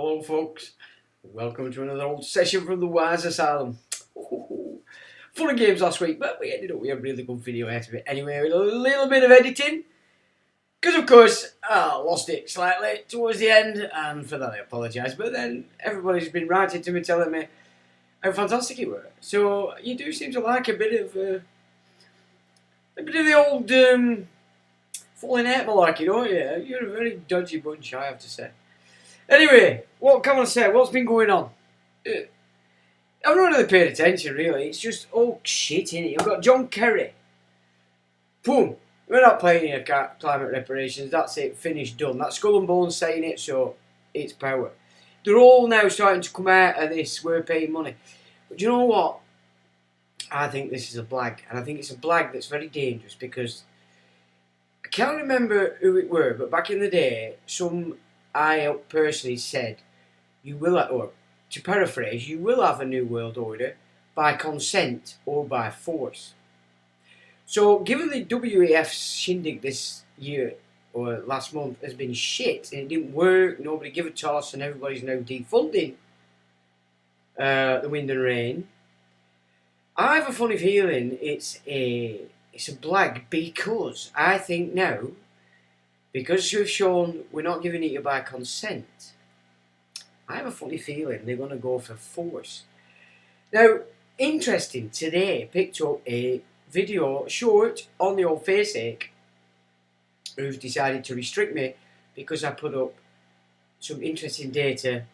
Hello folks, welcome to another old session from the Wise Asylum. Fun and games last week, but we ended up with a really good video out of it anyway, with a little bit of editing. Because of course, I lost it slightly towards the end, and for that I apologise. But then everybody's been writing to me telling me how fantastic it was. So you do seem to like a bit of the old falling out malarkey, don't you? You're a very dodgy bunch, I have to say. Anyway, what can I say? What's been going on? I've not really paid attention, really. It's just all shit, innit? You've got John Kerry. Boom. We're not playing here, climate reparations. That's it. Finished, done. That's Skull and Bones saying it, so it's power. They're all now starting to come out of this. We're paying money. But do you know what? I think this is a blag. And I think it's a blag that's very dangerous because I can't remember who it were, but back in the day, I personally said, you will, or to paraphrase, you will have a new world order by consent or by force. So, given the WEF's shindig this year, or last month, has been shit, and it didn't work, nobody gave a toss, and everybody's now defunding the wind and rain, I have a funny feeling it's a blag, because I think now, because we've shown we're not giving it you by consent, I have a funny feeling they're going to go for force. Now, interesting, today picked up a video short on the old faceache who's decided to restrict me because I put up some interesting data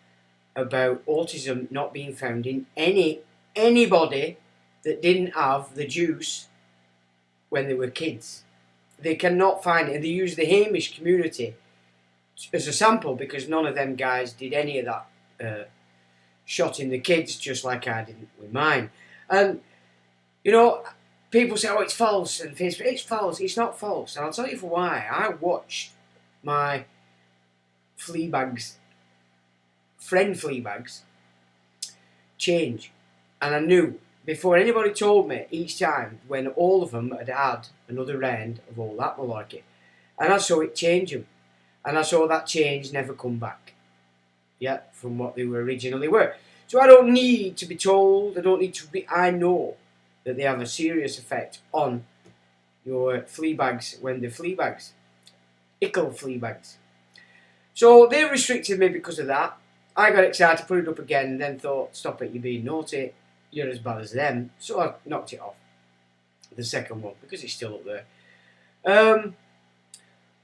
about autism not being found in anybody that didn't have the juice when they were kids. They cannot find it, and they use the Hamish community as a sample because none of them guys did any of that shotting the kids, just like I didn't with mine. And you know, people say, "Oh, it's false," and Facebook, it's false. It's not false, and I'll tell you for why. I watched my friend Fleabags change, and I knew. Before anybody told me, each time when all of them had had another round of all that malarkey, and I saw it change them, and I saw that change never come back, yeah, from what they originally were. So I don't need to be told. I don't need to be. I know that they have a serious effect on your Fleabags when they're Fleabags, ickle Fleabags. So they restricted me because of that. I got excited, put it up again, and then thought, "Stop it! You're being naughty. You're as bad as them." So I knocked it off, the second one, because it's still up there.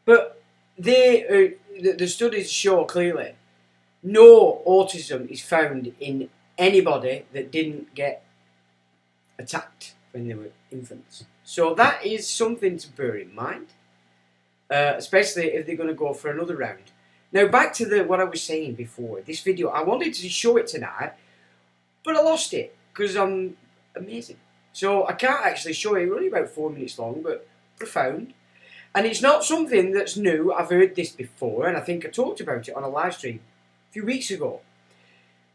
But the studies show clearly no autism is found in anybody that didn't get attacked when they were infants. So that is something to bear in mind, especially if they're going to go for another round. Now back to what I was saying before. This video, I wanted to show it tonight, but I lost it. Because I'm amazing. So I can't actually show you. It's only about 4 minutes long, but profound. And it's not something that's new. I've heard this before, and I think I talked about it on a live stream a few weeks ago.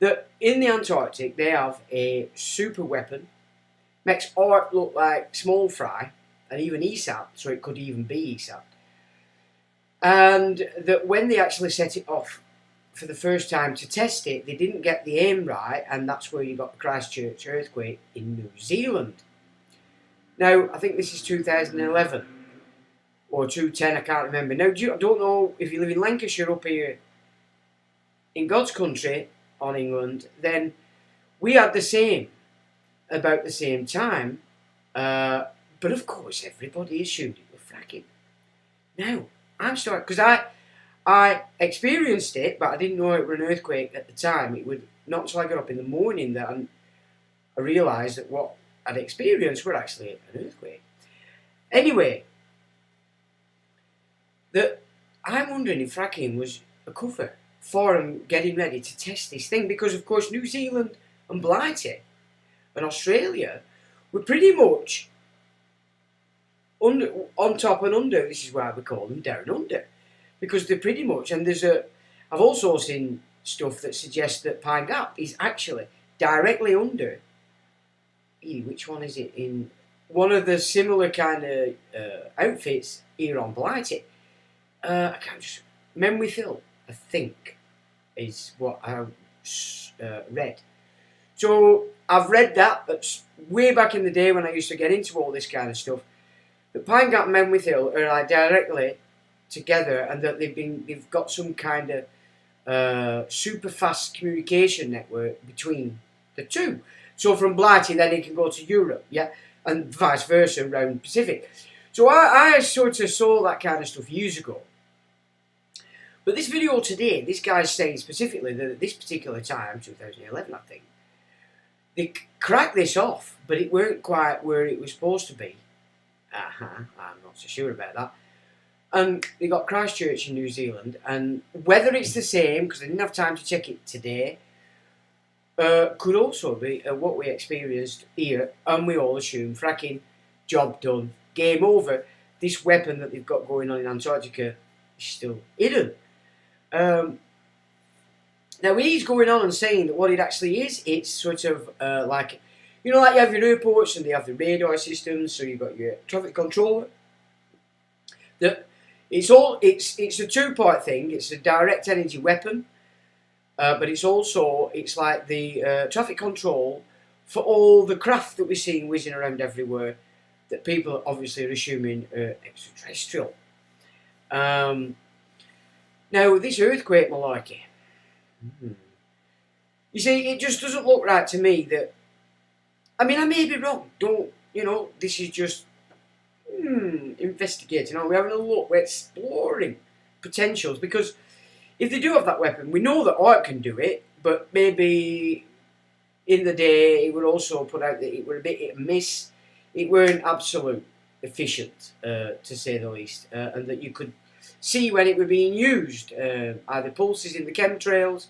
that in the Antarctic they have a super weapon, makes art look like small fry, and even ESAT, so it could even be ESAT. And that when they actually set it off for the first time to test it, they didn't get the aim right, and that's where you got the Christchurch earthquake in New Zealand. Now, I think this is 2011 or 2010, I can't remember. Now, I don't know if you live in Lancashire up here in God's country on England, then we had the same about the same time, but of course everybody assumed it was fracking. Now, I'm sorry, because I experienced it, but I didn't know it was an earthquake at the time. It would not until I got up in the morning that I realised that what I'd experienced were actually an earthquake. Anyway, I'm wondering if fracking was a cover for them getting ready to test this thing, because of course New Zealand and Blighty and Australia were pretty much on top and under. This is why we call them down under, because they're pretty much, and I've also seen stuff that suggests that Pine Gap is actually directly under, which one is it, in one of the similar kind of outfits here on Blighty. I can't just, Menwithil, I think, is what I read. So I've read that, but way back in the day when I used to get into all this kind of stuff, that Pine Gap and Menwithil are like directly together, and that they've got some kind of super fast communication network between the two. So from Blighty, then it can go to Europe, yeah, and vice versa around Pacific. So I sort of saw that kind of stuff years ago. But this video today, this guy's saying specifically that at this particular time, 2011 I think, they cracked this off, but it weren't quite where it was supposed to be. I'm not so sure about that. And they got Christchurch in New Zealand, and whether it's the same, because I didn't have time to check it today, could also be what we experienced here, and we all assume fracking, job done, game over. This weapon that they've got going on in Antarctica is still hidden. Now he's going on and saying that what it actually is, it's sort of like, you know, like you have your airports and they have the radar systems, so you've got your traffic controller. It's a two-part thing. It's a direct energy weapon, but it's like the traffic control for all the craft that we're seeing whizzing around everywhere, that people obviously are assuming are extraterrestrial. Now, this earthquake malarkey, you see, it just doesn't look right to me that, I mean, I may be wrong, this is just investigating, we're having a look, we're exploring potentials, because if they do have that weapon, we know that art can do it, but maybe in the day it would also put out that it were a bit hit and miss, it weren't absolute efficient, to say the least, and that you could see when it were being used, either pulses in the chemtrails,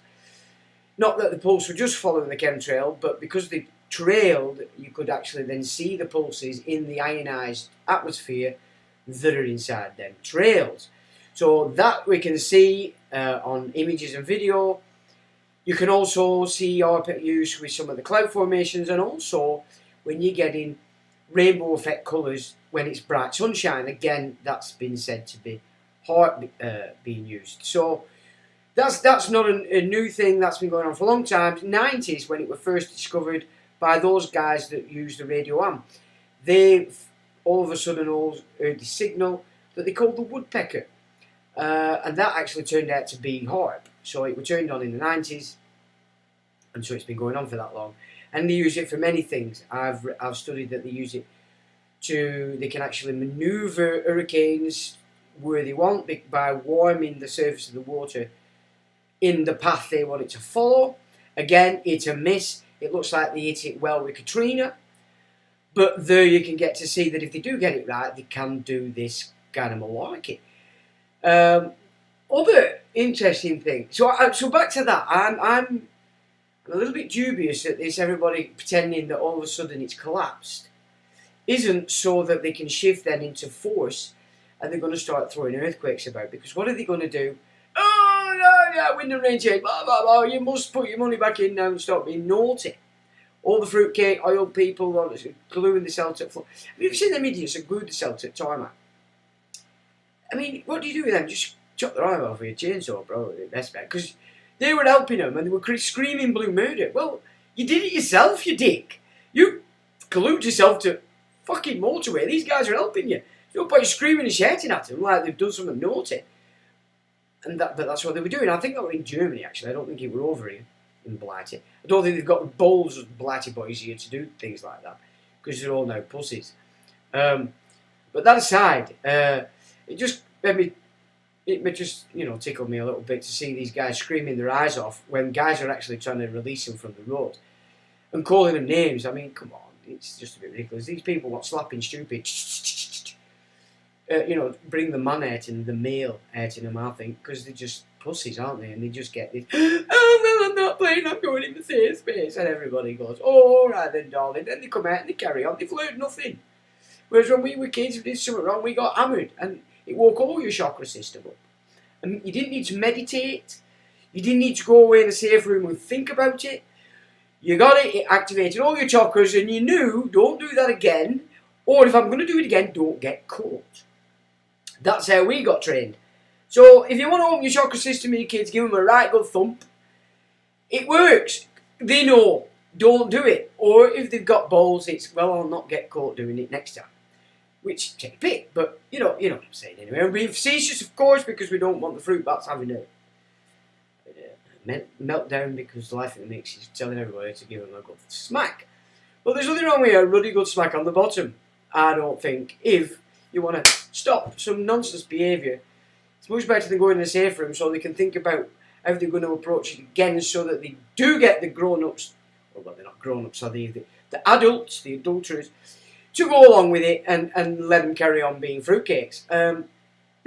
not that the pulse were just following the chemtrail, but because they trailed, you could actually then see the pulses in the ionised atmosphere that are inside them trails. So that we can see on images and video. You can also see ARPA use with some of the cloud formations, and also when you're getting rainbow effect colours when it's bright sunshine. Again, that's been said to be HARP being used. So that's not a new thing, that's been going on for a long time. 90s, when it was first discovered by those guys that used the radio AM, they all of a sudden all heard the signal that they called the woodpecker, and that actually turned out to be HARP. So it was turned on in the 90s, and so it's been going on for that long. And they use it for many things. I've studied that they use it they can actually manoeuvre hurricanes where they want by warming the surface of the water in the path they want it to follow. Again, it's a miss. It looks like they hit it well with Katrina, but there you can get to see that if they do get it right, they can do this kind of malarkey. Other interesting thing. So back to that. I'm a little bit dubious at this. Everybody pretending that all of a sudden it's collapsed isn't so that they can shift then into force, and they're going to start throwing earthquakes about. Because what are they going to do? Oh, no, yeah, wind and rain change, blah, blah, blah. You must put your money back in now and stop being naughty. All the fruitcake, oil people, gluing the Celtic floor. Have you ever seen them idiots that glued the Celtic tarmac? I mean, what do you do with them? Just chop their arm off with a chainsaw, bro, the best bet. Because they were helping them and they were screaming blue murder. Well, you did it yourself, you dick. You glued yourself to fucking motorway. These guys are helping you. No point screaming and shouting at them like they've done something naughty. But that's what they were doing. I think they were in Germany, actually. I don't think it were over here in Blighty. I don't think they've got bowls of Blighty boys here to do things like that. Because they're all now pussies. But that aside, it just made me... It just, tickled me a little bit to see these guys screaming their eyes off when guys are actually trying to release them from the road. And calling them names. I mean, come on. It's just a bit ridiculous. These people want slapping stupid... bring the man out and the male out in them, I think, because they're just pussies, aren't they? And they just get this, oh, well, I'm not playing, I'm going in the safe space. And everybody goes, oh, all right then, darling. Then they come out and they carry on. They've learned nothing. Whereas when we were kids, if we did something wrong, we got hammered. And it woke all your chakra system up. And you didn't need to meditate. You didn't need to go away in a safe room and think about it. You got it, it activated all your chakras, and you knew, don't do that again. Or if I'm going to do it again, don't get caught. That's how we got trained. So if you want to open your chakra system with your kids, give them a right good thump. It works. They know. Don't do it. Or if they've got balls, it's, well, I'll not get caught doing it next time. Which, take a pick. But, you know what I'm saying anyway. And we're facetious, of course, because we don't want the fruit bats having a meltdown because the life in the mix is telling everybody to give them a good smack. But there's nothing wrong with a ruddy good smack on the bottom. I don't think. If you want to stop some nonsense behaviour, it's much better than going in a safe room so they can think about how they're going to approach it again so that they do get the grown-ups, well, they're not grown-ups, are they? The adults, the adulterers, to go along with it and let them carry on being fruitcakes. There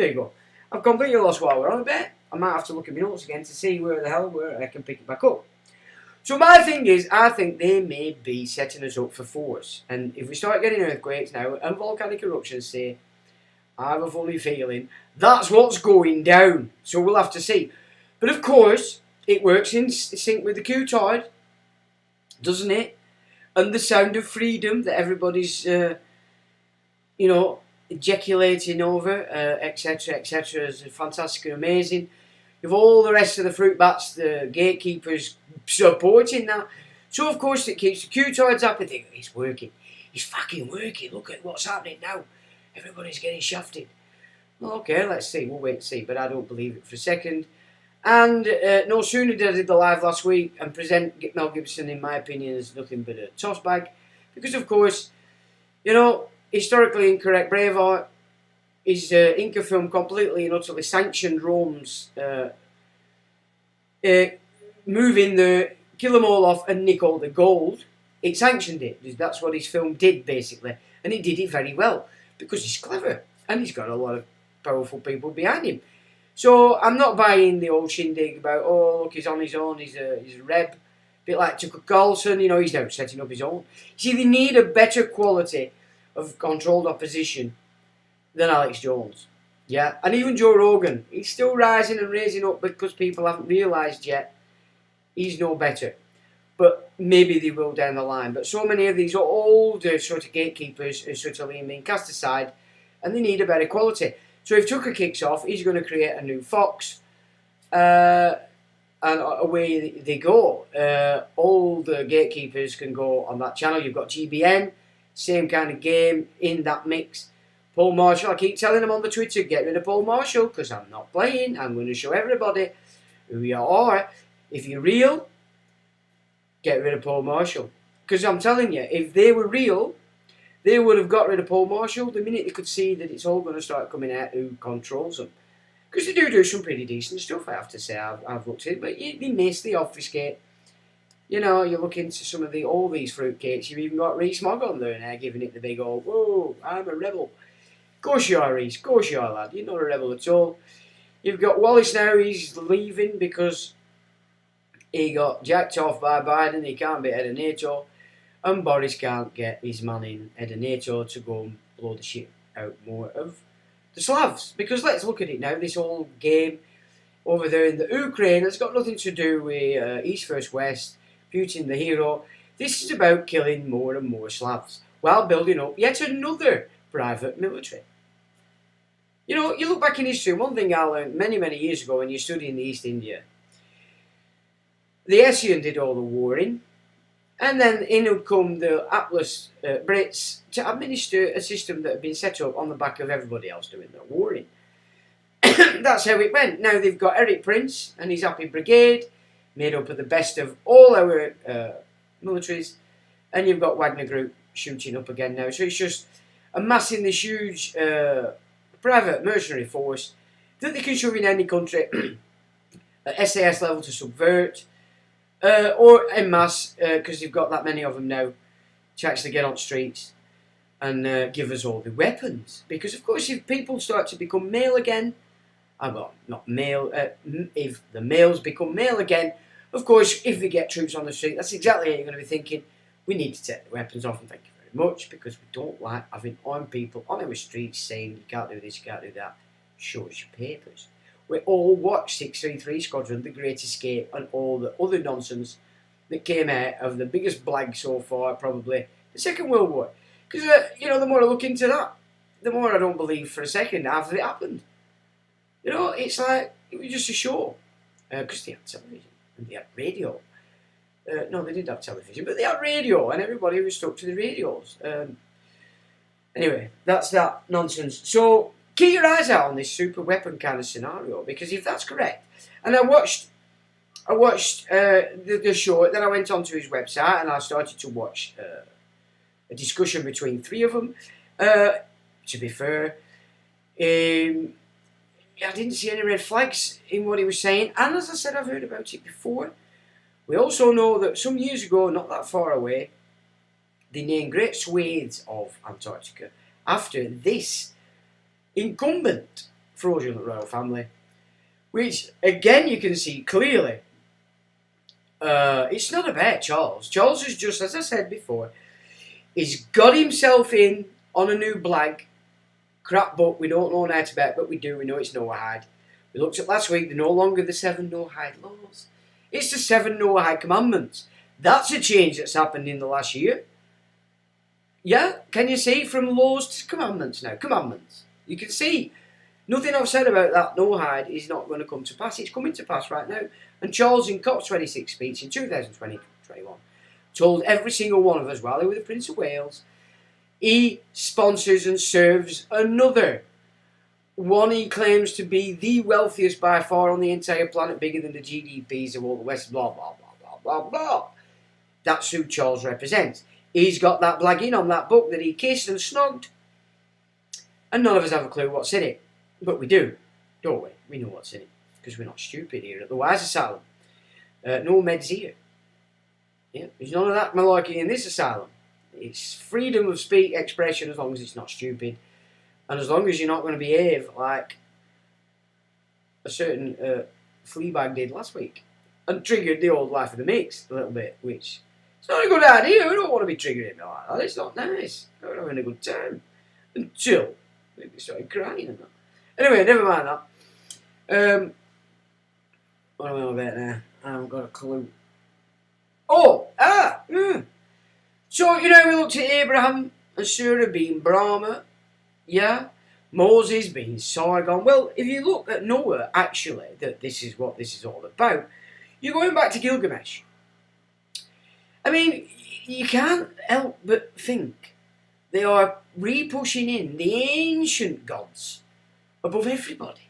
you go. I've completely lost what we're on a bit. I might have to look at my notes again to see where I can pick it back up. So my thing is, I think they may be setting us up for force. And if we start getting earthquakes now and volcanic eruptions, say, I have a funny feeling that's what's going down. So we'll have to see. But of course, it works in sync with the Q-tide, doesn't it? And the sound of freedom that everybody's, ejaculating over, etc., etc., is fantastic and amazing. If all the rest of the fruit bats, the gatekeepers, supporting that. So, of course, it keeps the Q-tides happy. Think, it's working. It's fucking working. Look at what's happening now. Everybody's getting shafted. Well, okay, let's see. We'll wait and see. But I don't believe it for a second. And no sooner did I did the live last week and present Mel Gibson, in my opinion, as nothing but a toss bag. Because, of course, historically incorrect Braveheart, his Inca film completely and utterly sanctioned Rome's move in there, kill them all off and nick all the gold. It sanctioned it. That's what his film did, basically. And he did it very well because he's clever and he's got a lot of powerful people behind him. So I'm not buying the old shindig about, oh, look, he's on his own, he's a reb. A bit like Tucker Carlson, he's now setting up his own. See, they need a better quality of controlled opposition than Alex Jones. Yeah, and even Joe Rogan, he's still rising and raising up because people haven't realised yet he's no better. But maybe they will down the line. But so many of these older sort of gatekeepers are sort of being cast aside and they need a better quality. So if Tucker kicks off, he's going to create a new Fox and away they go. All the gatekeepers can go on that channel. You've got GBN, same kind of game in that mix. Paul Marshall, I keep telling him on the Twitter, get rid of Paul Marshall because I'm not playing. I'm going to show everybody who you are. If you're real, get rid of Paul Marshall. Because I'm telling you, if they were real, they would have got rid of Paul Marshall the minute they could see that it's all going to start coming out who controls them. Because they do some pretty decent stuff, I have to say. I've looked at it, but they miss, they obfuscate. You look into some of all these fruitcakes. You've even got Reese Mogg on there now, giving it the big old, whoa, I'm a rebel. Of course you are, Reese. Of course you are, lad. You're not a rebel at all. You've got Wallace now. He's leaving because he got jacked off by Biden. He can't be head of NATO. And Boris can't get his man in head of NATO to go and blow the shit out more of the Slavs. Because let's look at it now. This whole game, over there in the Ukraine. It's got nothing to do with East versus West, Putin the hero. This is about killing more and more Slavs while building up yet another private military. You know, you look back in history, one thing I learned many, many years ago when you studied in the East India, the Hessian did all the warring, and then in would come the hapless Brits to administer a system that had been set up on the back of everybody else doing their warring. That's how it went. Now they've got Eric Prince and his Happy Brigade, made up of the best of all our militaries, and you've got Wagner Group shooting up again now. So it's just amassing this huge private mercenary force that they can shove in any country at SAS level to subvert, or en masse, because you've got that many of them now, to actually get on streets and give us all the weapons. Because of course if people start to become male again, well, not male, if the males become male again, of course if they get troops on the street, that's exactly how you're going to be thinking, we need to take the weapons off and thank you very much, because we don't like having armed people on our streets saying you can't do this, you can't do that, show us your papers. We all watched 633 Squadron, The Great Escape, and all the other nonsense that came out of the biggest blag so far, probably the Second World War. Because, you know, the more I look into that, the more I don't believe for a second half of it happened. You know, it's like, it was just a show. Because they had television, and they had radio. No, they didn't have television, but they had radio, and everybody was stuck to the radios. Anyway, that's that nonsense. So, keep your eyes out on this super weapon kind of scenario, because if that's correct, and I watched the show, then I went onto his website and I started to watch a discussion between three of them. To be fair, I didn't see any red flags in what he was saying, and as I said, I've heard about it before. We also know that some years ago, not that far away, they named great swathes of Antarctica after this incumbent fraudulent royal family, which again you can see clearly. It's not about Charles. Charles is just, as I said before, he's got himself in on a new blag crap book we don't know how to bet, but we do. We know it's Noahide. We looked at last week, they're no longer the 7 Noahide laws. It's the 7 Noahide commandments. That's a change that's happened in the last year. Yeah, can you see, from laws to commandments now? Commandments. You can see. Nothing I've said about that Noahide is not going to come to pass. It's coming to pass right now. And Charles, in COP26 speech in 2020-21, told every single one of us, while he was the Prince of Wales, he sponsors and serves another one he claims to be the wealthiest by far on the entire planet, bigger than the GDPs of all the West, blah, blah, blah, blah, blah, blah. That's who Charles represents. He's got that blagging on that book that he kissed and snogged, and none of us have a clue what's in it. But we do, don't we? We know what's in it, because we're not stupid here at the Wise Asylum. No meds here. Yeah, there's none of that malarkey in this asylum. It's freedom of speech, expression, as long as it's not stupid. And as long as you're not going to behave like a certain Fleabag did last week. And triggered the old Life of the Mix a little bit, which it's not a good idea. We don't want to be triggering me like that. It's not nice. I'm having a good time. Until they started crying and that. Anyway, never mind that. What am I on about now? I haven't got a clue. So, you know, we looked at Abraham and Sarah being Brahma. Yeah. Moses being Saigon. Well, if you look at Noah, actually, that this is what this is all about, you're going back to Gilgamesh. I mean, you can't help but think they are re-pushing in the ancient gods above everybody.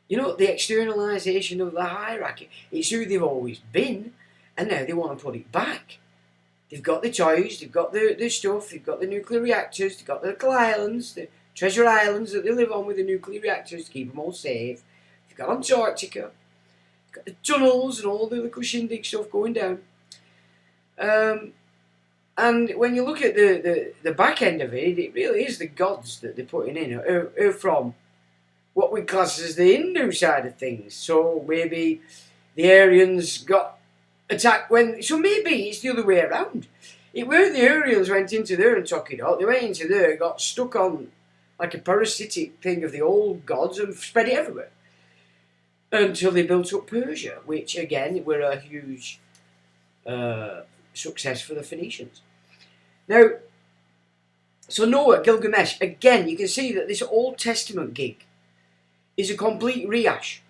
You know, the externalisation of the hierarchy. It's who they've always been, and now they want to put it back. They've got the toys, they've got the stuff, they've got the nuclear reactors, they've got the little islands, the treasure islands that they live on with the nuclear reactors to keep them all safe. They've got Antarctica, they've got the tunnels and all the little shindig stuff going down. And when you look at the back end of it, it really is the gods that they're putting in, are from what we class as the Hindu side of things. So maybe the Aryans got attacked so maybe it's the other way around. It weren't the Aryans went into there and took it out. They went into there, got stuck on like a parasitic thing of the old gods and spread it everywhere. until they built up Persia, which again were a huge success for the Phoenicians. Now, so Noah, Gilgamesh, again, you can see that this Old Testament gig is a complete rehash.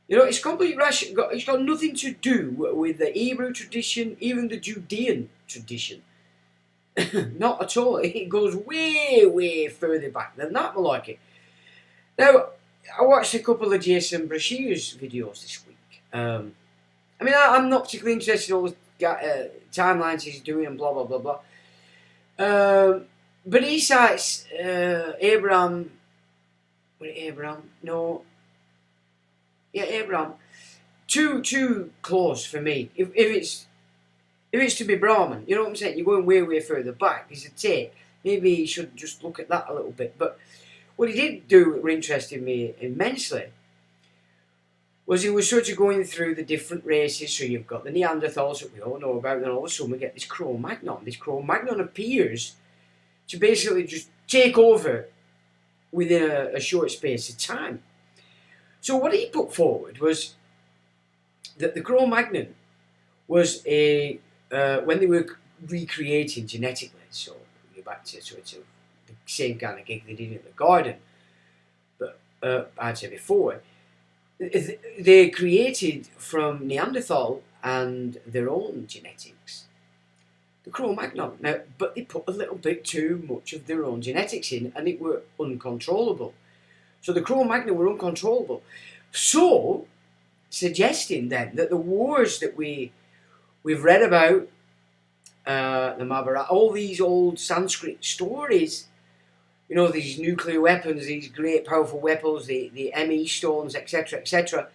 You know, it's a complete rehash. It's got nothing to do with the Hebrew tradition, even the Judean tradition. Not at all. It goes way, way further back than that, I like it. Now, I watched a couple of Jason Brashear's videos this week. I mean, I'm not particularly interested in all the timelines he's doing and blah, blah, blah, blah. But he cites Abraham. No. Yeah, Abraham. Too close for me. If it's to be Brahman, you know what I'm saying? You're going way, way further back. He's a take. Maybe you should just look at that a little bit. But what he did do that interested me immensely was he was sort of going through the different races. So you've got the Neanderthals that we all know about, and then all of a sudden we get this Cro-Magnon. This Cro-Magnon appears to basically just take over within a short space of time. So what he put forward was that the Cro-Magnon was when they were recreating genetically, so you're back to sort of the same kind of gig they did in the garden, but I'd say before, they created from Neanderthal and their own genetics the Cro-Magnon. Now, but they put a little bit too much of their own genetics in, and it were uncontrollable. So the Cro-Magnon were uncontrollable. So, suggesting then that the wars that we've read about, the Mahabharata, all these old Sanskrit stories, you know, these nuclear weapons, these great powerful weapons, the ME stones, etc., etc.,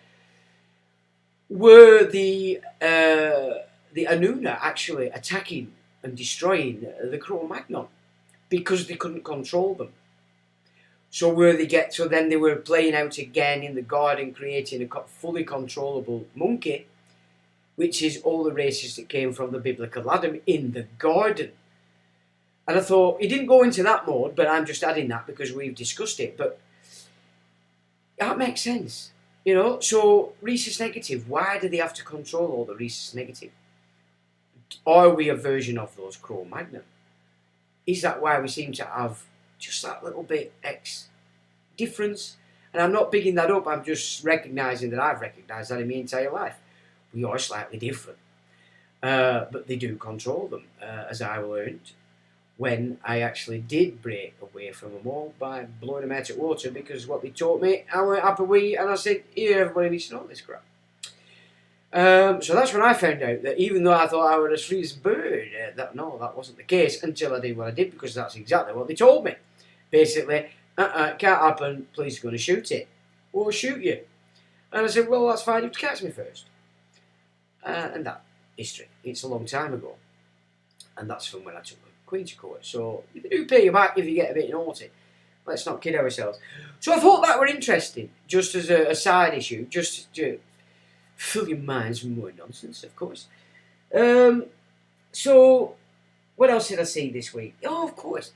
were the Anuna actually attacking and destroying the Cro-Magnon because they couldn't control them. So then they were playing out again in the garden, creating a fully controllable monkey, which is all the races that came from the biblical Adam in the garden. And I thought, he didn't go into that mode, but I'm just adding that because we've discussed it. But that makes sense, you know. So rhesus negative, why do they have to control all the rhesus negative? Are we a version of those Cro-Magnon? Is that why we seem to have just that little bit difference? And I'm not bigging that up, I'm just recognising that I've recognised that in my entire life. We are slightly different. But they do control them, as I learned when I actually did break away from them all by blowing them out of water, because what they taught me, I went up a wee and I said, here, everybody needs to know this crap. So that's when I found out that even though I thought I was as free as a bird, that wasn't the case until I did what I did, because that's exactly what they told me. Basically, it can't happen, police are going to shoot it. Or shoot you. And I said, well, that's fine, you have to catch me first. And that history, it's a long time ago. And that's from when I took the Queen to court. So they do pay you back if you get a bit naughty. Let's not kid ourselves. So I thought that were interesting, just as a side issue, just to fill your minds with more nonsense, of course. So, what else did I see this week? Oh, of course.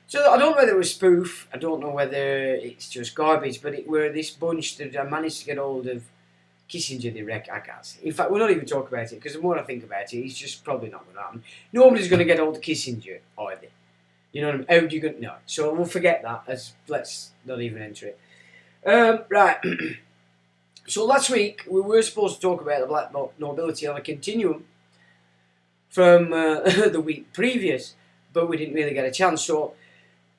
So I don't know whether it was spoof, I don't know whether it's just garbage, but it were this bunch that I managed to get hold of Kissinger, I can't see. In fact, we'll not even talk about it, because the more I think about it, it's just probably not going to happen. Nobody's going to get hold of Kissinger, are they? You know what I mean? How do you go? No. So we'll forget that, let's not even enter it. Right. So last week, we were supposed to talk about the black nobility on a continuum from the week previous, but we didn't really get a chance. So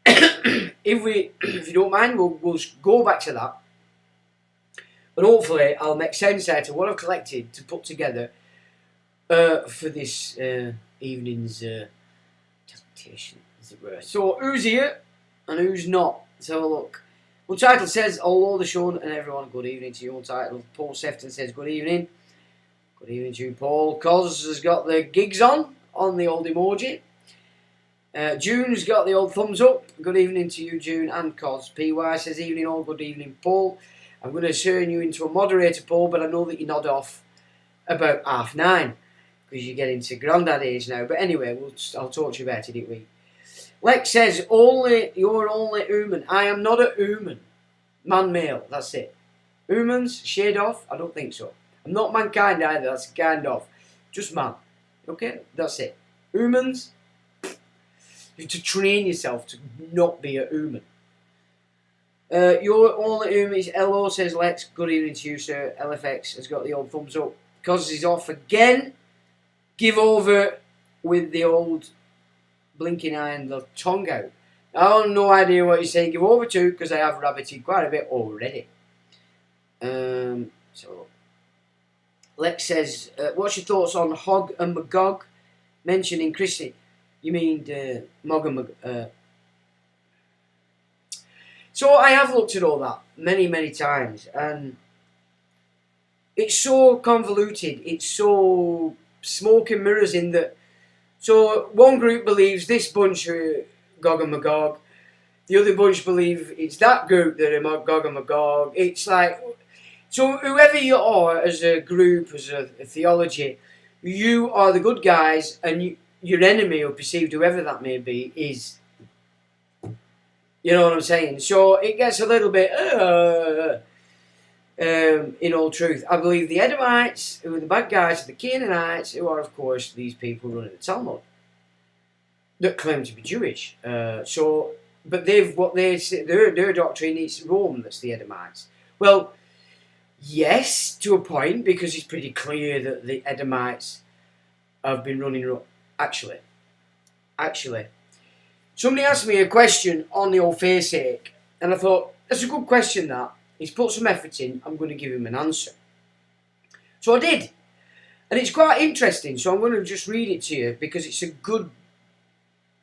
if you don't mind, we'll go back to that. But hopefully I'll make sense out of what I've collected to put together for this evening's temptation, as it were. So who's here and who's not? Let's have a look. Untitled says, hello the Sean and everyone, good evening to you. Untitled Paul Sefton says, good evening. Good evening to you, Paul. Cos has got the gigs on the old emoji. June's got the old thumbs up. Good evening to you, June and Cos. PY says, evening all, good evening, Paul. I'm going to turn you into a moderator, Paul, but I know that you nod off about 9:30 because you're getting to granddad age now. But anyway, I'll talk to you about it, we. Lex says, you're only human. I am not a human. Man, male, that's it. Humans, shade off? I don't think so. I'm not mankind either, that's kind of. Just man. Okay? That's it. Humans, you have to train yourself to not be a human. Your only human is LO, says Lex. Good evening to you, sir. LFX has got the old thumbs up. Because he's off again. Give over with the old blinking eye and the tongue out. I have no idea what you're saying give over to, because I have rabbited quite a bit already. So Lex says, what's your thoughts on Hog and Magog mentioned in Christian? You mean Mog and Magog? So I have looked at all that many times, and it's so convoluted. It's so smoke and mirrors in that. So one group believes this bunch are Gog and Magog. The other bunch believe it's that group that are Gog and Magog. It's like, so whoever you are as a group, as a theology, you are the good guys, and your enemy, or perceived whoever that may be, is. You know what I'm saying? So it gets a little bit, in all truth. I believe the Edomites, who are the bad guys, are the Canaanites, who are, of course, these people running the Talmud, that claim to be Jewish. But their doctrine is Rome that's the Edomites. Well, yes, to a point, because it's pretty clear that the Edomites have been running Rome. Actually. Somebody asked me a question on the old Facebook, and I thought, that's a good question that. He's put some effort in, I'm going to give him an answer. So I did. And it's quite interesting, so I'm going to just read it to you, because it's a good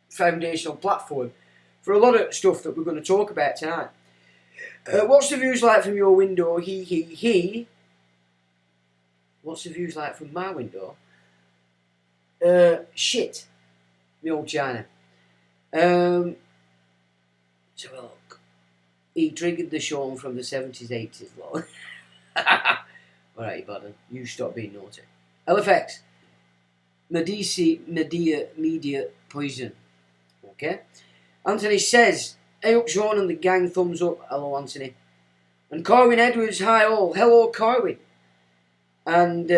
foundational platform for a lot of stuff that we're going to talk about tonight. What's the views like from your window? He. What's the views like from my window? Shit. The old China. Let's have a look. He triggered the Sean from the 70s, 80s, lol. Alright, you bother. You stop being naughty. LFX. Media poison. Okay. Anthony says, hey up Sean and the gang, thumbs up. Hello Anthony. And Carwin Edwards, hi all. Hello Carwin. And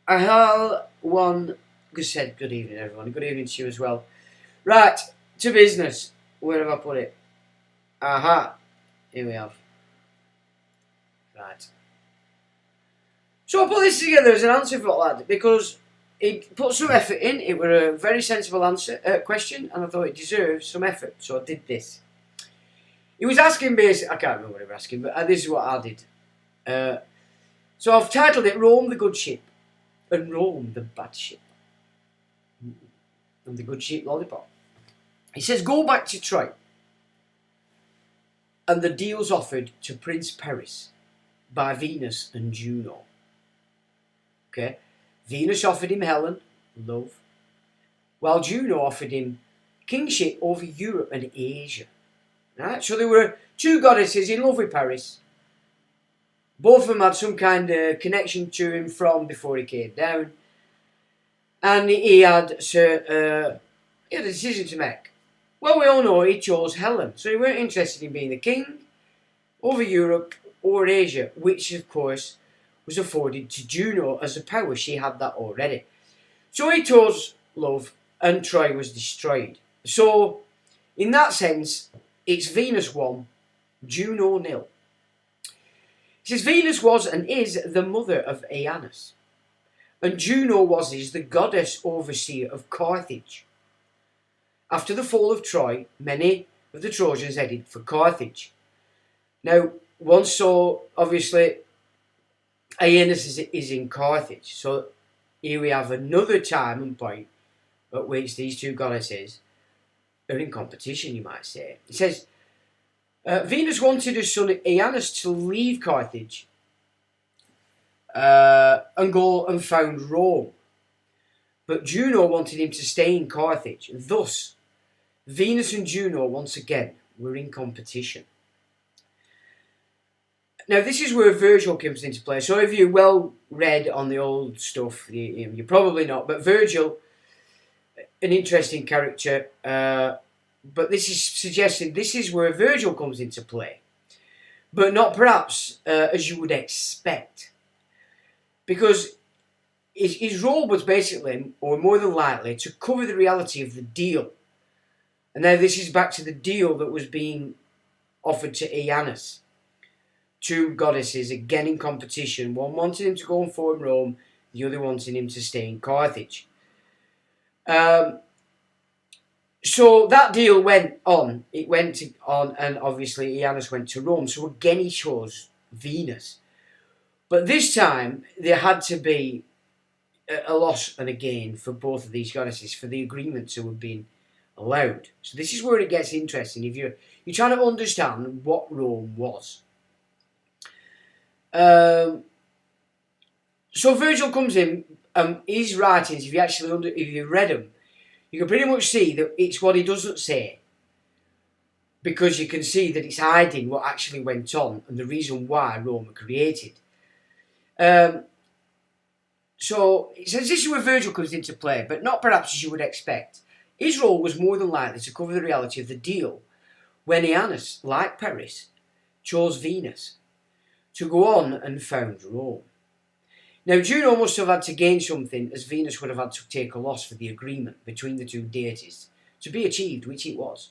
Ahal one said good evening everyone. Good evening to you as well. Right, to business. Where have I put it? Aha. Here we have. Right. So I put this together as an answer for that lad, because he put some effort in. It was a very sensible question, and I thought it deserved some effort, so I did this. He was asking basically, I can't remember what he was asking, but this is what I did. So I've titled it Rome the Good Ship, and Rome the Bad Ship. And the Good Ship Lollipop. He says, go back to Troy, and the deals offered to Prince Paris by Venus and Juno. Okay, Venus offered him Helen, love, while Juno offered him kingship over Europe and Asia. Right, so there were two goddesses in love with Paris. Both of them had some kind of connection to him from before he came down, and he had a decision to make. Well, we all know he chose Helen, so he weren't interested in being the king over Europe or Asia, which of course was afforded to Juno as a power. She had that already. So he chose love, and Troy was destroyed. So, in that sense, it's Venus 1, Juno 0. It says Venus was and is the mother of Aeanus, and Juno is the goddess overseer of Carthage. After the fall of Troy, many of the Trojans headed for Carthage. Now, obviously, Aeanus is in Carthage. So here we have another time and point at which these two goddesses are in competition, you might say. It says, Venus wanted her son Aeanus to leave Carthage and go and found Rome. But Juno wanted him to stay in Carthage. Thus, Venus and Juno once again were in competition. Now, this is where Virgil comes into play. So if you're well read on the old stuff, you're probably not. But Virgil, an interesting character. But this is suggesting this is where Virgil comes into play. but not perhaps as you would expect. Because his role was basically, or more than likely, to cover the reality of the deal. And now this is back to the deal that was being offered to Ianus. Two goddesses, again in competition, one wanting him to go and form Rome, the other wanting him to stay in Carthage. So that deal went on. It went on, and obviously Ianus went to Rome. So again he chose Venus. But this time there had to be a loss and a gain for both of these goddesses for the agreement to have been allowed. So this is where it gets interesting. If you're trying to understand what Rome was. So Virgil comes in. His writings, if you read them, you can pretty much see that it's what he doesn't say, because you can see that it's hiding what actually went on and the reason why Rome was created. So it says this is where Virgil comes into play, but not perhaps as you would expect. His role was more than likely to cover the reality of the deal when Ianus, like Paris, chose Venus to go on and found Rome. Now Juno must have had to gain something, as Venus would have had to take a loss for the agreement between the two deities to be achieved, which it was.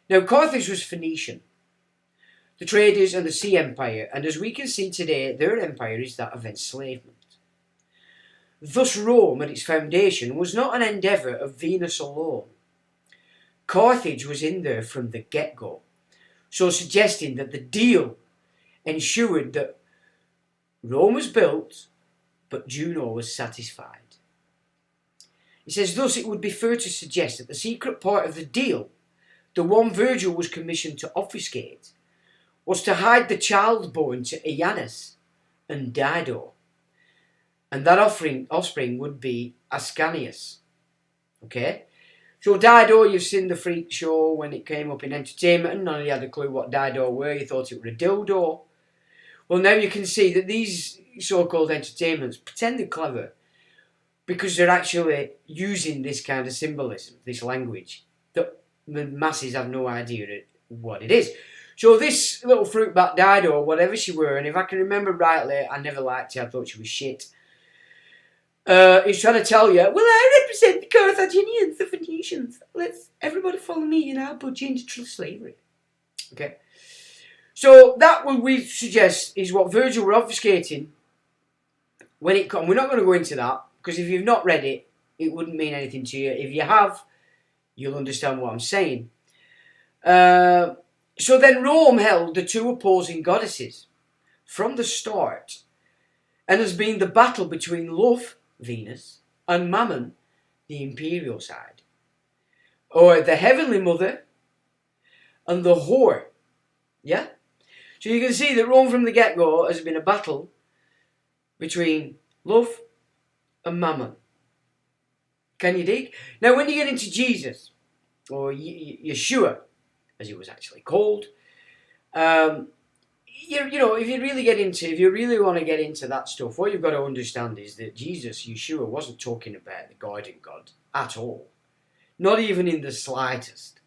Now Carthage was Phoenician, the traders and the sea empire, and as we can see today, their empire is that of enslavement. Thus Rome at its foundation was not an endeavour of Venus alone. Carthage was in there from the get-go, so suggesting that the deal ensured that Rome was built, but Juno was satisfied. He says, thus it would be fair to suggest that the secret part of the deal, the one Virgil was commissioned to obfuscate, was to hide the child born to Ianus and Dido. And that offspring would be Ascanius. Okay? So Dido, you've seen the freak show when it came up in entertainment, and none of you had a clue what Dido were. You thought it were a dildo. Well, now you can see that these so-called entertainments pretend they're clever because they're actually using this kind of symbolism, this language, that the masses have no idea what it is. So this little fruit bat Dido, or whatever she were, and if I can remember rightly, I never liked her, I thought she was shit. He's trying to tell you, well, I represent the Carthaginians, the Phoenicians. Let's everybody follow me and I'll put you into slavery. Okay? So that what we suggest is what Virgil were obfuscating when it comes. We're not going to go into that, because if you've not read it, it wouldn't mean anything to you. If you have, you'll understand what I'm saying. So then Rome held the two opposing goddesses from the start, and has been the battle between love, Venus, and Mammon, the imperial side, or the heavenly mother and the whore. Yeah? So you can see that Rome from the get-go has been a battle between love and Mammon. Can you dig? Now when you get into Jesus, or Yeshua, as he was actually called, if you really want to get into that stuff, what you've got to understand is that Jesus, Yeshua, wasn't talking about the guiding God at all. Not even in the slightest.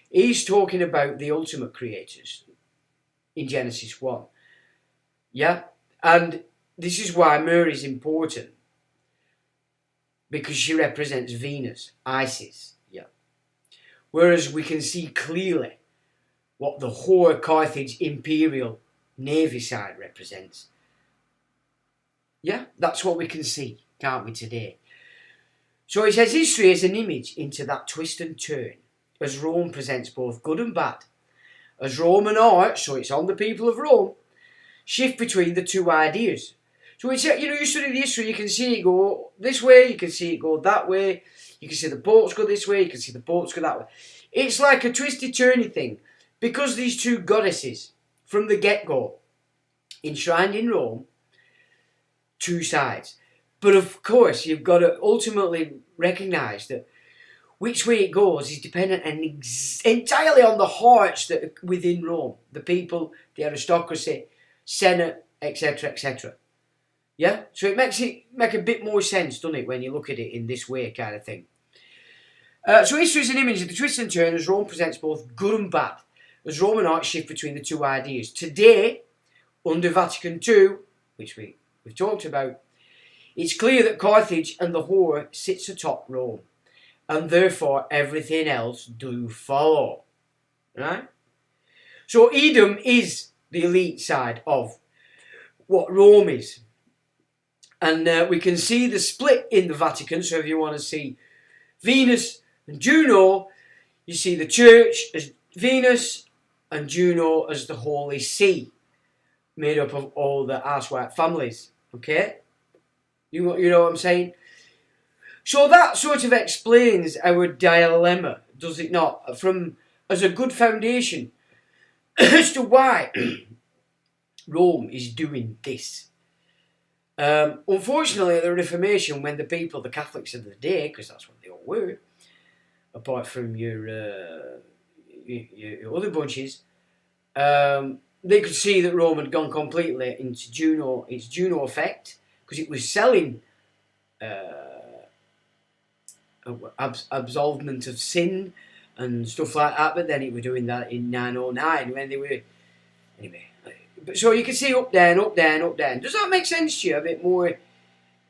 He's talking about the ultimate creators in Genesis 1. Yeah? And this is why Mary is important. Because she represents Venus, Isis. Yeah. Whereas we can see clearly what the whore Carthage imperial navy side represents. Yeah, that's what we can see, can't we, today? So he says history is an image into that twist and turn, as Rome presents both good and bad. As Roman art, so it's on the people of Rome, shift between the two ideas. So it's, you study the history, you can see it go this way, you can see it go that way, you can see the boats go this way, you can see the boats go that way. It's like a twisty-turny thing, because these two goddesses, from the get-go, enshrined in Rome, two sides. But of course, you've got to ultimately recognise that which way it goes is dependent entirely on the hearts that are within Rome. The people, the aristocracy, Senate, etc., etc. Yeah? So it makes it make a bit more sense, doesn't it, when you look at it in this way kind of thing. So history is an image of the twist and turn as Rome presents both good and bad. as Roman art shift between the two ideas. Today, under Vatican II, which we've talked about, it's clear that Carthage and the whore sits atop Rome, and therefore everything else do follow. Right? So Edom is the elite side of what Rome is. And we can see the split in the Vatican. So if you want to see Venus and Juno, you see the church as Venus and Juno as the Holy See, made up of all the arse-white families. Okay? You know what I'm saying? So that sort of explains our dilemma, does it not? As a good foundation as to why Rome is doing this. Unfortunately, at the Reformation, when the people, the Catholics of the day, because that's what they all were, apart from your other bunches, they could see that Rome had gone completely into its Juno effect, because it was selling absolvement of sin and stuff like that, but then it were doing that in 909 when they were... Anyway, but so you can see up, down, up, down, up, down. Does that make sense to you? A bit more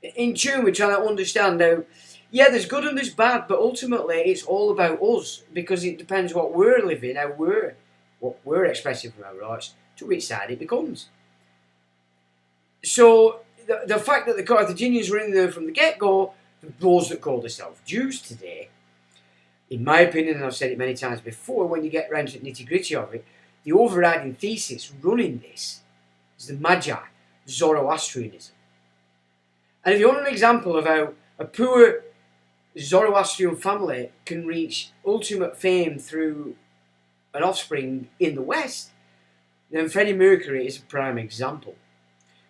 in tune with trying to understand how... Yeah, there's good and there's bad, but ultimately it's all about us, because it depends what we're living, what we're expressing from our rights, to which side it becomes. So the fact that the Carthaginians were in there from the get-go, those that call themselves Jews today, in my opinion, and I've said it many times before, when you get round to the nitty-gritty of it, the overriding thesis running this is the Magi, Zoroastrianism. And if you want an example of how a poor Zoroastrian family can reach ultimate fame through an offspring in the West, then Freddie Mercury is a prime example.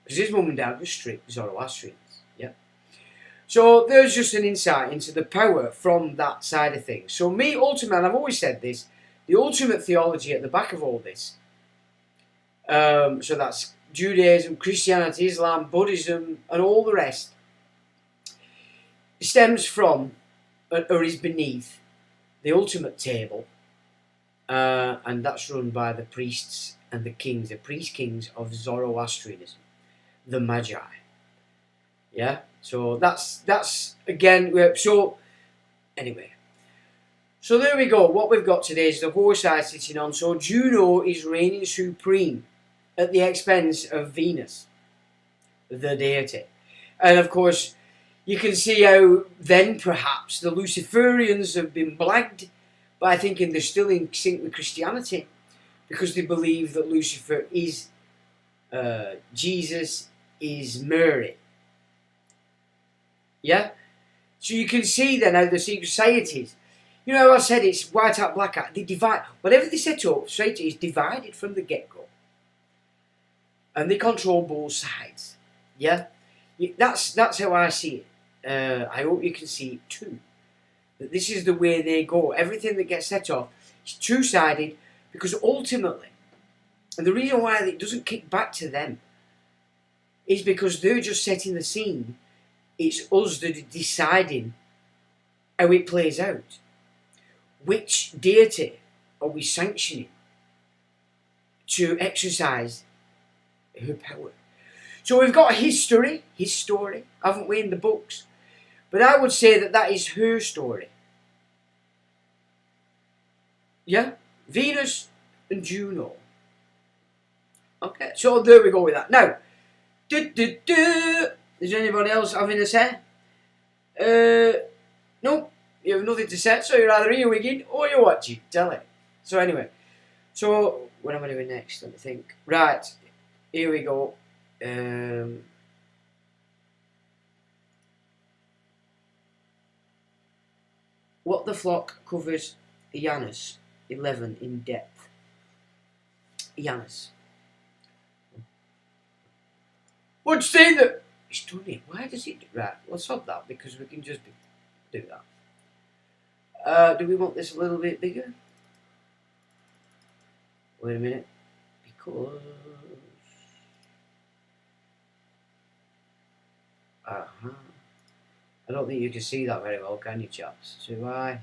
Because his mum and dad were strict Zoroastrians. Yeah. So there's just an insight into the power from that side of things. So me, ultimately, and I've always said this, the ultimate theology at the back of all this, so that's Judaism, Christianity, Islam, Buddhism, and all the rest, stems from, or is beneath, the ultimate table, and that's run by the priests and the kings, the priest-kings of Zoroastrianism, the Magi. Yeah? So that's again, so anyway. So there we go. What we've got today is the horse eye sitting on. So Juno is reigning supreme at the expense of Venus, the deity. And of course, you can see how then perhaps the Luciferians have been blagged by thinking they're still in sync with Christianity, because they believe that Lucifer is Jesus, is Mary. Yeah? So you can see then how the secret societies, you know, I said it's white hat, black hat. They divide. Whatever they set up, straight is divided from the get-go. And they control both sides. Yeah? That's how I see it. I hope you can see it too. That this is the way they go. Everything that gets set off is two-sided, because ultimately, and the reason why it doesn't kick back to them is because they're just setting the scene. It's us that are deciding how it plays out. Which deity are we sanctioning to exercise her power? So we've got his story, haven't we, in the books? But I would say that is her story. Yeah? Venus and Juno. Okay, so there we go with that. Now, is anybody else having a say? No, you have nothing to say, so you're either earwigging or you're watching. Tell it. So anyway, so what am I doing next? Let me think. Right, here we go. What the Flock covers Janus 11 in depth. Janus. What you say that? It's done it. Why does it do right? We'll stop that because we can just do that. Do we want this a little bit bigger? Wait a minute. Because I don't think you can see that very well, can you, chaps? So I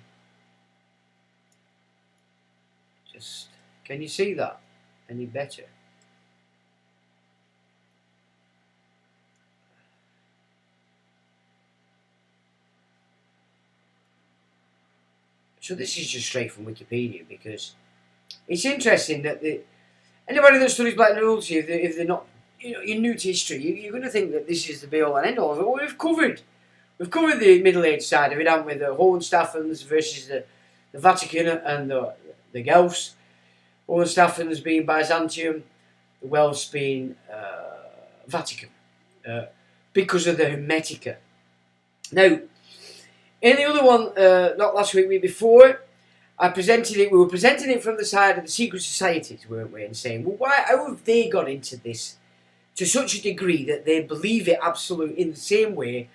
just Can you see that any better? So this is just straight from Wikipedia, because it's interesting that anybody that studies black nobility, if they're not, you're new to history, you're going to think that this is the be all and end all of it. Well, we've covered the Middle Age side of it, haven't we? The Hohenstaufens versus the Vatican and the Guelphs. Hohenstaufens being Byzantium, the Welsh being Vatican, because of the Hermetica. Now, in the other one, not last week, week before, we were presenting it from the side of the secret societies, weren't we? And saying, well, how have they got into this to such a degree that they believe it absolutely in the same way?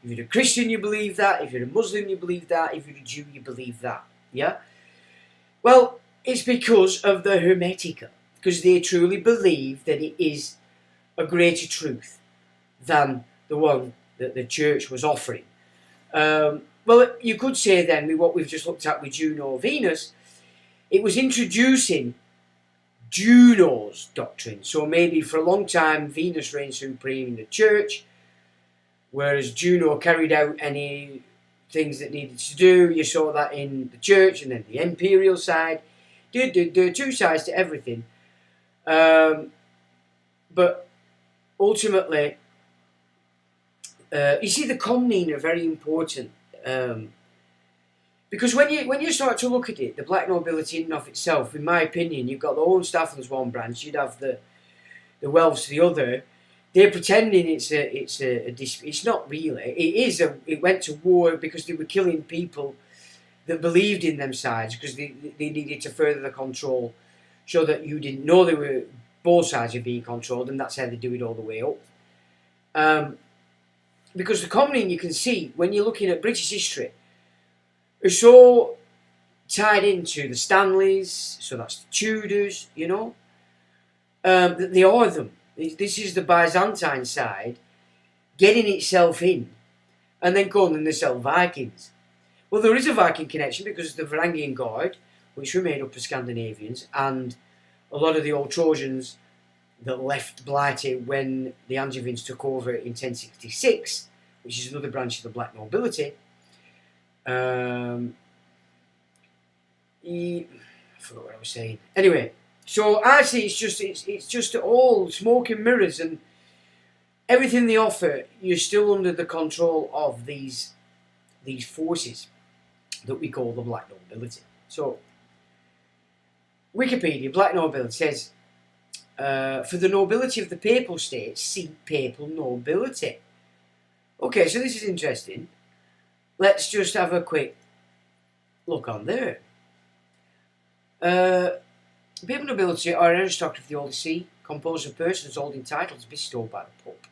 If you're a Christian, you believe that. If you're a Muslim, you believe that. If you're a Jew, you believe that. Yeah? Well, it's because of the Hermetica. Because they truly believe that it is a greater truth than the one that the church was offering. Well, you could say then, with what we've just looked at with Juno or Venus, it was introducing Juno's doctrine. So maybe for a long time, Venus reigned supreme in the church, whereas Juno carried out any things that needed to do. You saw that in the church, and then the imperial side. There are two sides to everything. But ultimately, you see, the commune are very important. Because when you start to look at it, the black nobility in and of itself, in my opinion, you've got the Hohenstaufens one branch, you'd have the Welsh the other. They're pretending it's not really. It went to war because they were killing people that believed in them sides, because they needed to further the control, so that you didn't know they were both sides are being controlled, and that's how they do it all the way up. Because the commune, you can see when you're looking at British history, are so tied into the Stanleys, so that's the Tudors, that they are them. This is the Byzantine side getting itself in, and then calling themselves Vikings. Well, there is a Viking connection because of the Varangian Guard, which were made up of Scandinavians, and a lot of the old Trojans that left Blighty when the Angevins took over in 1066, which is another branch of the black nobility. I forgot what I was saying. Anyway, so I see it's just all smoke and mirrors, and everything they offer, you're still under the control of these forces that we call the black nobility. So, Wikipedia, black nobility says, for the nobility of the papal states, see papal nobility. Okay, so this is interesting. Let's just have a quick look on there. Papal nobility are an aristocracy of the Holy See, composed of persons holding titles bestowed by the Pope.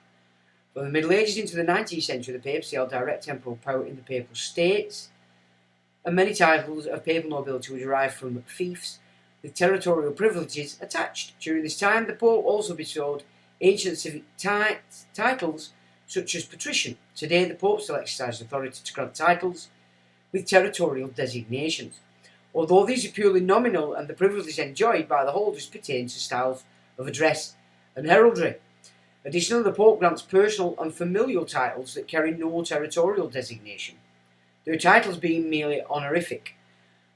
From the Middle Ages into the 19th century, the papacy held direct temporal power in the papal states, and many titles of papal nobility were derived from fiefs, with territorial privileges attached. During this time, the Pope also bestowed ancient civic titles such as patrician. Today, the Pope still exercises authority to grant titles with territorial designations, although these are purely nominal, and the privileges enjoyed by the holders pertain to styles of address and heraldry. Additionally, the Pope grants personal and familial titles that carry no territorial designation, their titles being merely honorific.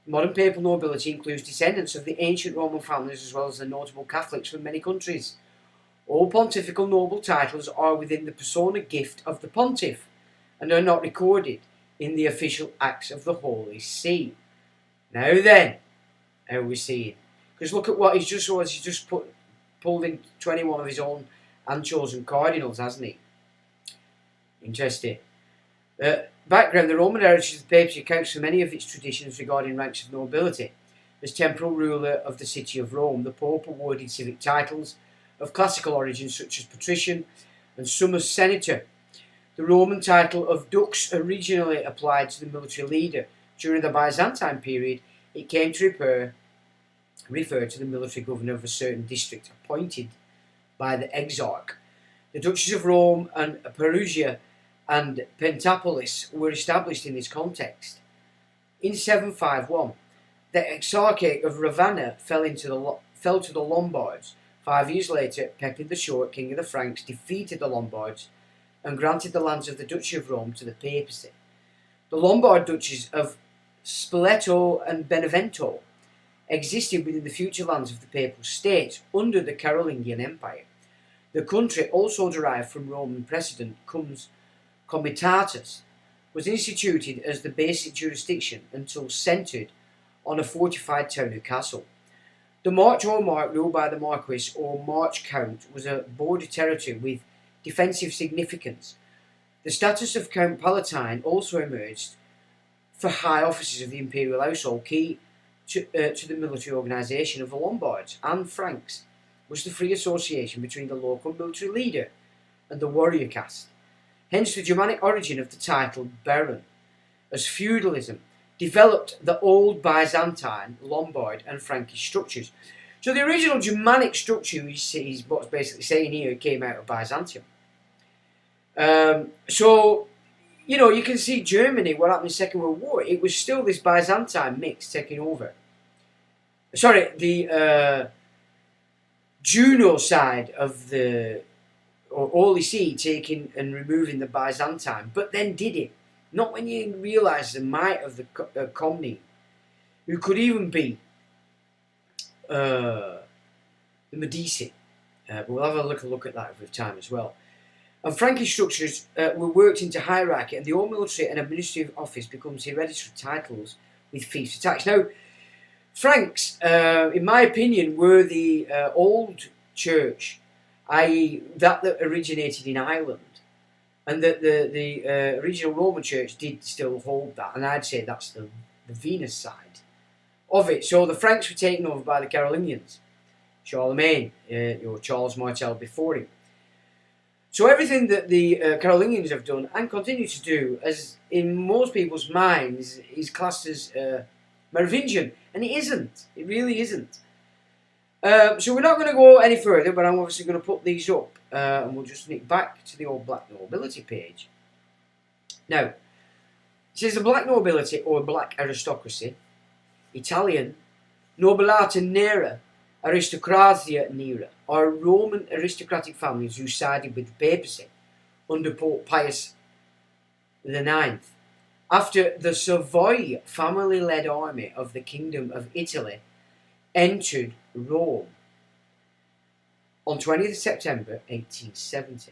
Modern papal nobility includes descendants of the ancient Roman families as well as the notable Catholics from many countries. All pontifical noble titles are within the persona gift of the pontiff and are not recorded in the official acts of the Holy See. Now then, how we see it. Because look at what he's just pulled in 21 of his own and chosen cardinals, hasn't he? Interesting. Background: the Roman heritage of the papacy accounts for many of its traditions regarding ranks of nobility. As temporal ruler of the city of Rome, the Pope awarded civic titles of classical origin such as patrician and summus senator. The Roman title of dux originally applied to the military leader. During the Byzantine period, it came to refer to the military governor of a certain district appointed by the exarch. The duchies of Rome and Perugia and Pentapolis were established in this context. In 751, The Exarchate of Ravenna fell to the Lombards. 5 years later, Pepin the Short, king of the Franks, defeated the Lombards and granted the lands of the Duchy of Rome to the papacy. The Lombard duchies of Spoleto and Benevento existed within the future lands of the Papal States under the Carolingian Empire. The country, also derived from Roman precedent comitatus, was instituted as the basic jurisdiction until centred on a fortified town or castle. The March or Mark, ruled by the Marquis or March Count, was a border territory with defensive significance. The status of Count Palatine also emerged for high officers of the imperial household. Key to the military organisation of the Lombards and Franks was the free association between the local military leader and the warrior caste. Hence the Germanic origin of the title Baron, as feudalism developed the old Byzantine, Lombard and Frankish structures. So the original Germanic structure is what's basically saying here, it came out of Byzantium. So, you know, you can see Germany, what happened in the Second World War, it was still this Byzantine mix taking over. Sorry, the Juno side of the Holy See taking and removing the Byzantine, but then did it. Not when you realise the might of the Comnene, who could even be the Medici. But we'll have a look at that with time as well. And Frankish structures were worked into hierarchy, and the old military and administrative office becomes hereditary titles with fiefs attached. Now, Franks, in my opinion, were the old church, i.e. that originated in Ireland, and that the original Roman church did still hold that, and I'd say that's the Venus side of it. So the Franks were taken over by the Carolingians, Charlemagne, Charles Martel before him. So everything that the Carolingians have done and continue to do, as in most people's minds, is classed as Merovingian, and it isn't. It really isn't. So we're not going to go any further, but I'm obviously going to put these up, and we'll just nick back to the old Black Nobility page. Now, it says the Black Nobility or Black Aristocracy, Italian, Nobilata Nera, Aristocratia Nera, are Roman aristocratic families who sided with the papacy under Pope Pius IX. After the Savoy family-led army of the Kingdom of Italy entered Rome on 20th September 1870.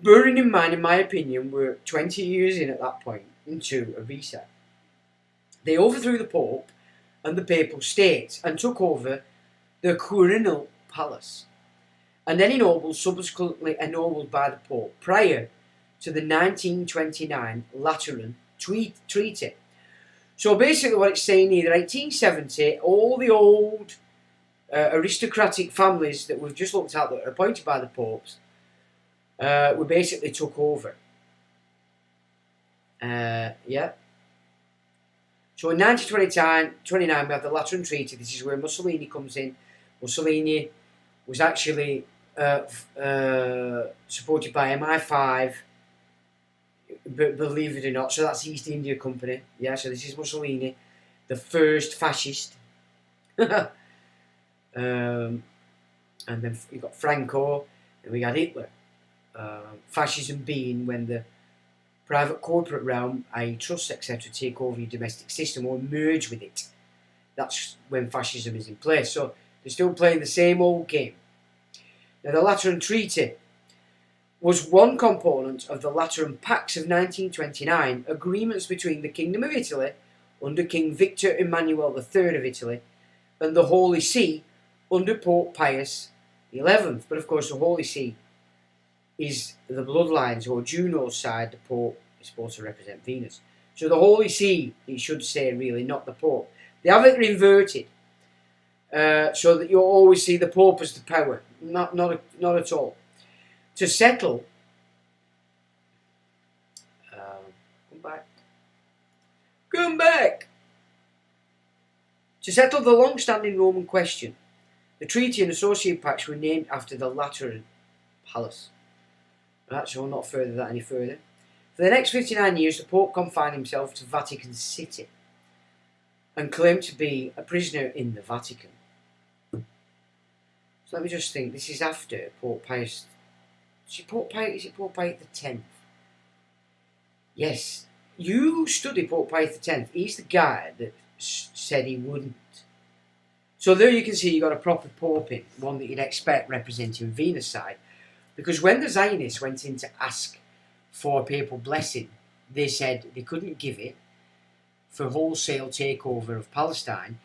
Bearing in mind, in my opinion, we're 20 years in at that point into a reset. They overthrew the Pope and the Papal States and took over the Quirinal Palace, and any nobles subsequently ennobled by the Pope prior to the 1929 Lateran Treaty. So basically what it's saying here, 1870, all the old aristocratic families that we've just looked at that are appointed by the popes were basically took over. Yeah. So in 1929 we have the Lateran Treaty. This is where Mussolini comes in. Mussolini was actually supported by MI5, believe it or not. So that's the East India Company. Yeah, so this is Mussolini, the first fascist. And then you got Franco, and we got Hitler. Fascism being when the private corporate realm, i.e. trusts, etc., take over your domestic system or merge with it. That's when fascism is in place. So they're still playing the same old game. Now, the Lateran Treaty was one component of the Lateran Pacts of 1929, agreements between the Kingdom of Italy under King Victor Emmanuel III of Italy and the Holy See under Pope Pius XI. But of course the Holy See is the bloodlines, or Juno's side. The Pope is supposed to represent Venus. So the Holy See, it should say really, not the Pope. They have it inverted, so that you'll always see the Pope as the power. Not at all. To settle, come back. To settle the long-standing Roman question, the treaty and associated pacts were named after the Lateran Palace. Right, so we'll not further that any further. For the next 59 years, the Pope confined himself to Vatican City and claimed to be a prisoner in the Vatican. So let me just think. This is after Pope Pius. Is it Pope Pius the 10th? Yes. You study Pope Pius X. He's the guy that said he wouldn't. So there you can see you got a proper pope in, one that you'd expect representing Venus' side. Because when the Zionists went in to ask for papal blessing, they said they couldn't give it for wholesale takeover of Palestine,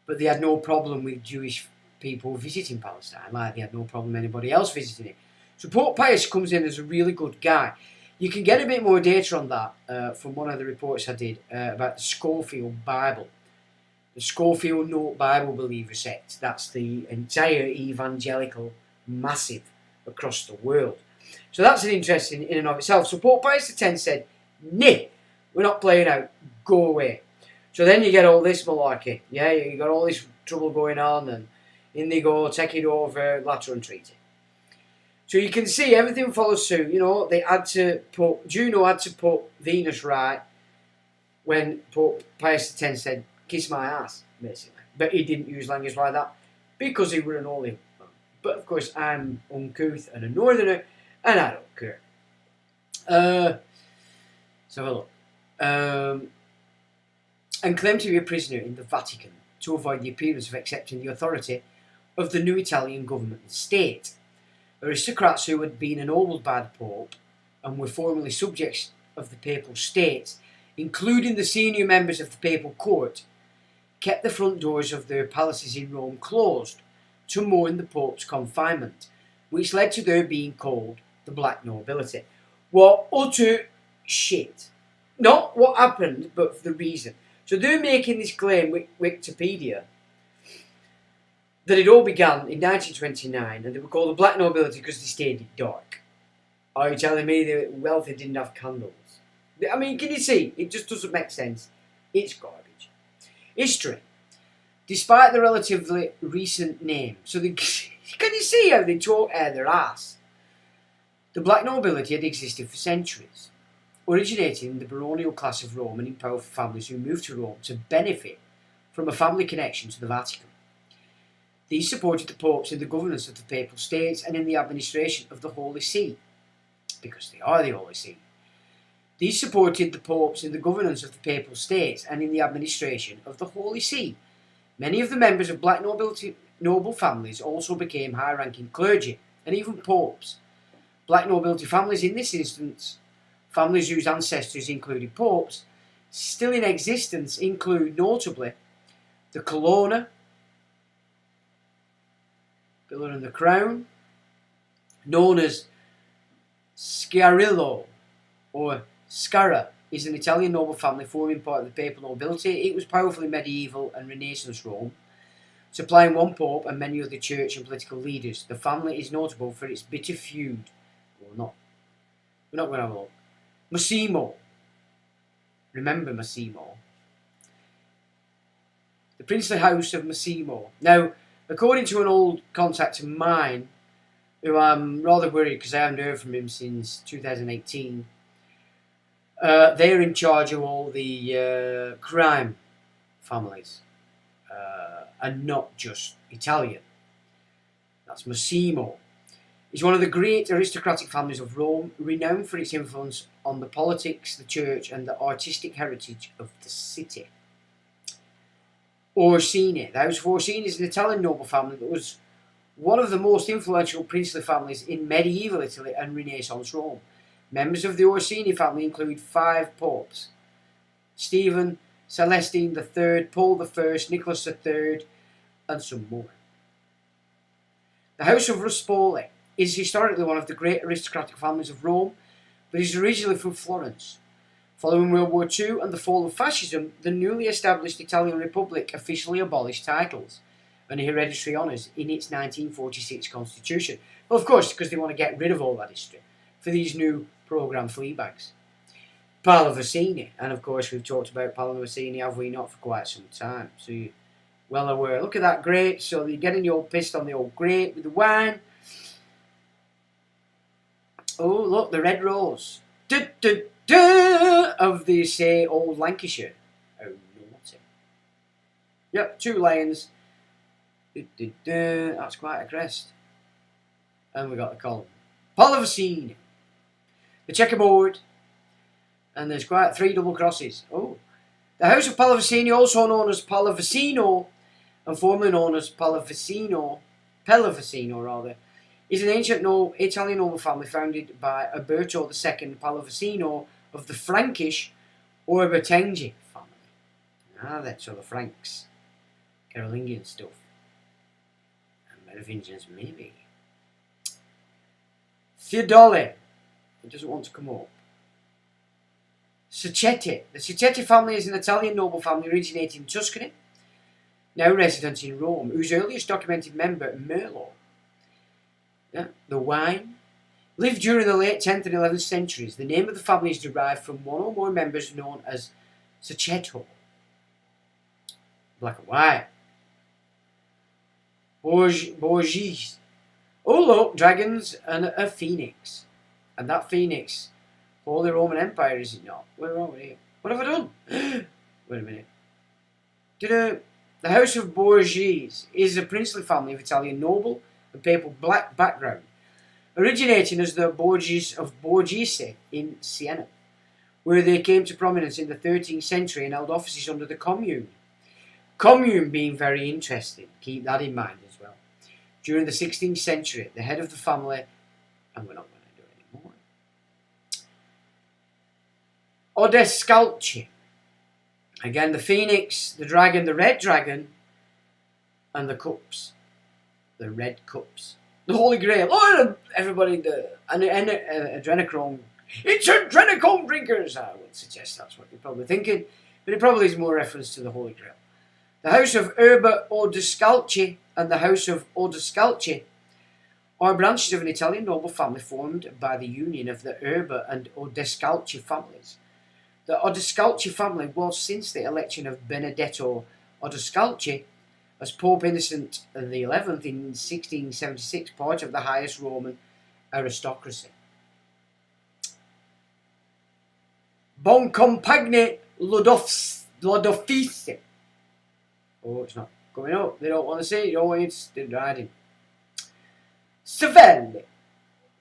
but they had no problem with Jewish people visiting Palestine, like they had no problem anybody else visiting it. So Pope Pius comes in as a really good guy. You can get a bit more data on that from one of the reports I did about the Schofield Bible. The Schofield Note Bible Believer sect. That's the entire evangelical massive across the world. So that's an interesting in and of itself. So Pope Pius X said, "Nah, we're not playing out. Go away." So then you get all this malarkey. Yeah, you got all this trouble going on, and in they go, take it over, Lateran Treaty. So you can see everything follows suit. You know, they had to put, Juno had to put Venus right when Pope Pius X said, "Kiss my ass," basically. But he didn't use language like that because he were an holy man. But of course, I'm uncouth and a northerner, and I don't care. Let's have a look. And claimed to be a prisoner in the Vatican to avoid the appearance of accepting the authority of the new Italian government and state. Aristocrats who had been ennobled by the Pope and were formerly subjects of the Papal States, including the senior members of the Papal Court, kept the front doors of their palaces in Rome closed to mourn the Pope's confinement, which led to their being called the Black Nobility. What utter shit. Not what happened, but the reason. So they're making this claim with Wikipedia that it all began in 1929 and they were called the Black Nobility because they stayed in dark. Are you telling me the wealthy didn't have candles? I mean, can you see? It just doesn't make sense. It's garbage. History. Despite the relatively recent name, so can you see how they talk out their ass? The Black Nobility had existed for centuries, originating in the baronial class of Rome and in powerful families who moved to Rome to benefit from a family connection to the Vatican. These supported the popes in the governance of the Papal States and in the administration of the Holy See, because they are the Holy See. These supported the popes in the governance of the Papal States and in the administration of the Holy See. Many of the members of Black noble families also became high-ranking clergy and even popes. Black nobility families in this instance, families whose ancestors included popes, still in existence include notably the Colonna, Pillar and the Crown, known as Scarillo or Scarra, is an Italian noble family forming part of the papal nobility. It was powerful in medieval and Renaissance Rome, supplying one pope and many other church and political leaders. The family is notable for its bitter feud. We're not going to have a look. Massimo. Remember Massimo? The princely house of Massimo. Now, according to an old contact of mine, who I'm rather worried because I haven't heard from him since 2018, they're in charge of all the crime families, and not just Italian. That's Massimo. He's one of the great aristocratic families of Rome, renowned for its influence on the politics, the church, and the artistic heritage of the city. Orsini. The House of Orsini is an Italian noble family that was one of the most influential princely families in medieval Italy and Renaissance Rome. Members of the Orsini family include 5 popes: Stephen, Celestine III, Paul I, Nicholas III, and some more. The House of Ruspoli is historically one of the great aristocratic families of Rome, but is originally from Florence. Following World War II and the fall of fascism, the newly established Italian Republic officially abolished titles and hereditary honours in its 1946 constitution. Well, of course, because they want to get rid of all that history for these new programme fleabags. Pallavicini, and of course we've talked about Pallavicini, have we not, for quite some time, so you're well aware. Look at that grape, so you're getting the old pissed on the old grape with the wine. Oh, look, the red rose. Of the, say, old Lancashire. Oh, naughty. Yep, 2 lions. That's quite a crest. And we got the column. Pallavicini. The checkerboard. And there's quite 3 double crosses. Oh. The House of Pallavicini, also known as Pallavicino, and formerly known as Pallavicino, is an ancient Italian noble family founded by Alberto II Pallavicino of the Frankish Orbetengi family. That's all the Franks. Carolingian stuff. And Merovingians, maybe. Theodole. It doesn't want to come up. Sacchetti. The Sacchetti family is an Italian noble family originating in Tuscany, now resident in Rome, whose earliest documented member, Merlo, the wine, lived during the late 10th and 11th centuries. The name of the family is derived from one or more members known as Sacchetto. Black and white. Borgies. Oh look, dragons and a phoenix. And that phoenix, Holy Roman Empire, is it not? Where are we here? What have I done? Wait a minute. The House of Borghese is a princely family of Italian noble and papal black background, originating as the Borghese of Borghese in Siena, where they came to prominence in the 13th century and held offices under the Commune. Commune being very interesting, keep that in mind as well. During the 16th century, the head of the family, and we're not going to do it anymore, Odescalchi. Again, the phoenix, the dragon, the red dragon, and the cups. The red cups. The Holy Grail. Oh, everybody, adrenochrome. It's adrenochrome drinkers! I would suggest that's what you're probably thinking, but it probably is more reference to the Holy Grail. The House of Erba Odescalchi and the House of Odescalchi are branches of an Italian noble family formed by the union of the Erba and Odescalchi families. The Odescalchi family was, since the election of Benedetto Odescalchi as Pope Innocent XI in 1676, part of the highest Roman aristocracy. Boncompagni Lodofice. Oh, it's not coming up. They don't want to see it. You don't want it. They're riding. Savelli.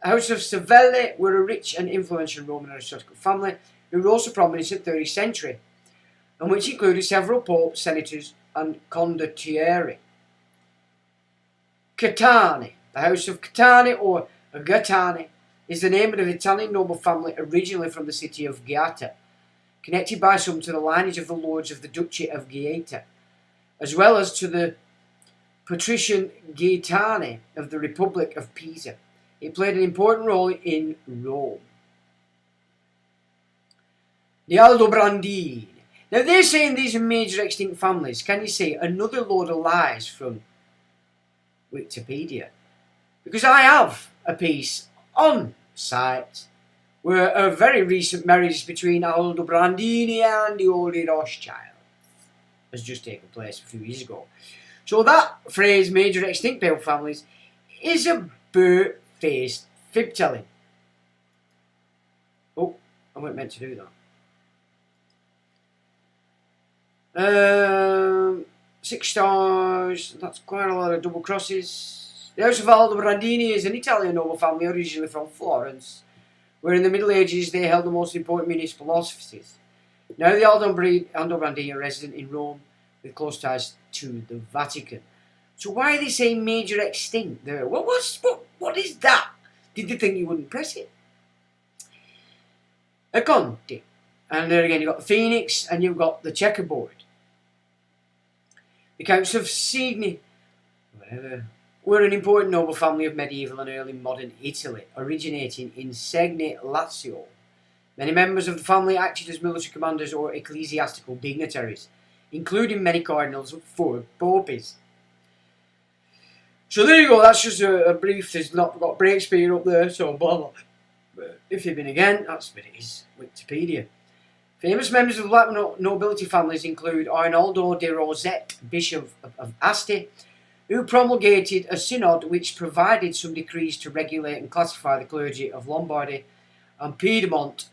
The House of Savelli were a rich and influential Roman aristocratic family who were also prominent in the 30th century, and which included several popes, senators, and condottieri. Catani. The House of Catani, or Gattani, is the name of an Italian noble family originally from the city of Gaeta, connected by some to the lineage of the lords of the Duchy of Gaeta, as well as to the patrician Gaetani of the Republic of Pisa. It played an important role in Rome. The Aldobrandini. Now they're saying these are major extinct families. Can you say another load of lies from Wikipedia? Because I have a piece on site where a very recent marriage between Aldobrandini and the Holy Rothschild has just taken place a few years ago. So that phrase, major extinct papal families, is a bare-faced fib-telling. Oh, I wasn't meant to do that. 6 stars, that's quite a lot of double crosses. The House of Aldobrandini is an Italian noble family originally from Florence, where in the Middle Ages they held the most important municipal offices. Now the Aldobrandini are resident in Rome with close ties to the Vatican. So why are they saying major extinct there? What is that? Did they think you wouldn't press it? A Conti. And there again you've got the Phoenix and you've got the checkerboard. The Counts of Signy were an important noble family of medieval and early modern Italy, originating in Segni, Lazio. Many members of the family acted as military commanders or ecclesiastical dignitaries, including many cardinals and 4 popes. So there you go, that's just a brief. There's not got Breakspear up there, so blah blah. But if you've been again, that's what it is. Wikipedia. Famous members of the black nobility families include Arnaldo de Rosette, Bishop of Asti, who promulgated a synod which provided some decrees to regulate and classify the clergy of Lombardy and Piedmont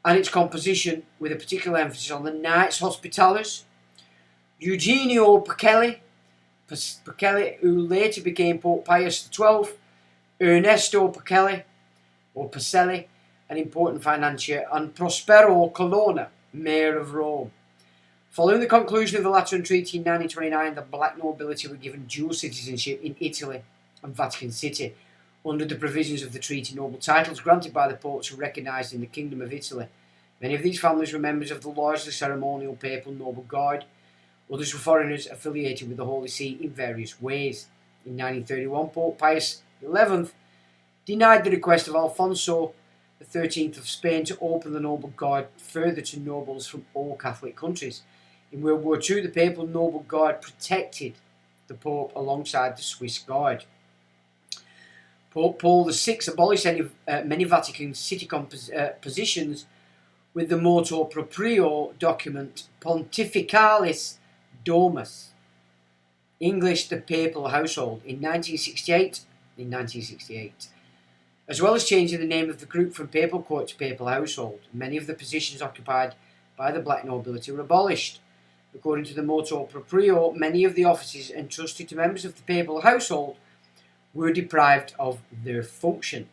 and its composition, with a particular emphasis on the Knights Hospitallers, Eugenio Pacelli, who later became Pope Pius XII, Ernesto Pacelli, an important financier, and Prospero Colonna, mayor of Rome. Following the conclusion of the Lateran Treaty in 1929, the black nobility were given dual citizenship in Italy and Vatican City. Under the provisions of the treaty, noble titles granted by the popes were recognised in the Kingdom of Italy. Many of these families were members of the largely ceremonial papal noble guard. Others were foreigners affiliated with the Holy See in various ways. In 1931, Pope Pius XI denied the request of Alfonso XIII of Spain to open the noble guard further to nobles from all Catholic countries. In World War II, the papal noble guard protected the Pope alongside the Swiss Guard. Pope Paul VI abolished many Vatican city positions with the motu proprio document Pontificalis Domus, English the Papal Household, in 1968. As well as changing the name of the group from Papal Court to Papal Household, many of the positions occupied by the black nobility were abolished. According to the motu proprio, many of the offices entrusted to members of the Papal Household were deprived of their function,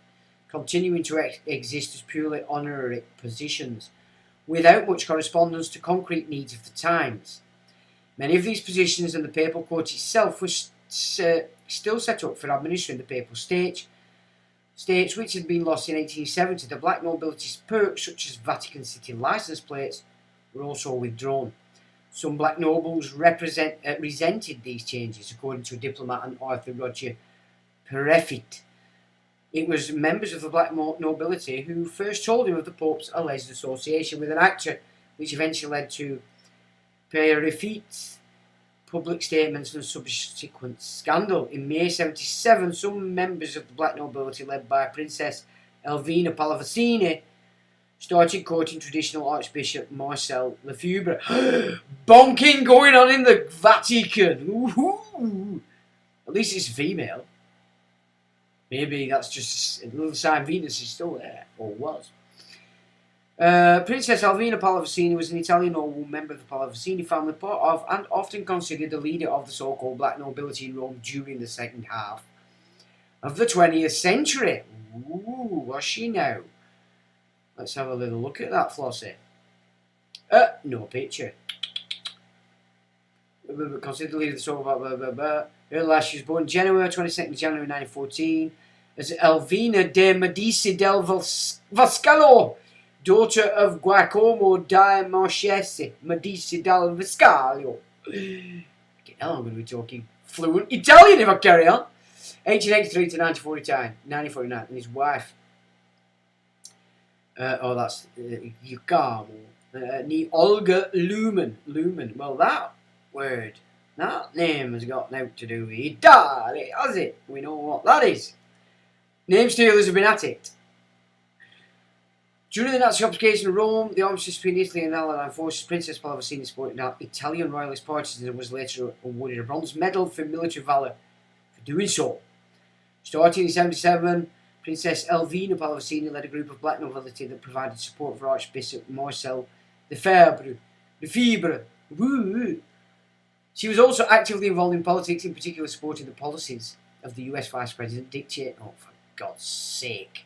continuing to exist as purely honorary positions, without much correspondence to concrete needs of the times. Many of these positions and the Papal Court itself were still set up for administering the Papal States which had been lost in 1870. The black nobility's perks, such as Vatican City license plates, were also withdrawn. Some black nobles resented these changes, according to a diplomat and author Roger Pereffit. It was members of the black nobility who first told him of the Pope's alleged association with an actor, which eventually led to Pereffit's public statements and subsequent scandal. In May 1977, some members of the black nobility, led by Princess Elvina Pallavicini, started courting traditional Archbishop Marcel Lefebvre. Bonking going on in the Vatican! Ooh. At least it's female. Maybe that's just a little sign Venus is still there, or was. Princess Elvina Pallavicini was an Italian noble member of the Pallavicini family, part of and often considered the leader of the so-called black nobility in Rome during the second half of the 20th century. Ooh, was she now? Let's have a little look at that, Flossie. No picture. Considered the leader of the so-called her last, she was born January 22nd January 1914 as Elvina de Medici del Vascalo, daughter of Giacomo da Marchese Medici del Vascalo. I'm going to be talking fluent Italian if I carry on. 1883 to 1949, and his wife. That's Giacomo. Olga Lumen. Well, that name has got nothing to do with Italy, has it? We know what that is. Name stealers have been at it. During the Nazi occupation of Rome, the armistice between Italy and Allied forces, Princess Pallavicini supported Italian royalist partisans and was later awarded a bronze medal for military valour for doing so. Starting in 1977, Princess Elvina Pallavicini led a group of black nobility that provided support for Archbishop Marcel Lefebvre. Woo! She was also actively involved in politics, in particular supporting the policies of the US Vice President Dick Cheney. Oh, for God's sake.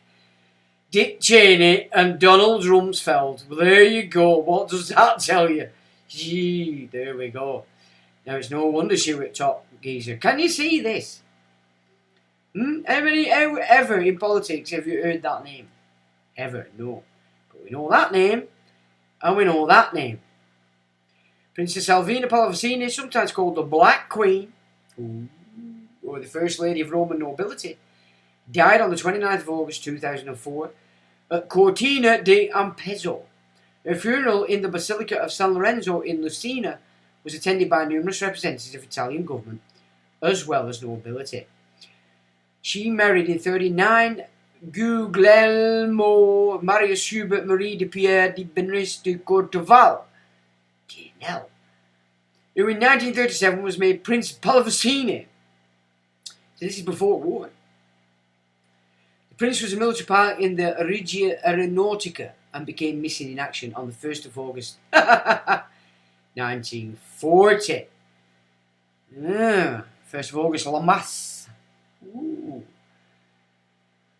Dick Cheney and Donald Rumsfeld. Well, there you go. What does that tell you? Gee, there we go. Now, it's no wonder she was top geezer. Can you see this? Ever in politics have you heard that name? Ever? No. But we know that name, and we know that name. Princess Elvina Pallavicini, sometimes called the Black Queen, or the First Lady of Roman Nobility, died on the 29th of August 2004 at Cortina di Ampezzo. Her funeral in the Basilica of San Lorenzo in Lucina was attended by numerous representatives of Italian government, as well as nobility. She married in 1939 Guglielmo Marius Hubert Marie de Pierre de Benris de Cordoval, who in 1937 was made Prince Pallavicini. So this is before war. The prince was a military pilot in the Regia Aeronautica and became missing in action on the 1st of August 1940. 1st of August, La Masse. Ooh.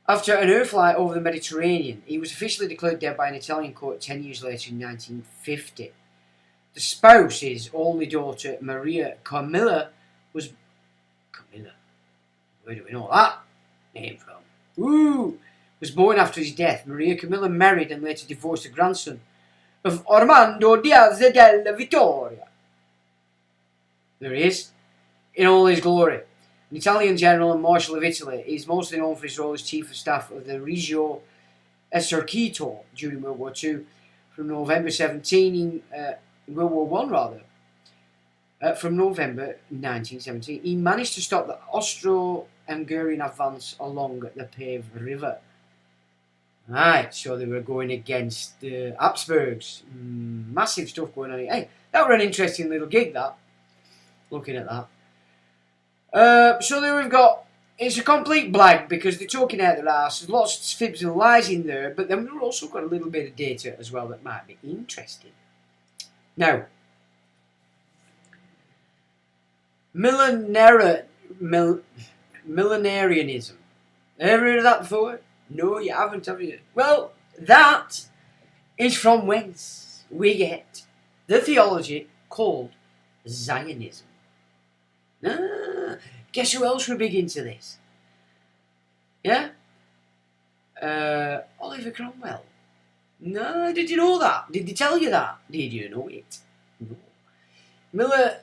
After an air flight over the Mediterranean, he was officially declared dead by an Italian court 10 years later in 1950. The spouse's only daughter, Maria Camilla, was... Camilla? Where do we know that name from? Ooh! Was born after his death. Maria Camilla married and later divorced a grandson of Armando Diaz della Vittoria. There he is, in all his glory. An Italian general and marshal of Italy, he is mostly known for his role as chief of staff of the Regio Esercito during World War II, from November 17 World War One rather. From November 1917, he managed to stop the Austro-Hungarian advance along the Pave River. Right, so they were going against the Habsburgs. Massive stuff going on here. Hey, that were an interesting little gig, that. Looking at that. So there we've got, it's a complete blag because they're talking out their arse. There's lots of fibs and lies in there, but then we've also got a little bit of data as well that might be interesting. Now, Millenarianism. Ever heard of that before? No, you haven't, have you? Well, that is from whence we get the theology called Zionism. Guess who else were big into this? Yeah? Oliver Cromwell. No, did you know that? Did they tell you that? Did you know it? No.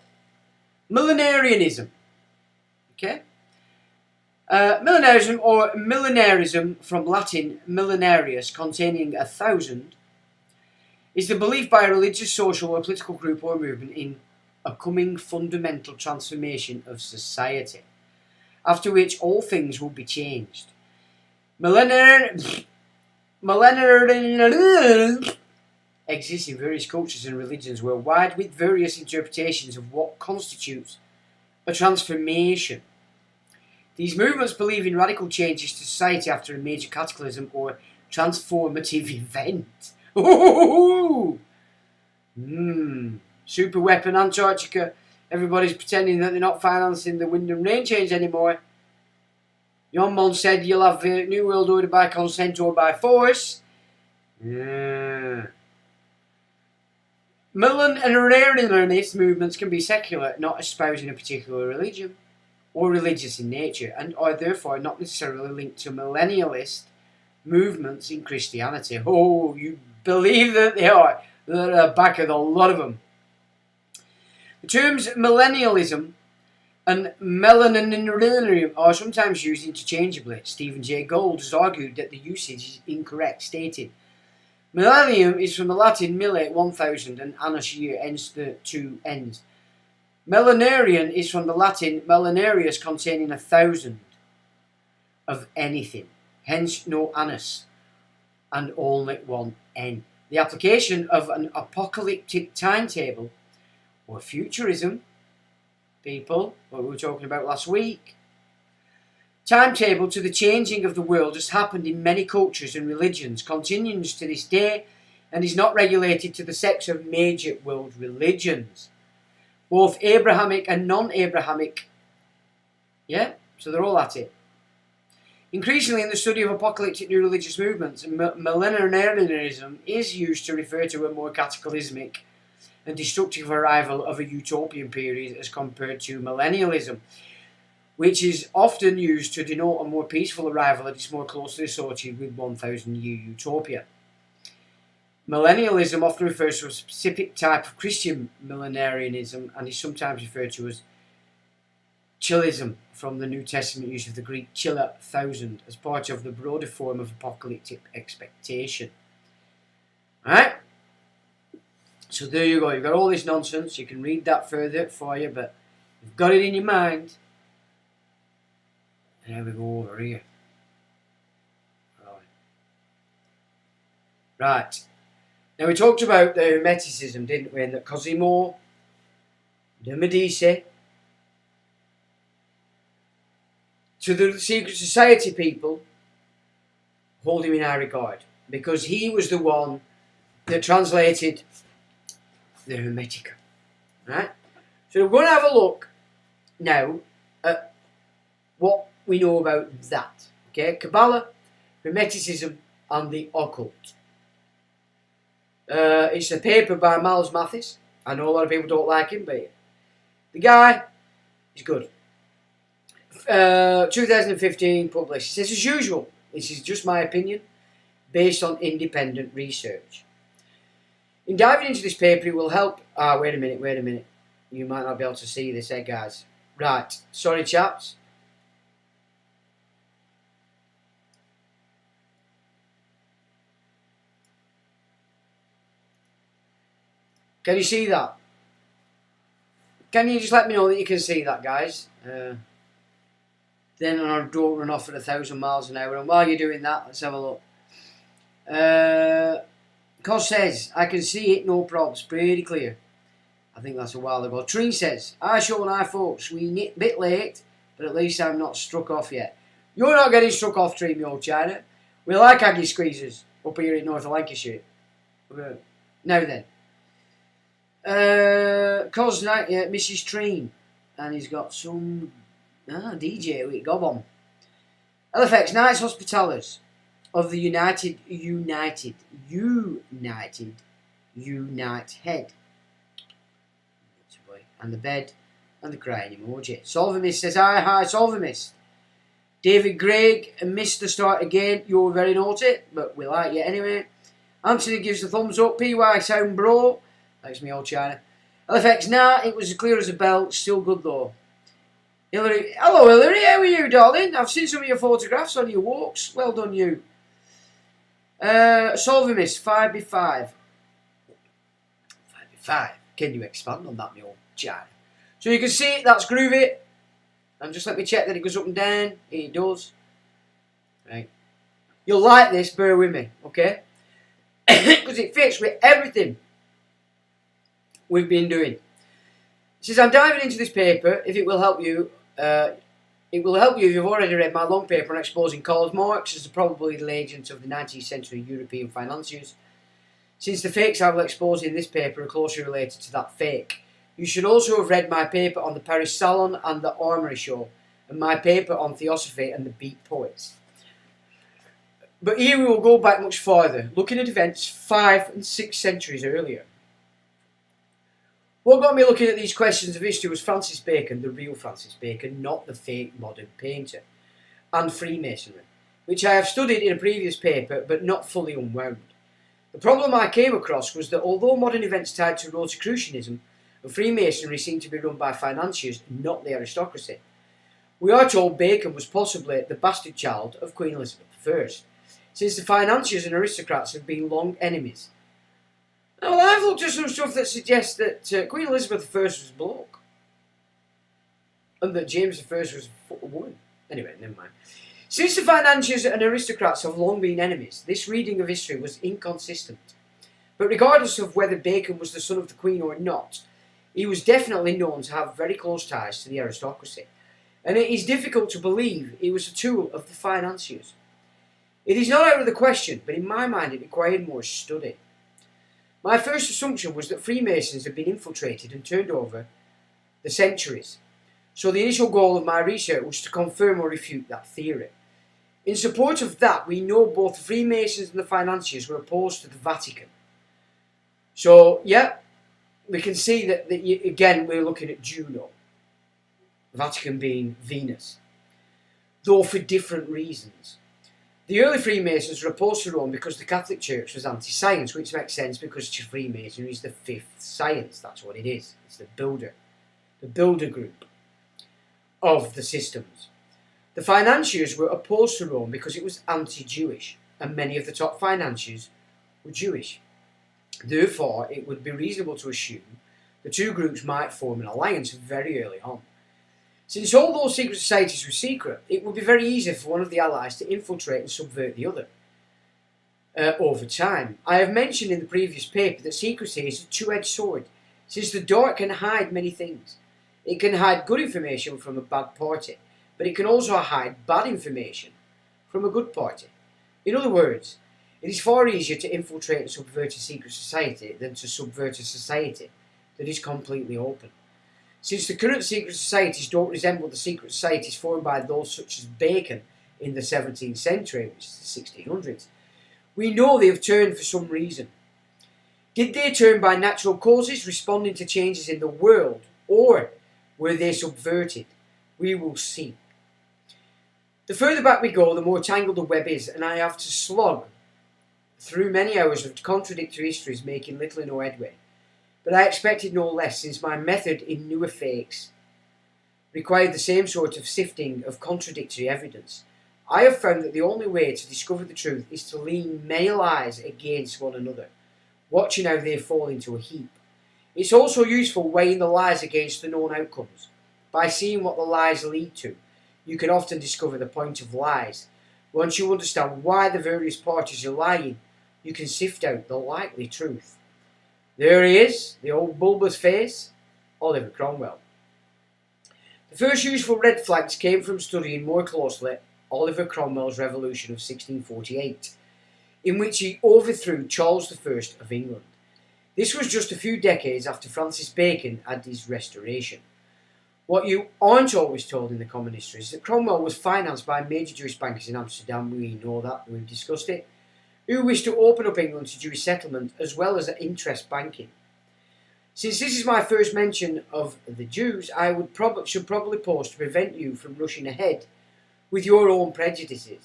Millenarianism. Okay? Millenarianism, or millenarism, from Latin millenarius, containing 1,000, is the belief by a religious, social, or political group or movement in a coming fundamental transformation of society, after which all things will be changed. Millenarianism exists in various cultures and religions worldwide, with various interpretations of what constitutes a transformation. These movements believe in radical changes to society after a major cataclysm or transformative event. Super weapon Antarctica. Everybody's pretending that they're not financing the wind and rain change anymore. Yon Mon said you'll have the New World Order by consent or by force. Millenarianist movements can be secular, not espousing a particular religion, or religious in nature, and are therefore not necessarily linked to millennialist movements in Christianity. Oh, you believe that they are? They're at the back of a lot of them. The terms millennialism and millenarianism are sometimes used interchangeably. Stephen Jay Gould has argued that the usage is incorrect, stating, millennium is from the Latin mille, 1,000, and annus year, hence the two ends. Millenarian is from the Latin millenarius, containing 1,000 of anything, hence no annus, and only one n. The application of an apocalyptic timetable, or futurism, people, what we were talking about last week, timetable to the changing of the world has happened in many cultures and religions, continues to this day, and is not regulated to the sects of major world religions, both Abrahamic and non-Abrahamic. Yeah, so they're all at it. Increasingly, in the study of apocalyptic new religious movements, millenarianism is used to refer to a more cataclysmic and destructive arrival of a utopian period as compared to millennialism, which is often used to denote a more peaceful arrival that is more closely associated with 1,000-year utopia. Millennialism often refers to a specific type of Christian millenarianism and is sometimes referred to as chillism, from the New Testament use of the Greek chilla, 1,000, as part of the broader form of apocalyptic expectation. Alright? So there you go, you've got all this nonsense, you can read that further for you, but you've got it in your mind. And now we go over here. Right. Now we talked about the Hermeticism, didn't we? And that Cosimo de Medici, to the secret society people, hold him in high regard, because he was the one that translated the Hermetica. right? So we're going to have a look now at what we know about that. Okay, Kabbalah, Hermeticism, and the occult. It's a paper by Miles Mathis. I know a lot of people don't like him, but the guy is good. 2015 published. It says, as usual, this is just my opinion, based on independent research. In diving into this paper, it will help... wait a minute. You might not be able to see this, guys? Right, sorry, chaps. Can you see that? Can you just let me know that you can see that, guys? Then I don't run off at 1,000 miles an hour. And while you're doing that, let's have a look. Cos says, I can see it, no probs, pretty clear. I think that's a while ago. Tree says, hi Sean, hi folks, we a bit late, but at least I'm not struck off yet. You're not getting struck off, Tree, me old China. We like Aggie squeezers up here in North Lancashire. Now then. Cos, Mrs. Treen, and he's got some DJ with gob on. LFX, Knights Hospitallers of the Unite Head. And the bed and the crying emoji. Solvamist says, hi, Solvamist. David Gregg missed the start again. You're very naughty, but we like you anyway. Anthony gives the thumbs up. PY sound bro. Thanks me old China. LFX, it was as clear as a bell. Still good though. Hillary, hello Hillary, how are you darling? I've seen some of your photographs on your walks. Well done you. Solvamist, 5x5. 5x5. Can you expand on that, me old China? So you can see that's groovy. And just let me check that it goes up and down. It does. Right. You'll like this, bear with me, okay? Because it fits with everything we've been doing. It says, I'm diving into this paper. If it will help you, if you've already read my long paper on exposing Karl Marx as the probably the agent of the 19th century European financiers. Since the fakes I will expose in this paper are closely related to that fake. You should also have read my paper on the Paris Salon and the Armory Show, and my paper on Theosophy and the Beat Poets. But here we will go back much farther, looking at events 5 and 6 centuries earlier. What got me looking at these questions of history was Francis Bacon, the real Francis Bacon, not the fake modern painter, and Freemasonry, which I have studied in a previous paper but not fully unwound. The problem I came across was that although modern events tied to Rosicrucianism and Freemasonry seem to be run by financiers, not the aristocracy, we are told Bacon was possibly the bastard child of Queen Elizabeth I, since the financiers and aristocrats have been long enemies. Now, I've looked at some stuff that suggests that Queen Elizabeth I was a bloke, and that James I was a woman. Anyway, never mind. Since the financiers and aristocrats have long been enemies, this reading of history was inconsistent. But regardless of whether Bacon was the son of the Queen or not, he was definitely known to have very close ties to the aristocracy, and it is difficult to believe he was a tool of the financiers. It is not out of the question, but in my mind it required more study. My first assumption was that Freemasons had been infiltrated and turned over the centuries, so the initial goal of my research was to confirm or refute that theory. In support of that, we know both the Freemasons and the financiers were opposed to the Vatican. So, yeah, we can see that again, we're looking at Juno, Vatican being Venus, though for different reasons. The early Freemasons were opposed to Rome because the Catholic Church was anti-science, which makes sense because Freemasonry is the fifth science. That's what it is. It's the builder group of the systems. The financiers were opposed to Rome because it was anti-Jewish, and many of the top financiers were Jewish. Therefore, it would be reasonable to assume the two groups might form an alliance very early on. Since all those secret societies were secret, it would be very easy for one of the allies to infiltrate and subvert the other. Over time, I have mentioned in the previous paper that secrecy is a two-edged sword, since the dark can hide many things. It can hide good information from a bad party, but it can also hide bad information from a good party. In other words, it is far easier to infiltrate and subvert a secret society than to subvert a society that is completely open. Since the current secret societies don't resemble the secret societies formed by those such as Bacon in the 17th century, which is the 1600s, we know they have turned for some reason. Did they turn by natural causes responding to changes in the world, or were they subverted? We will see. The further back we go, the more tangled the web is, and I have to slog through many hours of contradictory histories making little or no headway. But I expected no less, since my method in newer fakes required the same sort of sifting of contradictory evidence. I have found that the only way to discover the truth is to lean many lies against one another, watching how they fall into a heap. It's also useful weighing the lies against the known outcomes. By seeing what the lies lead to, you can often discover the point of lies. Once you understand why the various parties are lying, you can sift out the likely truth. There he is, the old bulbous face, Oliver Cromwell. The first useful red flags came from studying more closely Oliver Cromwell's Revolution of 1648, in which he overthrew Charles I of England. This was just a few decades after Francis Bacon had his restoration. What you aren't always told in the common history is that Cromwell was financed by major Jewish bankers in Amsterdam, we know that, we've discussed it, who wished to open up England to Jewish settlement as well as interest banking. Since this is my first mention of the Jews, I should probably pause to prevent you from rushing ahead with your own prejudices.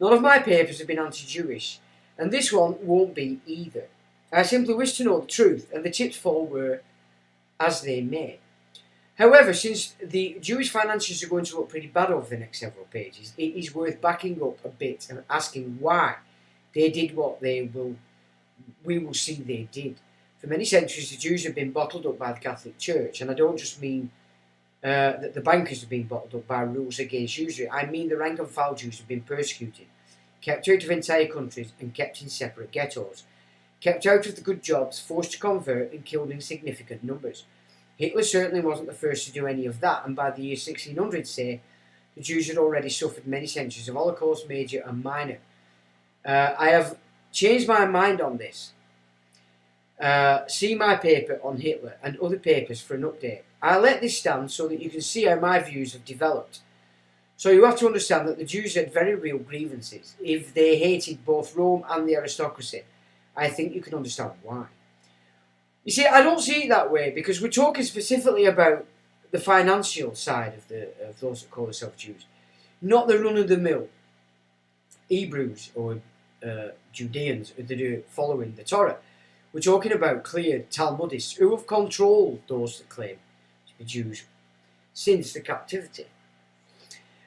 None of my papers have been anti-Jewish, and this one won't be either. I simply wish to know the truth, and the chips fall where as they may. However, since the Jewish finances are going to look pretty bad over the next several pages, it is worth backing up a bit and asking why they did what we will see they did. For many centuries, the Jews have been bottled up by the Catholic Church, and I don't just mean that the bankers have been bottled up by rules against usury. I mean the rank and file Jews have been persecuted, kept out of entire countries, and kept in separate ghettos, kept out of the good jobs, forced to convert, and killed in significant numbers. Hitler certainly wasn't the first to do any of that, and by the year 1600, say, the Jews had already suffered many centuries of Holocaust, major and minor. I have changed my mind on this. See my paper on Hitler and other papers for an update. I let this stand so that you can see how my views have developed. So you have to understand that the Jews had very real grievances. If they hated both Rome and the aristocracy, I think you can understand why. You see, I don't see it that way, because we're talking specifically about the financial side of those that call themselves Jews, not the run-of-the-mill Hebrews or Judeans that are following the Torah. We're talking about clear Talmudists who have controlled those that claim to be Jews since the captivity.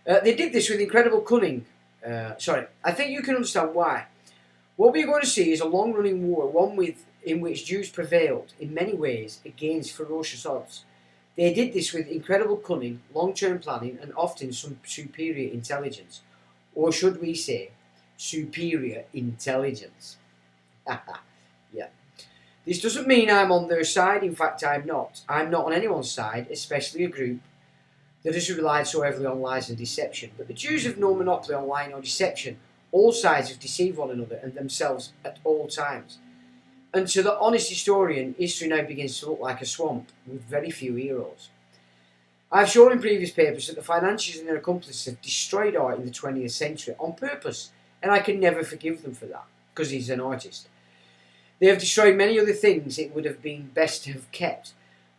They did this with incredible cunning. I think you can understand why. What we're going to see is a long-running war, one in which Jews prevailed in many ways against ferocious odds. They did this with incredible cunning, long-term planning, and often some superior intelligence. Or should we say, superior intelligence. Yeah. This doesn't mean I'm on their side. In fact, I'm not. I'm not on anyone's side, especially a group that has relied so heavily on lies and deception. But the Jews have no monopoly on lying or deception. All sides have deceived one another and themselves at all times. And to the honest historian, history now begins to look like a swamp with very few heroes. I've shown in previous papers that the financiers and their accomplices have destroyed art in the 20th century on purpose, and I can never forgive them for that, because he's an artist. They have destroyed many other things it would have been best to have kept,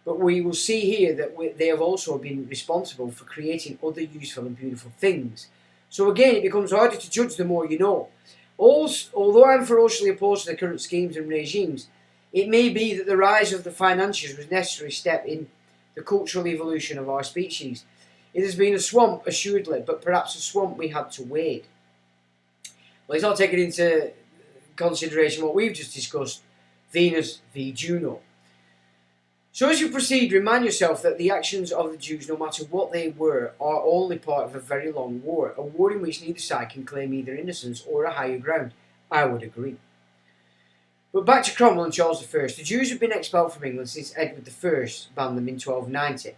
but we will see here that they have also been responsible for creating other useful and beautiful things. So again, it becomes harder to judge the more you know. Although I'm ferociously opposed to the current schemes and regimes, it may be that the rise of the financiers was a necessary step in the cultural evolution of our species. It has been a swamp, assuredly, but perhaps a swamp we had to wade. Well, it's not taking into consideration what we've just discussed, Venus v Juno. So as you proceed, remind yourself that the actions of the Jews, no matter what they were, are only part of a very long war, a war in which neither side can claim either innocence or a higher ground. I would agree. But back to Cromwell and Charles I. The Jews have been expelled from England since Edward I banned them in 1290.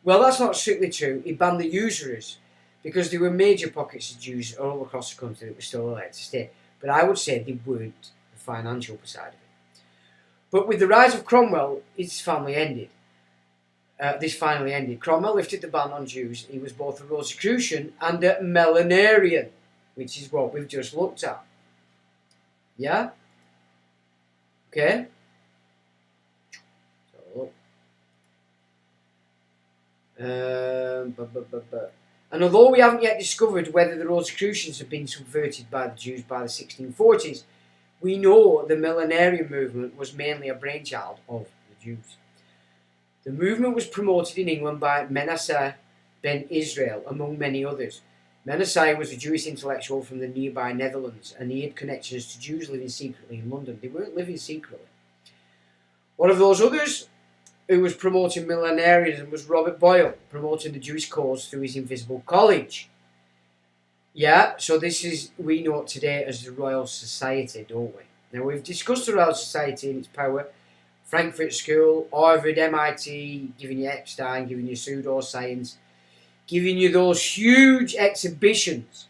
Well, that's not strictly true. He banned the usurers, because there were major pockets of Jews all across the country that were still allowed to stay. But I would say they weren't the financial side of it. But with the rise of Cromwell, this finally ended. Cromwell lifted the ban on Jews. He was both a Rosicrucian and a Millenarian, which is what we've just looked at. Yeah? Okay? So, and although we haven't yet discovered whether the Rosicrucians have been subverted by the Jews by the 1640s, we know the Millenarian movement was mainly a brainchild of the Jews. The movement was promoted in England by Manasseh ben Israel, among many others. Manasseh was a Jewish intellectual from the nearby Netherlands, and he had connections to Jews living secretly in London. They weren't living secretly. One of those others who was promoting millenarianism was Robert Boyle, promoting the Jewish cause through his Invisible College. Yeah, so this is, we know it today as the Royal Society, don't we? Now, we've discussed the Royal Society and its power. Frankfurt School, Harvard, MIT, giving you Epstein, giving you pseudoscience, giving you those huge exhibitions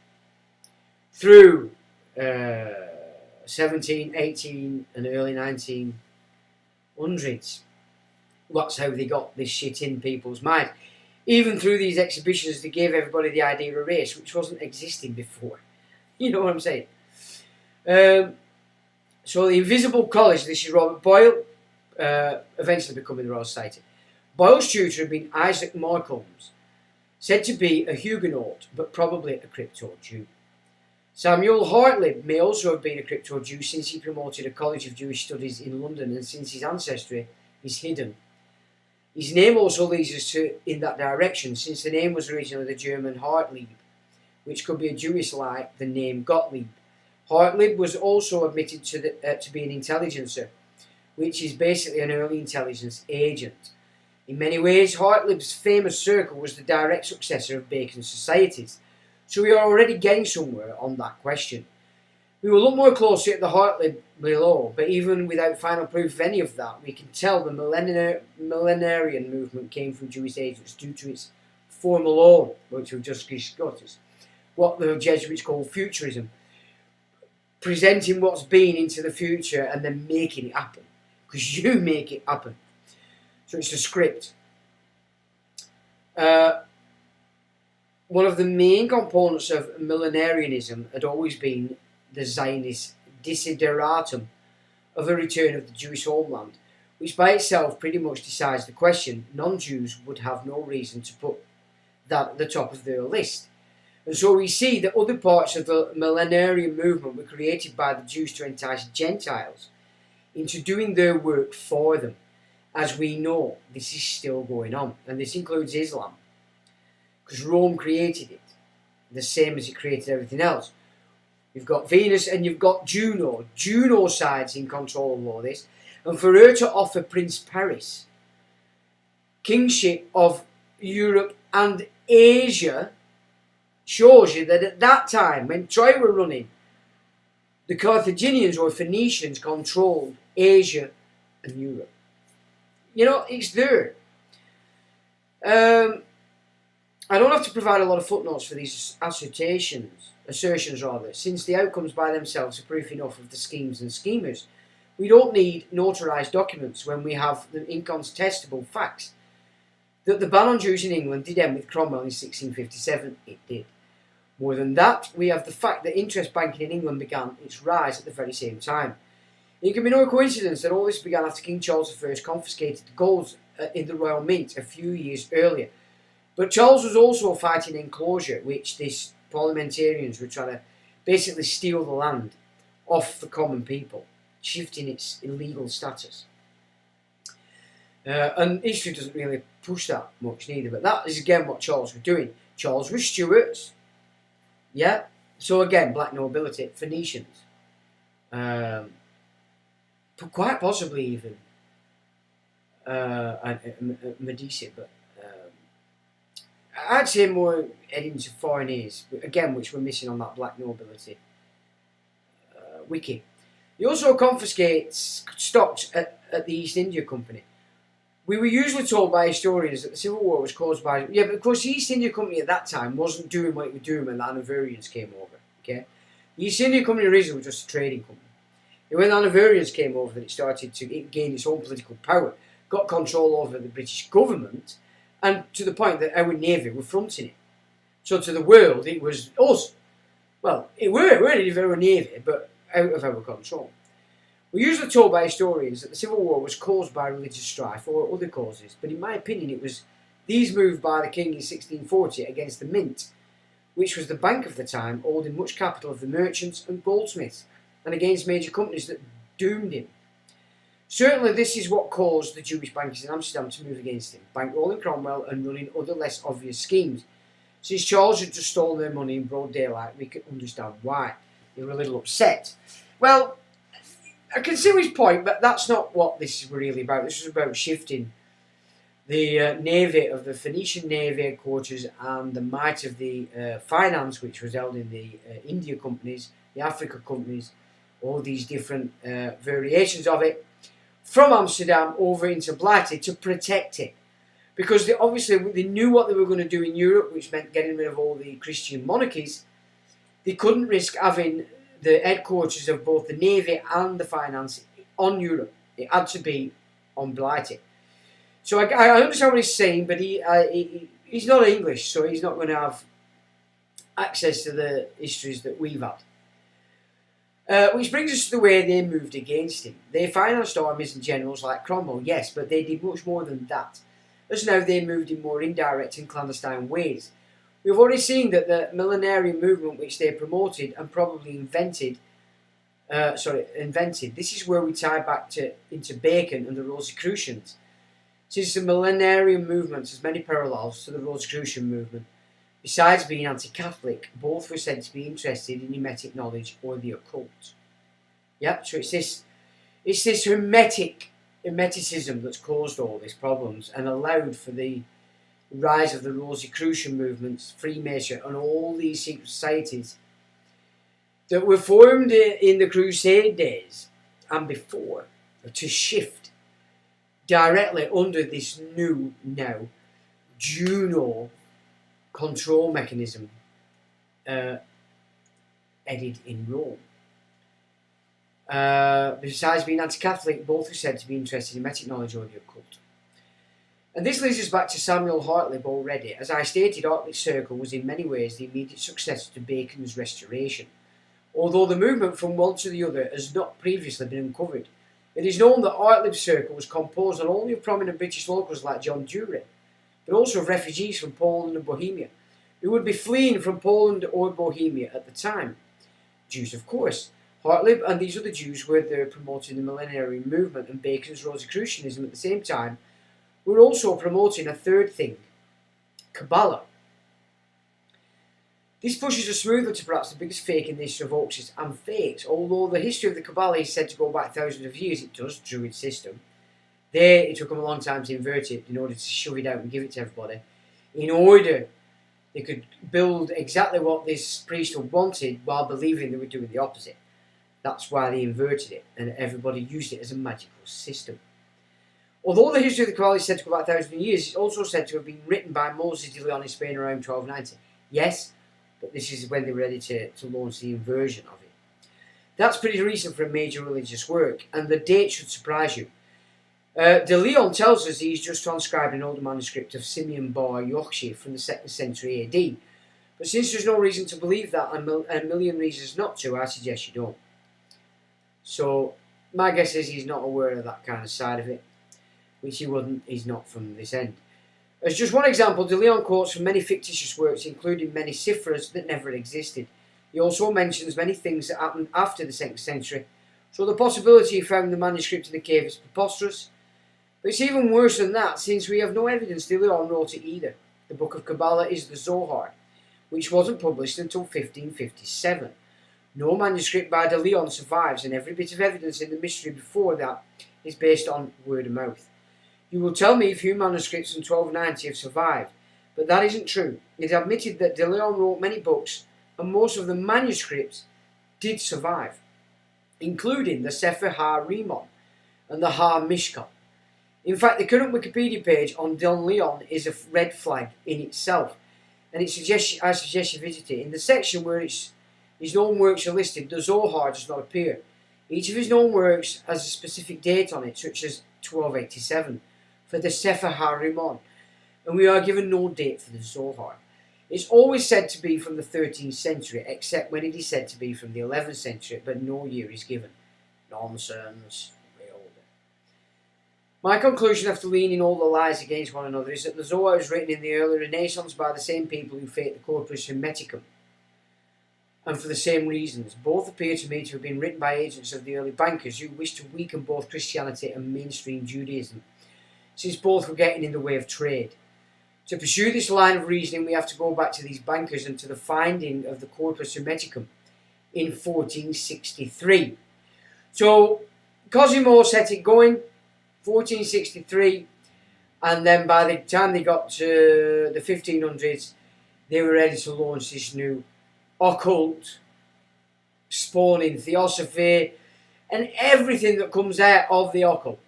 through 17, 18 and early 1900s. That's how they got this shit in people's minds. Even through these exhibitions, they gave everybody the idea of race, which wasn't existing before. You know what I'm saying? So the Invisible College, this is Robert Boyle, eventually becoming the Royal Society. Boyle's tutor had been Isaac Morecambe's, said to be a Huguenot, but probably a crypto-Jew. Samuel Hartlib may also have been a crypto-Jew, since he promoted a College of Jewish Studies in London, and since his ancestry is hidden. His name also leads us in that direction, since the name was originally the German Hartlieb, which could be a Jewish like the name Gottlieb. Hartlib was also admitted to be an intelligencer, which is basically an early intelligence agent. In many ways, Hartlib's famous circle was the direct successor of Bacon's societies, so we are already getting somewhere on that question. We will look more closely at the Hartlib below, but even without final proof of any of that, we can tell the millenarian movement came from Jewish agents due to its form alone, which we've just discussed, what the Jesuits call futurism, presenting what's been into the future and then making it happen, because you make it happen. So it's a script. One of the main components of millenarianism had always been the Zionist desideratum of a return of the Jewish homeland, which by itself pretty much decides the question. Non-Jews would have no reason to put that at the top of their list. And so we see that other parts of the millenarian movement were created by the Jews to entice Gentiles into doing their work for them. As we know, this is still going on, and this includes Islam, because Rome created it, the same as it created everything else. You've got Venus and you've got Juno. Juno side's in control of all this, and for her to offer Prince Paris kingship of Europe and Asia shows you that at that time, when Troy were running, the Carthaginians or Phoenicians controlled Asia and Europe. You know, it's there. I don't have to provide a lot of footnotes for these assertions, since the outcomes by themselves are proof enough of the schemes and schemers. We don't need notarized documents when we have the incontestable facts that the ban on Jews in England did end with Cromwell in 1657. It did. More than that, we have the fact that interest banking in England began its rise at the very same time. It can be no coincidence that all this began after King Charles I confiscated the gold in the Royal Mint a few years earlier. But Charles was also fighting enclosure, which these parliamentarians were trying to basically steal the land off the common people, shifting its illegal status. And history doesn't really push that much neither, but that is again what Charles was doing. Charles was Stuarts, yeah, so again, black nobility, Phoenicians, quite possibly even Medici, but I'd say more heading to foreigners, again, which we're missing on that black nobility wiki. He also confiscates stocks at the East India Company. We were usually told by historians that the Civil War was caused by... Yeah, but of course the East India Company at that time wasn't doing what it was doing when the Hanoverians came over, okay? The East India Company originally was just a trading company. And when the Hanoverians came over, it started to gain its own political power, got control over the British government, and to the point that our navy were fronting it. So to the world, it was us. Well, it weren't even our navy, but out of our control. We're usually told by historians that the Civil War was caused by religious strife or other causes, but in my opinion it was these moved by the king in 1640 against the mint, which was the bank of the time, holding much capital of the merchants and goldsmiths, and against major companies that doomed him. Certainly this is what caused the Jewish bankers in Amsterdam to move against him, bankrolling Cromwell and running other less obvious schemes. Since Charles had just stolen their money in broad daylight, we can understand why. They were a little upset. Well, I can see his point, but that's not what this is really about. This is about shifting the navy of the Phoenician navy headquarters and the might of the finance, which was held in the India companies, the Africa companies, all these different variations of it, from Amsterdam over into Blighty to protect it. Because obviously they knew what they were going to do in Europe, which meant getting rid of all the Christian monarchies. They couldn't risk having the headquarters of both the navy and the finance on Europe. It had to be on Blighty. So I understand what he's saying, but he's not English, so he's not going to have access to the histories that we've had. Which brings us to the way they moved against him. They financed armies and generals like Cromwell, yes, but they did much more than that. As now they moved in more indirect and clandestine ways. We've already seen that the millenarian movement which they promoted and probably invented, this is where we tie back into Bacon and the Rosicrucians. Since the millenarian movement has many parallels to the Rosicrucian movement, besides being anti-Catholic, both were said to be interested in Hermetic knowledge or the occult. Yep, so it's this Hermeticism that's caused all these problems and allowed for the rise of the Rosicrucian movements, Freemasonry, and all these secret societies that were formed in the Crusade days and before to shift directly under this new now Juno control mechanism headed in Rome. Besides being anti-Catholic, both are said to be interested in Hermetic knowledge or the occult. And this leads us back to Samuel Hartlib already. As I stated, Hartlib's circle was in many ways the immediate successor to Bacon's restoration. Although the movement from one to the other has not previously been uncovered, it is known that Hartlib's circle was composed not only of prominent British locals like John Dury, but also of refugees from Poland and Bohemia, who would be fleeing from Poland or Bohemia at the time. Jews, of course. Hartlib and these other Jews were there promoting the millenarian movement and Bacon's Rosicrucianism at the same time. We were also promoting a third thing, Kabbalah. This pushes us smoother to perhaps the biggest fake in the history of hoaxes and fakes. Although the history of the Kabbalah is said to go back thousands of years, it does, Druid system. It took them a long time to invert it in order to shove it out and give it to everybody. In order they could build exactly what this priesthood wanted while believing they were doing the opposite. That's why they inverted it, and everybody used it as a magical system. Although the history of the Kabbalah is said to go back thousands of years, it's also said to have been written by Moses de Leon in Spain around 1290. Yes, but this is when they were ready to launch the inversion of it. That's pretty recent for a major religious work, and the date should surprise you. De Leon tells us he's just transcribed an older manuscript of Simeon Bar Yochai from the 2nd century AD. But since there's no reason to believe that, and a million reasons not to, I suggest you don't. So, my guess is he's not aware of that kind of side of it, which he's not from this end. As just one example, De Leon quotes from many fictitious works, including many ciphers that never existed. He also mentions many things that happened after the 2nd century, so the possibility he found the manuscript in the cave is preposterous. But it's even worse than that, since we have no evidence De Leon wrote it either. The Book of Kabbalah is the Zohar, which wasn't published until 1557. No manuscript by De Leon survives, and every bit of evidence in the mystery before that is based on word of mouth. You will tell me few manuscripts from 1290 have survived, but that isn't true. It admitted that De Leon wrote many books, and most of the manuscripts did survive, including the Sefer HaRimon and the HaMishkan. In fact, the current Wikipedia page on De Leon is a red flag in itself, and I suggest you visit it. In the section where his known works are listed, the Zohar does not appear. Each of his known works has a specific date on it, such as 1287 for the Sefer HaRimon, and we are given no date for the Zohar. It's always said to be from the 13th century, except when it is said to be from the 11th century, but no year is given. Nonsense. My conclusion after leaning all the lies against one another is that the Zohar was written in the early Renaissance by the same people who faked the Corpus Hermeticum, and for the same reasons. Both appear to me to have been written by agents of the early bankers who wished to weaken both Christianity and mainstream Judaism, since both were getting in the way of trade. To pursue this line of reasoning, we have to go back to these bankers and to the finding of the Corpus Hermeticum in 1463. So Cosimo set it going, 1463, and then by the time they got to the 1500s, they were ready to launch this new occult, spawning theosophy, and everything that comes out of the occult.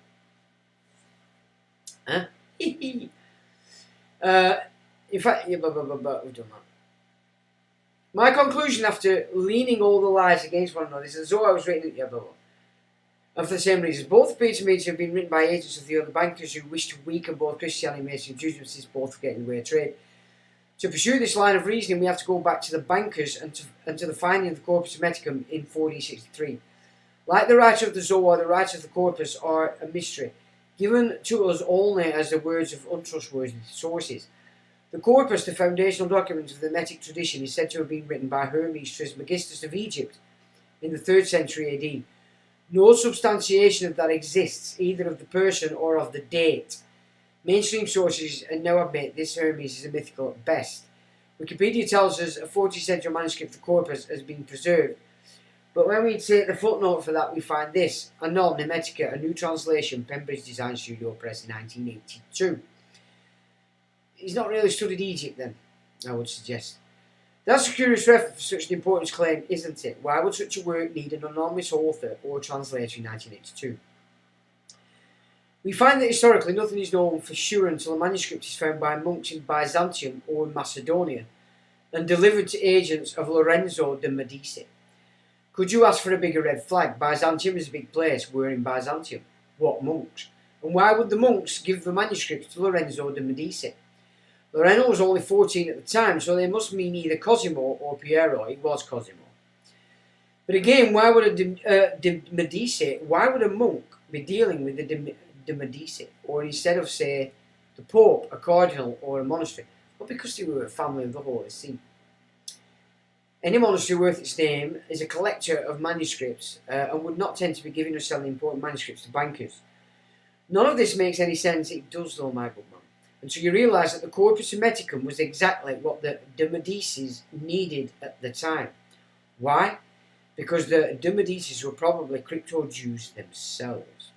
Huh? In fact, we've done that. My conclusion after leaning all the lies against one another is that Zohar was written and for the same reasons. Both appear to me to have been written by agents of the other bankers who wished to weaken both Christianity and mainstream Judaism, since both were getting in the way of trade. To pursue this line of reasoning, we have to go back to the bankers and to the finding of the Corpus Hermeticum in 1463. Like the writer of the Zohar, the writer of the Corpus are a mystery, given to us only as the words of untrustworthy sources. The Corpus, the foundational document of the Hermetic tradition, is said to have been written by Hermes Trismegistus of Egypt in the 3rd century AD. No substantiation of that exists, either of the person or of the date. Mainstream sources now admit this Hermes is a mythical at best. Wikipedia tells us a 14th century manuscript of the Corpus has been preserved, but when we take the footnote for that, we find this: Anon Hermetica, a new translation, Pembridge Design Studio Press, 1982. He's not really studied Egypt then, I would suggest. That's a curious reference for such an important claim, isn't it? Why would such a work need an anonymous author or translator in 1982? We find that historically nothing is known for sure until a manuscript is found by monks in Byzantium or in Macedonia and delivered to agents of Lorenzo de' Medici. Could you ask for a bigger red flag? Byzantium is a big place. We're in Byzantium. What monks? And why would the monks give the manuscripts to Lorenzo de' Medici? Lorenzo was only 14 at the time, so they must mean either Cosimo or Piero. It was Cosimo. But again, why would de' Medici, why would a monk be dealing with the de' Medici? Or instead of, say, the Pope, a cardinal, or a monastery? Well, because they were a family of the Holy See. Any monastery worth its name is a collector of manuscripts and would not tend to be giving or selling important manuscripts to bankers. None of this makes any sense. It does, though, my good man. And so you realise that the Corpus Hermeticum was exactly what the de' Medicis needed at the time. Why? Because the de' Medicis were probably crypto-Jews themselves.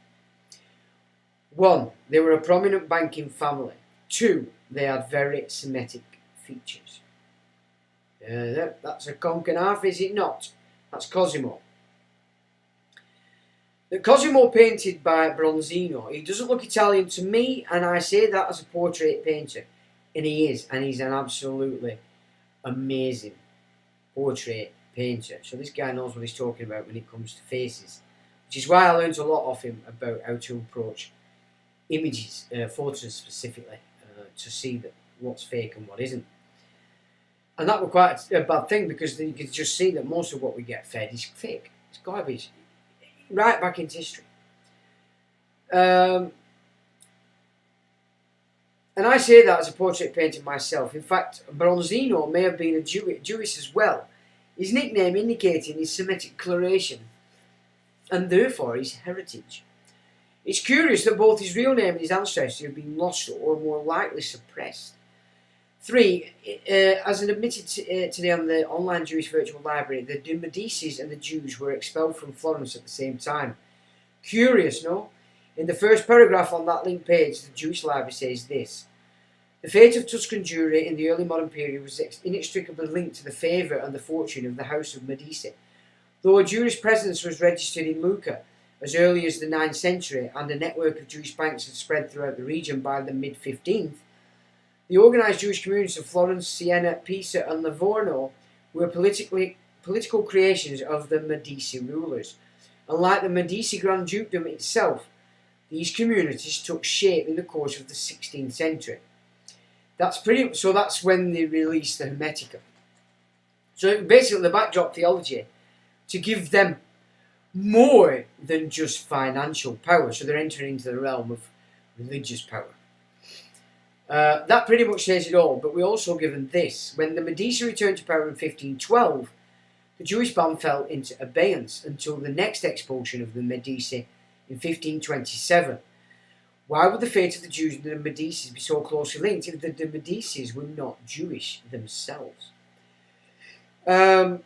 1. They were a prominent banking family. 2. They had very Semitic features. That's a conch and a half, is it not? That's Cosimo. The Cosimo painted by Bronzino, he doesn't look Italian to me, and I say that as a portrait painter. And he is, and he's an absolutely amazing portrait painter. So this guy knows what he's talking about when it comes to faces. Which is why I learned a lot off him about how to approach images, photos specifically, to see that what's fake and what isn't. And that was quite a bad thing, because you could just see that most of what we get fed is fake. It's garbage. Right back into history. And I say that as a portrait painter myself. In fact, Bronzino may have been a Jewish as well. His nickname indicating his Semitic coloration, and therefore his heritage. It's curious that both his real name and his ancestry have been lost or more likely suppressed. 3. As an admitted today on the online Jewish virtual library, the de' Medicis and the Jews were expelled from Florence at the same time. Curious, no? In the first paragraph on that link page, the Jewish library says this: the fate of Tuscan Jewry in the early modern period was inextricably linked to the favour and the fortune of the House of Medici. Though a Jewish presence was registered in Lucca as early as the 9th century and a network of Jewish banks had spread throughout the region by the mid-15th, the organised Jewish communities of Florence, Siena, Pisa and Livorno were political creations of the Medici rulers. and like the Medici Grand Dukedom itself, these communities took shape in the course of the 16th century. That's when they released the Hermeticum. So basically the backdrop theology to give them more than just financial power. So they're entering into the realm of religious power. That pretty much says it all, but we're also given this. When the Medici returned to power in 1512, the Jewish ban fell into abeyance until the next expulsion of the Medici in 1527. Why would the fate of the Jews and the Medicis be so closely linked if the Medicis were not Jewish themselves? So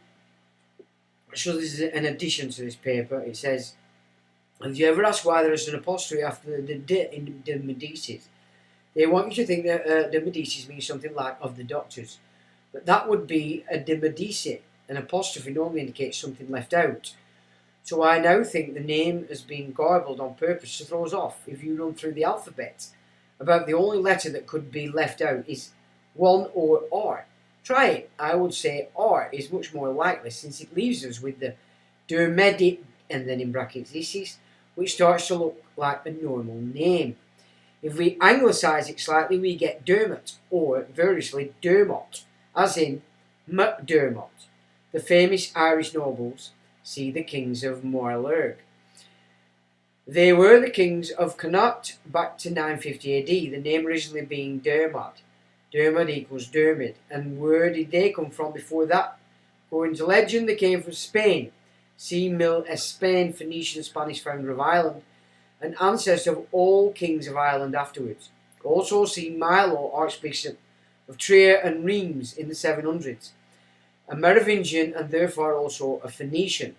this is an addition to this paper. It says, have you ever asked why there is an apostrophe after the D in the Medicis? They want you to think that the Medicis means something like of the doctors. But that would be a de Medici. An apostrophe normally indicates something left out. So I now think the name has been garbled on purpose to throw us off. If you run through the alphabet, about the only letter that could be left out is one or R. Try it. I would say R is much more likely, since it leaves us with the Dermedi, and then in brackets Isis, which starts to look like a normal name. If we anglicise it slightly, we get Dermot, or variously Dermot, as in MacDermot. The famous Irish nobles, see the kings of Moylurg. They were the kings of Connaught back to 950 AD, the name originally being Dermot. Dermot equals Dermid. And where did they come from before that? According to legend, they came from Spain. See Mil Espain, Phoenician Spanish founder of Ireland, an ancestor of all kings of Ireland afterwards. Also see Milo, Archbishop of Trier and Reims in the 700s. A Merovingian and therefore also a Phoenician,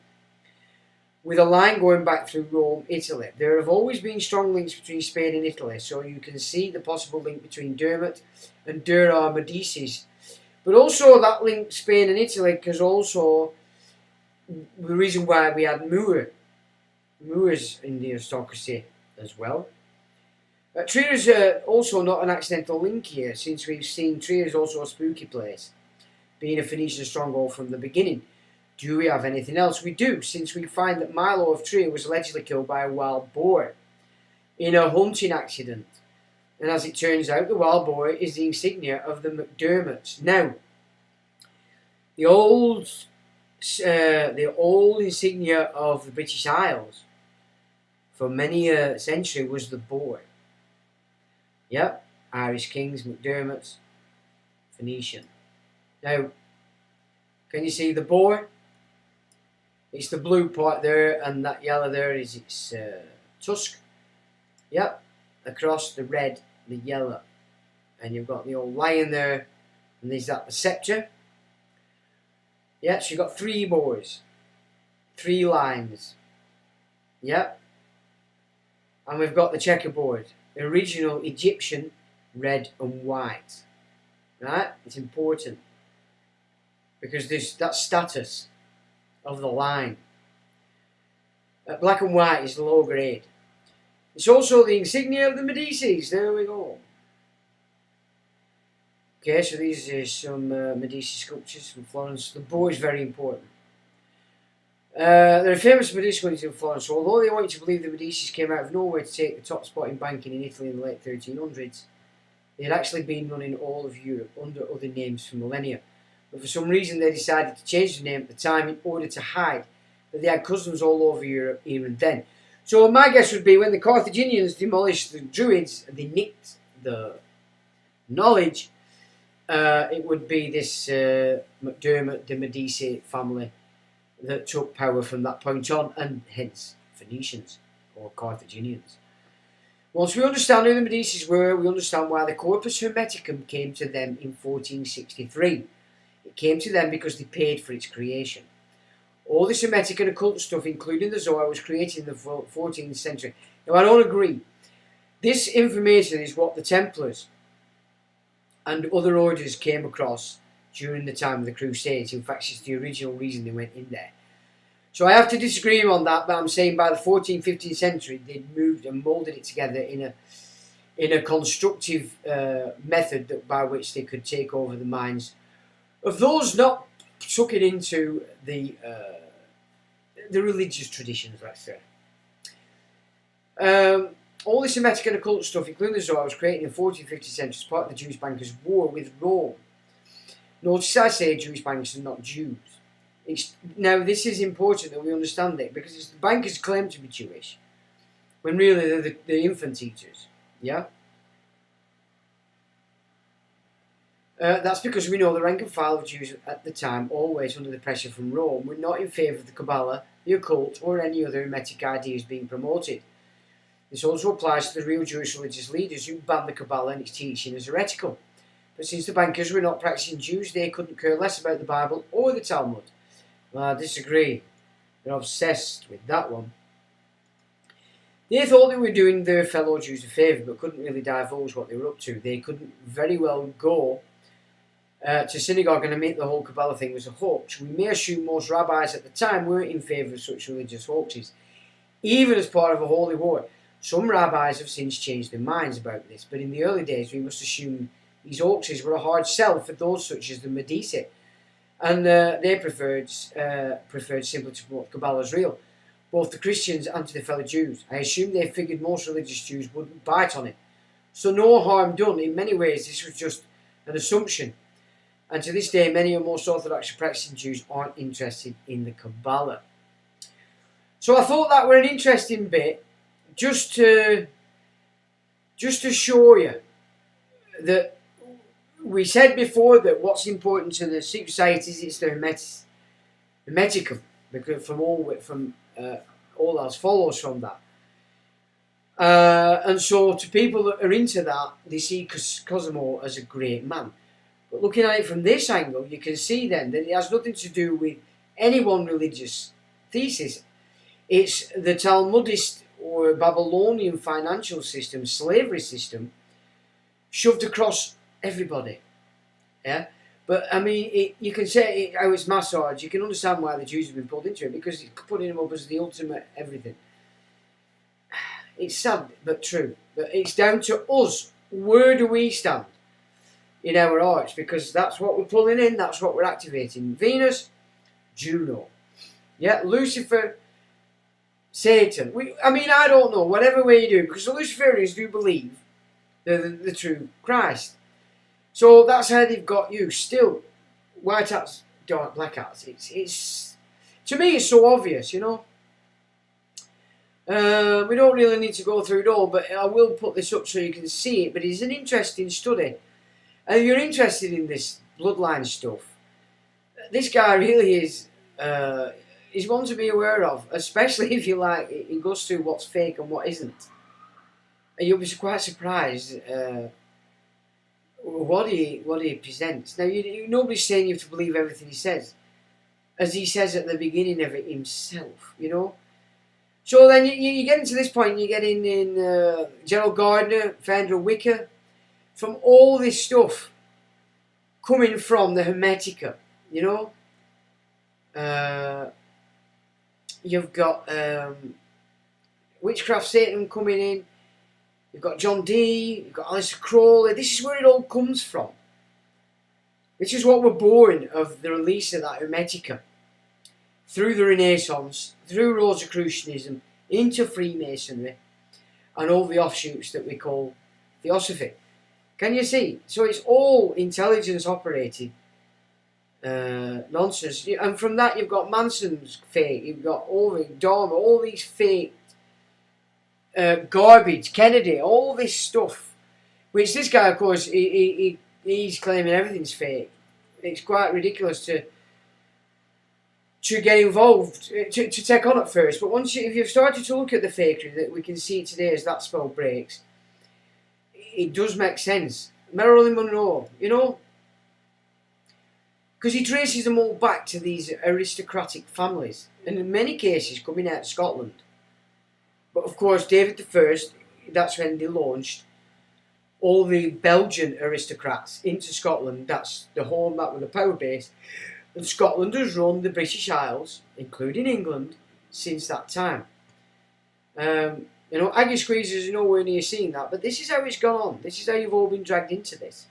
with a line going back through Rome, Italy. There have always been strong links between Spain and Italy, so you can see the possible link between Dermot and Dura Medicis. But also that link Spain and Italy, because also the reason why we had Moors in the aristocracy as well. Trier is also not an accidental link here, since we've seen Trier is also a spooky place, being a Phoenician stronghold from the beginning. Do we have anything else? We do, since we find that Milo of Trier was allegedly killed by a wild boar in a hunting accident. And as it turns out, the wild boar is the insignia of the MacDermots. Now, the old insignia of the British Isles for many a century was the boar. Yep, Irish kings, MacDermots, Phoenician. Now, can you see the boar? It's the blue part there, and that yellow there is its tusk. Yep, across the red, the yellow. And you've got the old lion there, and there's that the sceptre. Yep, so you've got three boars, three lines. Yep. And we've got the checkerboard, the original Egyptian red and white. Right? It's important, because there's that status of the line. Black and white is low grade. It's also the insignia of the Medicis. There we go. Okay, so these are some Medici sculptures from Florence. The boar is very important. There are famous Medici sculptures in Florence. So although they want you to believe the Medicis came out of nowhere to take the top spot in banking in Italy in the late 1300s, they had actually been running all of Europe under other names for millennia. But for some reason they decided to change the name at the time in order to hide that they had cousins all over Europe even then. So my guess would be when the Carthaginians demolished the Druids, they nicked the knowledge, it would be this MacDermot de Medici family that took power from that point on, and hence Phoenicians or Carthaginians. Once we understand who the Medicis were, we understand why the Corpus Hermeticum came to them in 1463. It came to them because they paid for its creation. All this Hermetic and occult stuff, including the Zohar, was created in the 14th century. Now, I don't agree. This information is what the Templars and other orders came across during the time of the Crusades. In fact, it's the original reason they went in there. So I have to disagree on that, but I'm saying by the 14th, 15th century, they'd moved and moulded it together in a constructive method that by which they could take over the minds of those not sucking into the the religious traditions, let's say. All this Hermetic and occult stuff, including the Zohar, was created in the 14th, 15th century as part of the Jewish bankers' war with Rome. Notice I say Jewish bankers and not Jews. Now, this is important that we understand it, because the bankers claim to be Jewish, when really they're the infant teachers. Yeah? That's because we know the rank and file of Jews at the time, always under the pressure from Rome, were not in favour of the Kabbalah, the occult, or any other Hermetic ideas being promoted. This also applies to the real Jewish religious leaders who banned the Kabbalah and its teaching as heretical. But since the bankers were not practicing Jews, they couldn't care less about the Bible or the Talmud. Well, I disagree. They're obsessed with that one. They thought they were doing their fellow Jews a favour, but couldn't really divulge what they were up to. They couldn't very well go to synagogue and admit the whole Kabbalah thing was a hoax. We may assume most rabbis at the time weren't in favour of such religious hoaxes, even as part of a holy war. Some rabbis have since changed their minds about this, but in the early days we must assume these hoaxes were a hard sell for those such as the Medici, and they preferred simply to promote Kabbalah as real, both to Christians and to their fellow Jews. I assume they figured most religious Jews wouldn't bite on it. So no harm done. In many ways this was just an assumption. And to this day, many of most Orthodox practicing Jews aren't interested in the Kabbalah. So I thought that were an interesting bit, just to show you that we said before that what's important to the secret societies is the Hermeticum, because all else follows from that. And so to people that are into that, they see Cosimo as a great man. But looking at it from this angle, you can see then that it has nothing to do with any one religious thesis. It's the Talmudist or Babylonian financial system, slavery system, shoved across everybody. Yeah? But, I mean, you can say how it's massaged. You can understand why the Jews have been pulled into it, because it's putting them up as the ultimate everything. It's sad, but true. But it's down to us. Where do we stand in our arts? Because that's what we're pulling in, that's what we're activating. Venus, Juno. Yeah, Lucifer, Satan. I don't know, whatever way you do, because the Luciferians do believe they're the true Christ. So that's how they've got you. Still, white hats, black hats. It's to me, it's so obvious, you know. We don't really need to go through it all, but I will put this up so you can see it. But it's an interesting study. And if you're interested in this bloodline stuff, this guy really is one to be aware of, especially if you like, he goes through what's fake and what isn't. And you'll be quite surprised what he presents. Now, nobody's saying you have to believe everything he says, as he says at the beginning of it himself, you know. So then you get into this point, you get in Gerald Gardner, founder of Wicca, from all this stuff coming from the Hermetica, you know. You've got Witchcraft Satan coming in. You've got John Dee, you've got Alistair Crowley. This is where it all comes from. This is what we're born of, the release of that Hermetica. Through the Renaissance, through Rosicrucianism, into Freemasonry, and all the offshoots that we call Theosophy. Can you see? So it's all intelligence operated nonsense. And from that you've got Manson's fake, you've got Ulrich, Dahmer, all these fake garbage, Kennedy, all this stuff. Which this guy, of course, he's claiming everything's fake. It's quite ridiculous to get involved, to take on at first. But if you've started to look at the fakery that we can see today as that spell breaks, it does make sense. Marilyn Monroe, you know, because he traces them all back to these aristocratic families, and in many cases coming out of Scotland. But of course, David I, that's when they launched all the Belgian aristocrats into Scotland. That's the home, that was the power base. And Scotland has run the British Isles, including England, since that time. You know, Aggie Squeezers is nowhere near seeing that, but this is how it's gone on. This is how you've all been dragged into this.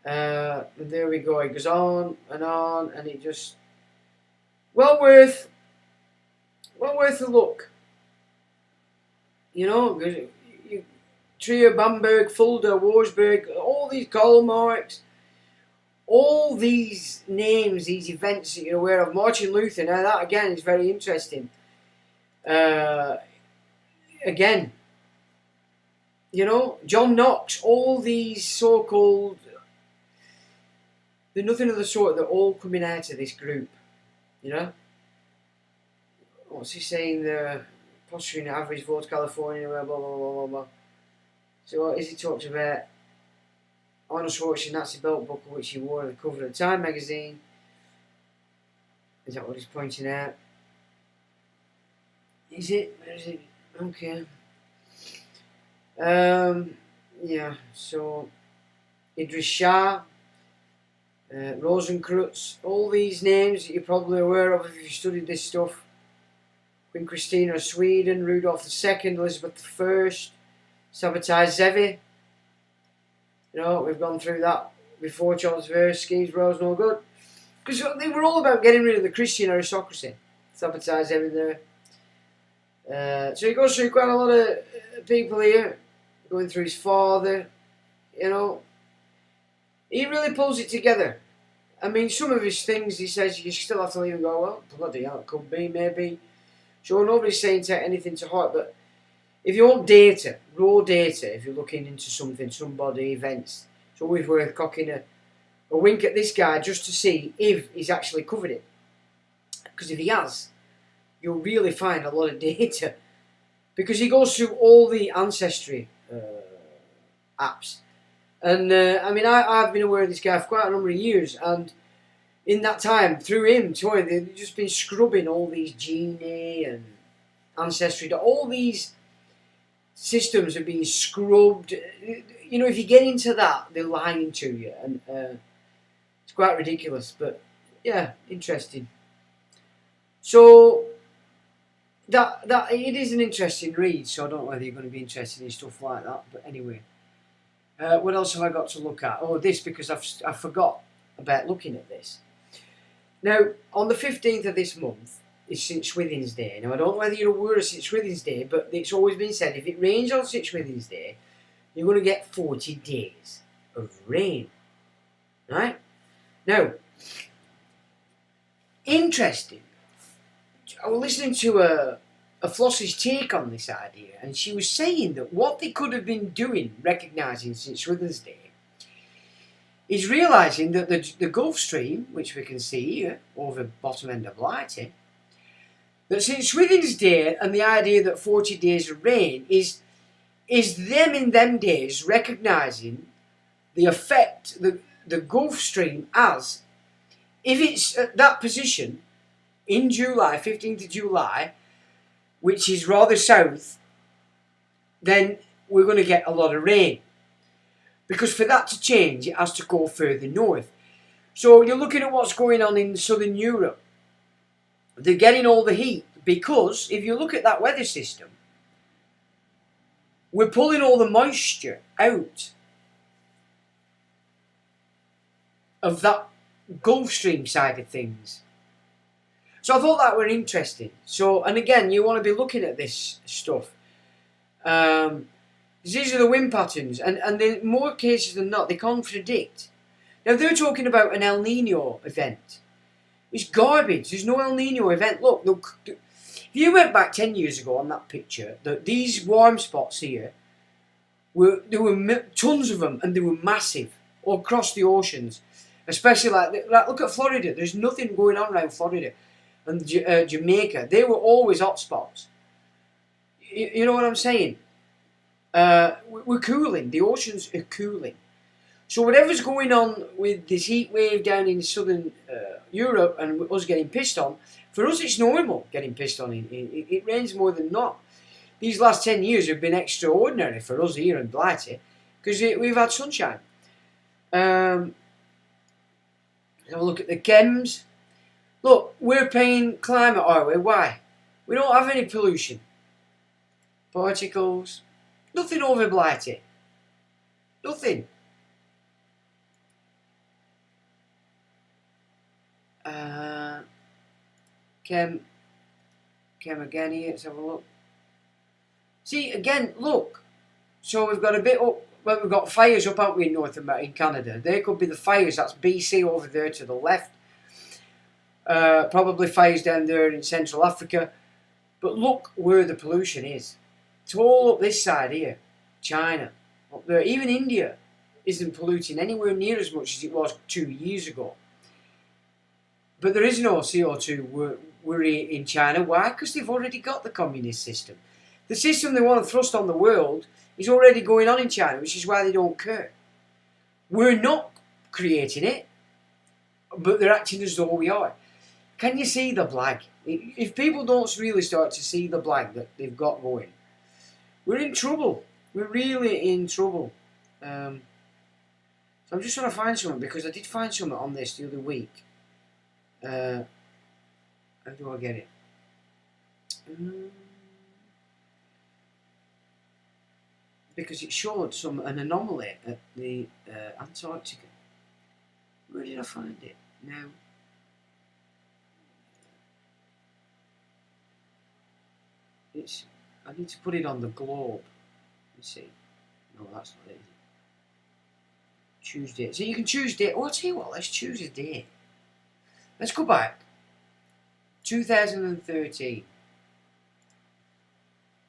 And there we go. It goes on, and it just well worth a look. You know, Trier, Bamberg, Fulda, Wurzburg, all these goal marks, all these names, these events that you're aware of. Martin Luther, now that again is very interesting. Again, you know, John Knox, all these so-called, they're nothing of the sort, they're all coming out of this group, you know. What's he saying there? Posturing average vote California, blah, blah, blah, blah, blah. So what is he talks about? Arnold Schwarzenegger Nazi belt buckle which he wore on the cover of Time magazine. Is that what he's pointing out? Is it? Where is it? Okay. Yeah, so Idris Shah, Rosenkreutz, all these names that you're probably aware of if you studied this stuff. Queen Christina of Sweden, Rudolph II, Elizabeth I, Sabotage Zevi. You know, we've gone through that before. Charles Versky's Rose No Good. Because they were all about getting rid of the Christian aristocracy. Sabotage Zevi there. So he goes through quite a lot of people here. Going through his father. You know. He really pulls it together. I mean, some of his things he says you still have to leave and go, well, bloody hell, it could be, maybe. Sure, nobody's saying take anything to heart, but if you want data, raw data, if you're looking into something, somebody, events, it's always worth cocking a wink at this guy just to see if he's actually covered it. Because if he has, you'll really find a lot of data. Because he goes through all the ancestry apps. And, I mean, I've been aware of this guy for quite a number of years, and in that time, through him, they've just been scrubbing all these genie and ancestry. All these systems are being scrubbed. You know, if you get into that, they're lying to you, and it's quite ridiculous. But yeah, interesting. So that it is an interesting read. So I don't know whether you're going to be interested in stuff like that. But anyway, what else have I got to look at? Oh, this, because I forgot about looking at this. Now, on the 15th of this month is St. Swithin's Day. Now, I don't know whether you're aware of St. Swithin's Day, but it's always been said if it rains on St. Swithin's Day, you're going to get 40 days of rain. Right? Now, interesting. I was listening to a Floss's take on this idea, and she was saying that what they could have been doing, recognising St. Swithin's Day, is realising that the Gulf Stream, which we can see here over the bottom end of Blighty, that St. Swithin's Day and the idea that 40 days of rain is them in them days recognising the effect the Gulf Stream has. If it's at that position in July, 15th of July, which is rather south, then we're going to get a lot of rain. Because for that to change, it has to go further north. So you're looking at what's going on in southern Europe. They're getting all the heat because if you look at that weather system, we're pulling all the moisture out of that Gulf Stream side of things. So I thought that were interesting. So, and again, you want to be looking at this stuff. These are the wind patterns, and in more cases than not, they contradict. Now, they're talking about an El Nino event. It's garbage. There's no El Nino event. Look, if you went back 10 years ago on that picture, these warm spots here, there were tons of them, and they were massive all across the oceans. Especially like look at Florida. There's nothing going on around Florida. And Jamaica. They were always hot spots. You know what I'm saying? We're cooling. The oceans are cooling. So whatever's going on with this heat wave down in southern Europe and us getting pissed on, for us it's normal getting pissed on. It rains more than not. These last 10 years have been extraordinary for us here in Blighty because we've had sunshine. Have a look at the chems. Look, we're paying climate, are we? Why? We don't have any pollution. Particles. Nothing over Blighty. Nothing. Chem again here. Let's have a look. See, again, look. So we've got a bit up. Well, we've got fires up, haven't we, in North America, in Canada? There could be the fires. That's BC over there to the left. Probably fires down there in Central Africa. But look where the pollution is. It's all up this side here. China. Up there. Even India isn't polluting anywhere near as much as it was 2 years ago. But there is no CO2 worry in China. Why? Because they've already got the communist system. The system they want to thrust on the world is already going on in China, which is why they don't care. We're not creating it, but they're acting as though we are. Can you see the blag? If people don't really start to see the blag that they've got going, we're in trouble. We're really in trouble. So I'm just trying to find something, because I did find something on this the other week. How do I get it? Because it showed an anomaly at the Antarctic. Where did I find it? Now, I need to put it on the globe. Let's see. No, that's not it. Choose date. So you can choose date. Oh, I'll tell you what, let's choose a date. Let's go back. 2013.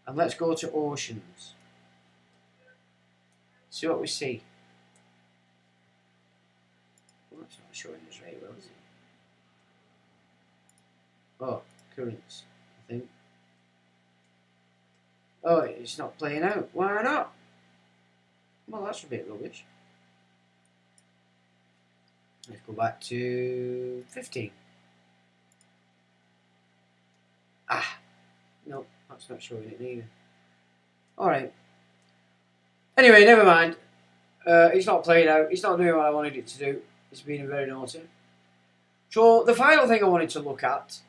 And let's go to oceans. See what we see. Well, that's not showing us very well, is it? Oh, currents, I think. Oh, it's not playing out. Why not? Well, that's a bit rubbish. Let's go back to 15. Ah, no, that's not showing it either. Alright. Anyway, never mind. It's not playing out. It's not doing what I wanted it to do. It's been very naughty. So, the final thing I wanted to look at,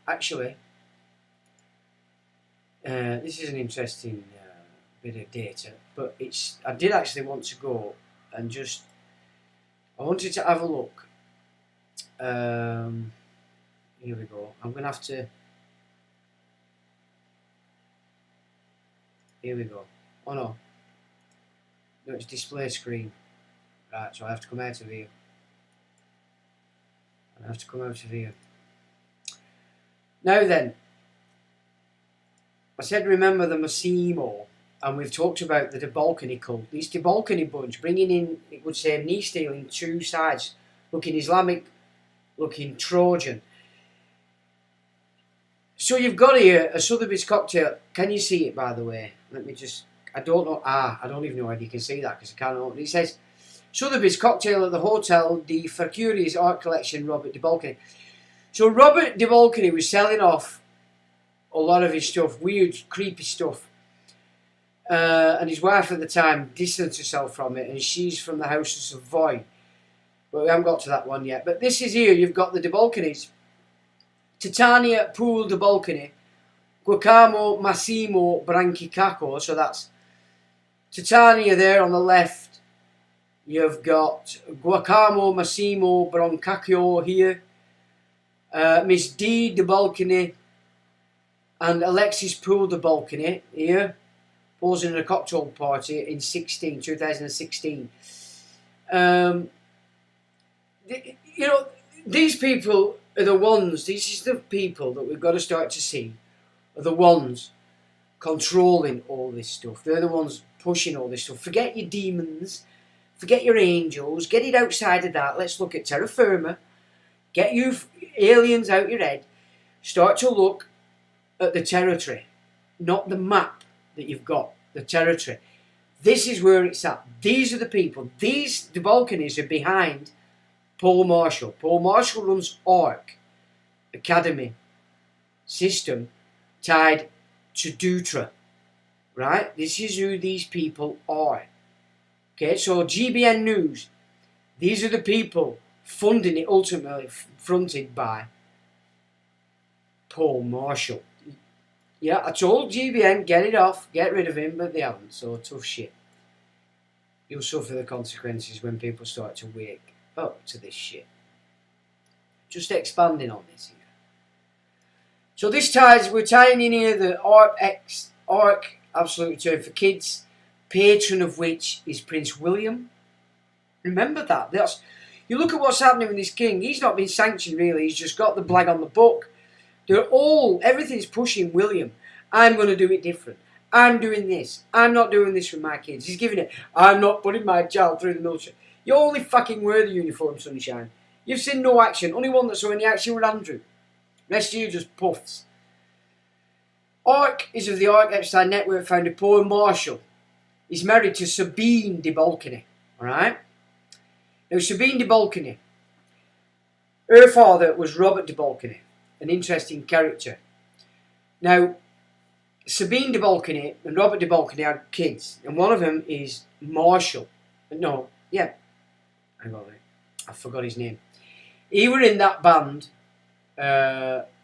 actually, this is an interesting bit of data, but I did actually want to go and just, I wanted to have a look. Here we go. I'm going to have to, here we go. Oh no. No, it's display screen. Right, so I have to come out of here. I have to come out of here. Now then, I said remember the Massimo, and we've talked about the Debalcony cult. This Debalcony bunch, bringing in, it would say, knee stealing two sides, looking Islamic, looking Trojan. So you've got here a Sotheby's cocktail. Can you see it, by the way? Let me just, I don't know, I don't even know if you can see that because I can't open it. It says, Sotheby's cocktail at the Hotel de Fercuri's art collection, Robert Debalcony. So Robert Debalcony was selling off a lot of his stuff, weird, creepy stuff. And his wife at the time distanced herself from it, and she's from the House of Savoy. But we haven't got to that one yet. But this is here, you've got the Debalconys. Titania Pool Debalcony, Guacamo Massimo Branchicaco, so that's Titania there on the left. You've got Guacamo Massimo Brancaccio here. Miss D Debalcony and Alexis Poole Debalcony here, posing at a cocktail party in 2016. You know, these people are the ones, this is the people that we've got to start to see, are the ones controlling all this stuff. They're the ones pushing all this stuff. Forget your demons, forget your angels, get it outside of that. Let's look at terra firma. Get you aliens out your head. Start to look at the territory, not the map that you've got, the territory. This is where it's at. These are the people. These Debalconys are behind Paul Marshall. Paul Marshall runs ARC, Academy, system, tied to Dutra. Right? This is who these people are. Okay, so GBN News, these are the people funding it, ultimately fronted by Paul Marshall. Yeah, I told GBN, get it off, get rid of him, but they haven't, so tough shit. You'll suffer the consequences when people start to wake up to this shit. Just expanding on this here. So this we're tying in here the Ark, absolute term for kids, patron of which is Prince William. Remember that. You look at what's happening with this king. He's not been sanctioned really. He's just got the blag on the book. Everything's pushing William. I'm going to do it different. I'm doing this. I'm not doing this with my kids. He's giving it. I'm not putting my child through the military. You only fucking wear the uniform, sunshine. You've seen no action. Only one that saw any action was Andrew. Rest of you just puffs. Ark is of the Ark Epstein Network founder Paul Marshall. He's married to Sabine de Balcony. Alright? Now Sabine de Balcony, her father was Robert de Balcony, an interesting character. Now, Sabine de Balcony and Robert de Balcony had kids, and one of them is Marshall. No, yeah, hang on, I forgot his name. He were in that band,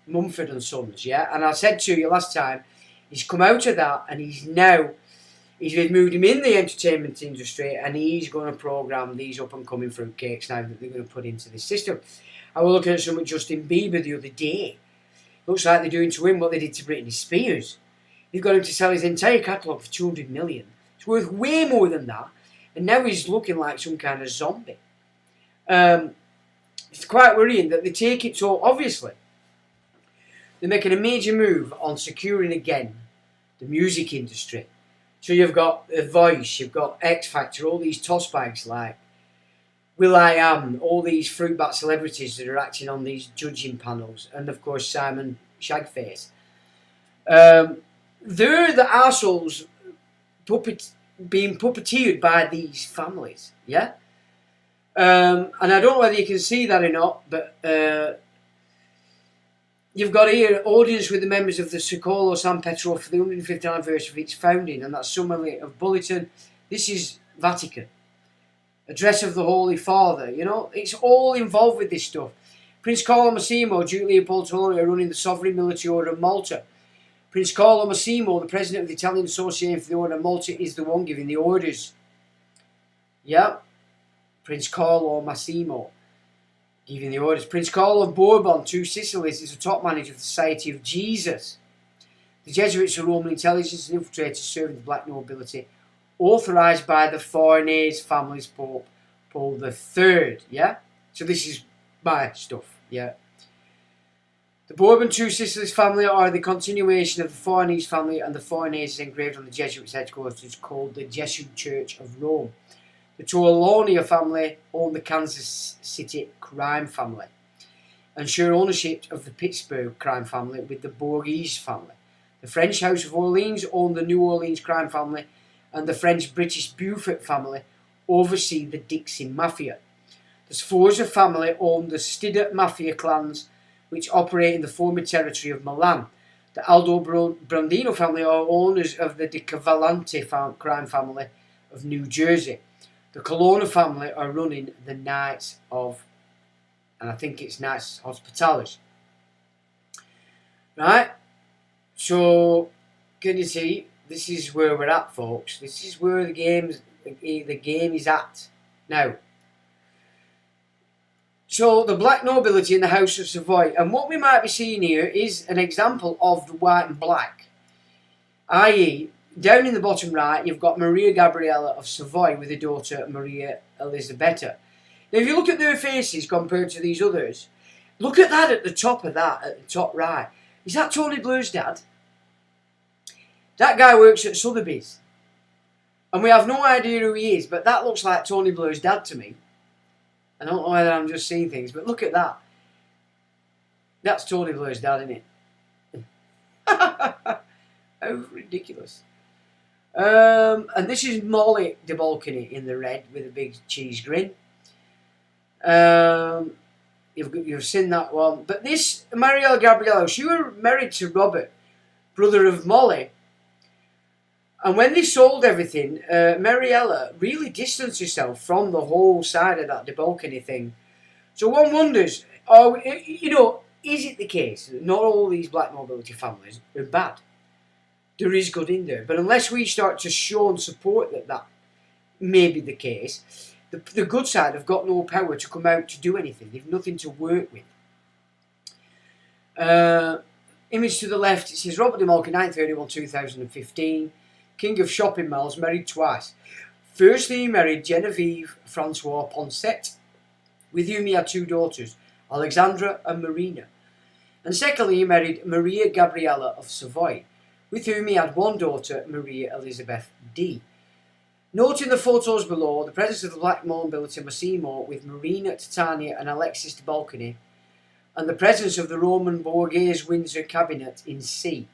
Mumford and Sons, yeah. And I said to you last time, he's come out of that, and he's moved him in the entertainment industry, and he's going to program these up and coming fruitcakes now that they're going to put into this system. I was looking at some with Justin Bieber the other day. Looks like they're doing to him what they did to Britney Spears. They've got him to sell his entire catalogue for 200 million. It's worth way more than that. And now he's looking like some kind of zombie. It's quite worrying that they take it so obviously. They're making a major move on securing again the music industry. So you've got The Voice, you've got X Factor, all these toss bags like will.i.am, all these fruit bat celebrities that are acting on these judging panels, and of course Simon Shagface. They're the arseholes being puppeteered by these families, yeah? And I don't know whether you can see that or not, but you've got here audience with the members of the Socorro San Petro for the 150th anniversary of its founding, and that's summary of bulletin. This is Vatican. Address of the Holy Father, you know, it's all involved with this stuff. Prince Carlo Massimo, Duke Leopold Toloni are running the Sovereign Military Order of Malta. Prince Carlo Massimo, the president of the Italian Association for the Order of Malta, is the one giving the orders. Yeah, Prince Carlo Massimo giving the orders. Prince Carlo of Bourbon, Two Sicilies, is the top manager of the Society of Jesus. The Jesuits are Roman intelligence and infiltrators serving the black nobility, authorised by the Farnese family's Pope Paul III. Yeah? So this is my stuff. Yeah? The Bourbon Two Sicilies family are the continuation of the Farnese family, and the Farnese is engraved on the Jesuits' headquarters called the Jesuit Church of Rome. The Torlonia family own the Kansas City crime family and share ownership of the Pittsburgh crime family with the Borghese family. The French House of Orleans own the New Orleans crime family, and the French-British Beaufort family oversee the Dixie Mafia. The Sforza family own the Stidda Mafia clans, which operate in the former territory of Milan. The Aldo Brandino family are owners of the De Cavallanti crime family of New Jersey. The Colonna family are running the Knights of, and I think it's Knights Hospitallers. Right? So, can you see? This is where we're at, folks. This is where the game is at now. So the black nobility in the House of Savoy, and what we might be seeing here is an example of the white and black, i.e. down in the bottom right you've got Maria Gabriella of Savoy with her daughter Maria Elisabetta. Now if you look at their faces compared to these others, look at that at the top of that, at the top right. Is that Tony Blair's dad? That guy works at Sotheby's. And we have no idea who he is, but that looks like Tony Blair's dad to me. I don't know whether I'm just seeing things, but look at that. That's Tony Blair's dad, isn't it? How ridiculous. And this is Molly de Balcony in the red with a big cheese grin. You've seen that one. But this, Mariella Gabriello, she was married to Robert, brother of Molly. And when they sold everything, Mariella really distanced herself from the whole side of that de Balcony thing. So one wonders, is it the case that not all these black nobility families are bad? There is good in there. But unless we start to show and support that may be the case, the good side have got no power to come out to do anything. They've nothing to work with. Image to the left, it says Robert de Malky, 9/31/2015, King of Shopping Malls, married twice. Firstly, he married Genevieve Francois Poncet, with whom he had 2 daughters, Alexandra and Marina. And secondly, he married Maria Gabriella of Savoy, with whom he had 1 daughter, Maria Elizabeth D. Note in the photos below the presence of the black nobility Massimo with Marina Titania and Alexis de Balcony, and the presence of the Roman Borghese Windsor cabinet in C.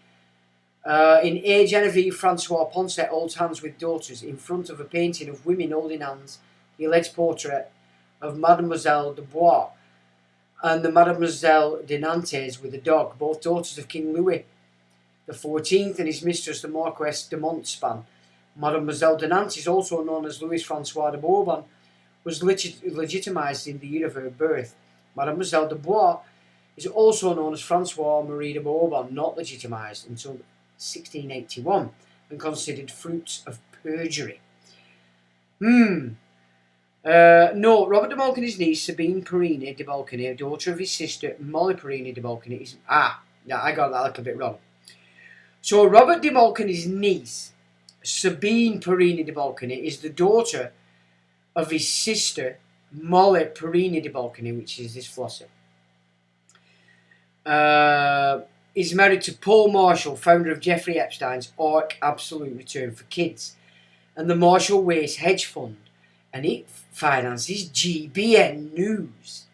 In A, Genevieve Francois Poncet holds hands with daughters in front of a painting of women holding hands, the alleged portrait of Mademoiselle de Bois and the Mademoiselle de Nantes with a dog, both daughters of King Louis XIV and his mistress, the Marquess de Montespan. Mademoiselle de Nantes, also known as Louis Francois de Bourbon, was legitimised in the year of her birth. Mademoiselle de Bois is also known as Francois Marie de Bourbon, not legitimised until 1681 and considered fruits of perjury. No, Robert de Malky and his niece, Sabine Perini de Balcony, daughter of his sister, Molly Perini de Balcony, is... I got that a little bit wrong. So Robert de Malky and his niece, Sabine Perini de Balcony, is the daughter of his sister, Molly Perini de Balcony, which is this flosser. Is married to Paul Marshall, founder of Jeffrey Epstein's ARC Absolute Return for Kids and the Marshall Wace Hedge Fund, and it finances GBN News.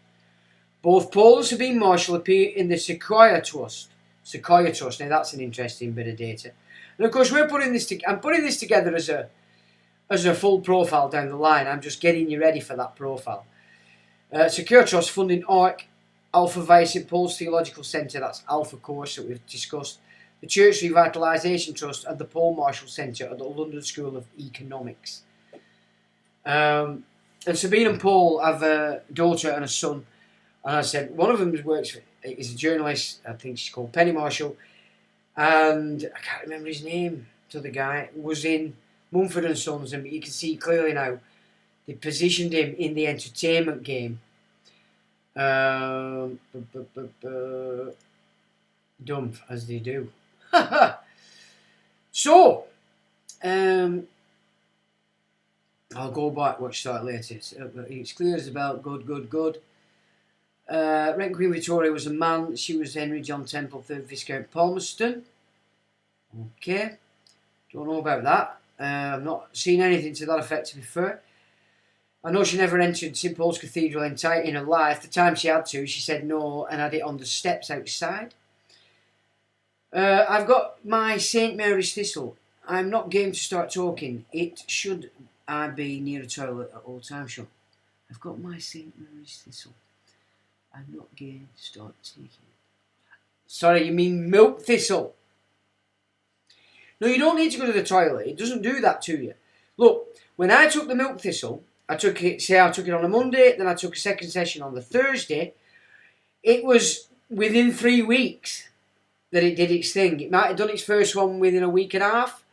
Both Paul and Sabine Marshall appear in the Sequoia Trust. Now that's an interesting bit of data. And of course I'm putting this together as a full profile down the line. I'm just getting you ready for that profile. Secure Trust funding ARC, Alpha via St Paul's Theological Centre, that's Alpha course that we've discussed, the Church Revitalisation Trust and the Paul Marshall Centre at the London School of Economics. And Sabine and Paul have a daughter and a son. And I said, one of them is a journalist, I think she's called Penny Marshall, and I can't remember his name, to the guy, was in Mumford and Sons, and you can see clearly now, they positioned him in the entertainment game. Dumb, as they do. So, I'll go back, watch that later. It's clear as a bell, good. Rent Queen Victoria was a man, she was Henry John Temple, 3rd Viscount Palmerston. Okay, don't know about that. I've not seen anything to that effect, to be fair. I know she never entered St Paul's Cathedral in her life. The time she had to, she said no and had it on the steps outside. I've got my St Mary's Thistle. I'm not game to start talking. It should I be near a toilet at all times, sure. I've got my St Mary's Thistle. I'm not game to start taking. Sorry, you mean milk thistle. No, you don't need to go to the toilet. It doesn't do that to you. Look, when I took the milk thistle, I took it on a Monday, then I took a second session on the Thursday. It was within 3 weeks that it did its thing. It might have done its first one within a week and a half,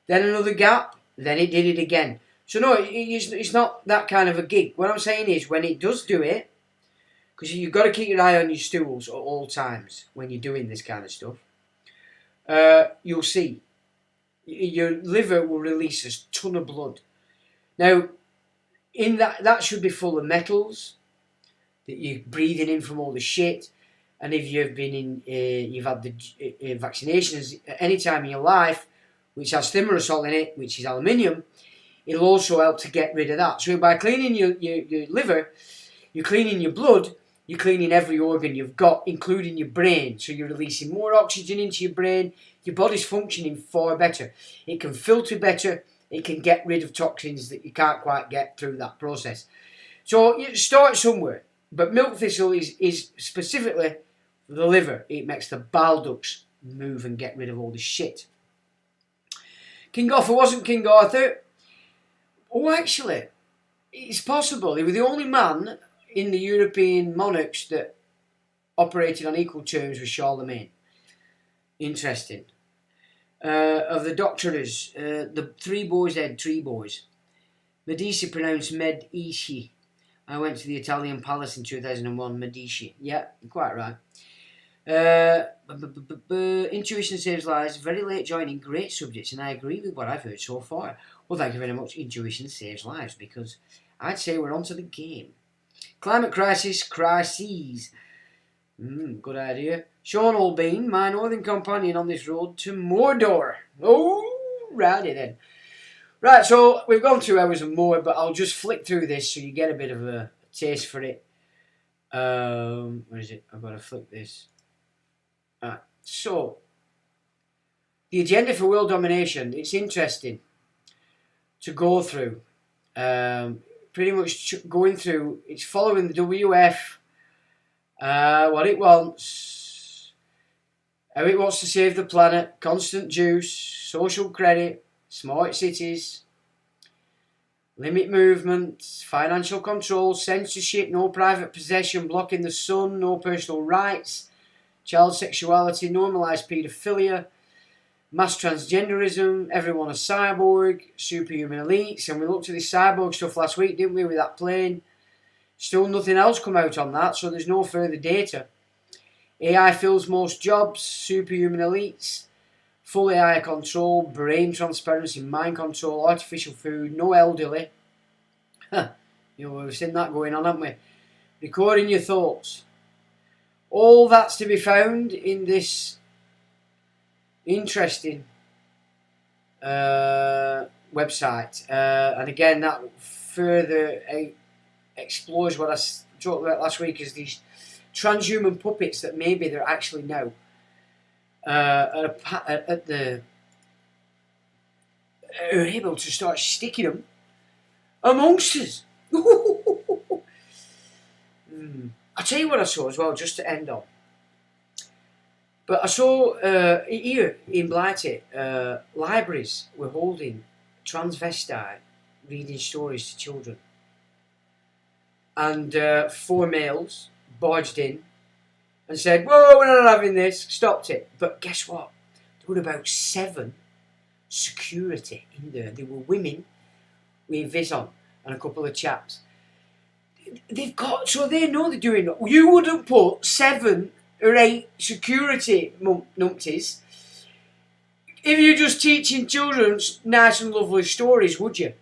then another gap, then it did it again. So no, it's not that kind of a gig. What I'm saying is, when it does do it, because you've got to keep your eye on your stools at all times when you're doing this kind of stuff, you'll see. Your liver will release a ton of blood. Now, in that should be full of metals that you're breathing in from all the shit. And if you've been you've had the vaccinations at any time in your life, which has thimerosal in it, which is aluminium, it'll also help to get rid of that. So by cleaning your liver, you're cleaning your blood, you're cleaning every organ you've got, including your brain. So you're releasing more oxygen into your brain. Your body's functioning far better. It can filter better. It can get rid of toxins that you can't quite get through that process. So you start somewhere. But milk thistle is specifically for the liver. It makes the bile ducts move and get rid of all the shit. King Arthur wasn't King Arthur. Oh, actually, it's possible. He was the only man in the European monarchs that operated on equal terms with Charlemagne. Interesting. Of the doctorers, the three boys had three boys. Medici pronounced Medici. I went to the Italian palace in 2001, Medici. Yeah, quite right. Intuition saves lives. Very late joining. Great subjects, and I agree with what I've heard so far. Well, thank you very much. Intuition saves lives, because I'd say we're onto the game. Climate crisis, crises. Good idea. Sean Olbean, my northern companion on this road to Mordor. Oh, righty then. Right, so we've gone 2 hours and more, but I'll just flick through this so you get a bit of a taste for it. Where is it? I've got to flick this. So, the agenda for world domination, it's interesting to go through. Pretty much going through, it's following the WF, what it wants, how it wants to save the planet, constant juice, social credit, smart cities, limit movement, financial control, censorship, no private possession, blocking the sun, no personal rights, child sexuality, normalised paedophilia, mass transgenderism, everyone a cyborg, superhuman elites. And we looked at this cyborg stuff last week, didn't we, with that plane? Still nothing else come out on that, so there's no further data. AI fills most jobs, superhuman elites, full AI control, brain transparency, mind control, artificial food, no elderly. We've seen that going on, haven't we? Recording your thoughts. All that's to be found in this interesting website. And again, that further explores what I talked about last week, is these transhuman puppets that maybe they're actually now are able to start sticking them amongst us. I'll tell you what I saw as well, just to end on. But I saw here in Blighty, libraries were holding transvestite reading stories to children. And 4 males barged in and said, "Whoa, we're not having this," stopped it. But guess what? There were about 7 security in there. There were women with this on and a couple of chaps. So they know they're doing it. You wouldn't put 7 or 8 security numpties if you're just teaching children nice and lovely stories, would you?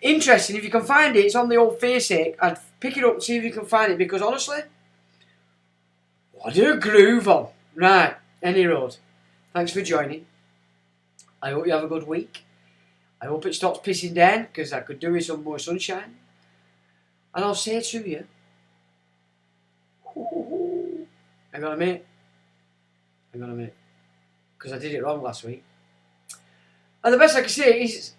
Interesting. If you can find it, it's on the old Faceache. I'd pick it up and see if you can find it, because honestly, what a groove on. Right, any road. Thanks for joining. I hope you have a good week. I hope it stops pissing down, because I could do with some more sunshine. And I'll say to you, hang on a minute, because I did it wrong last week. And the best I can say is,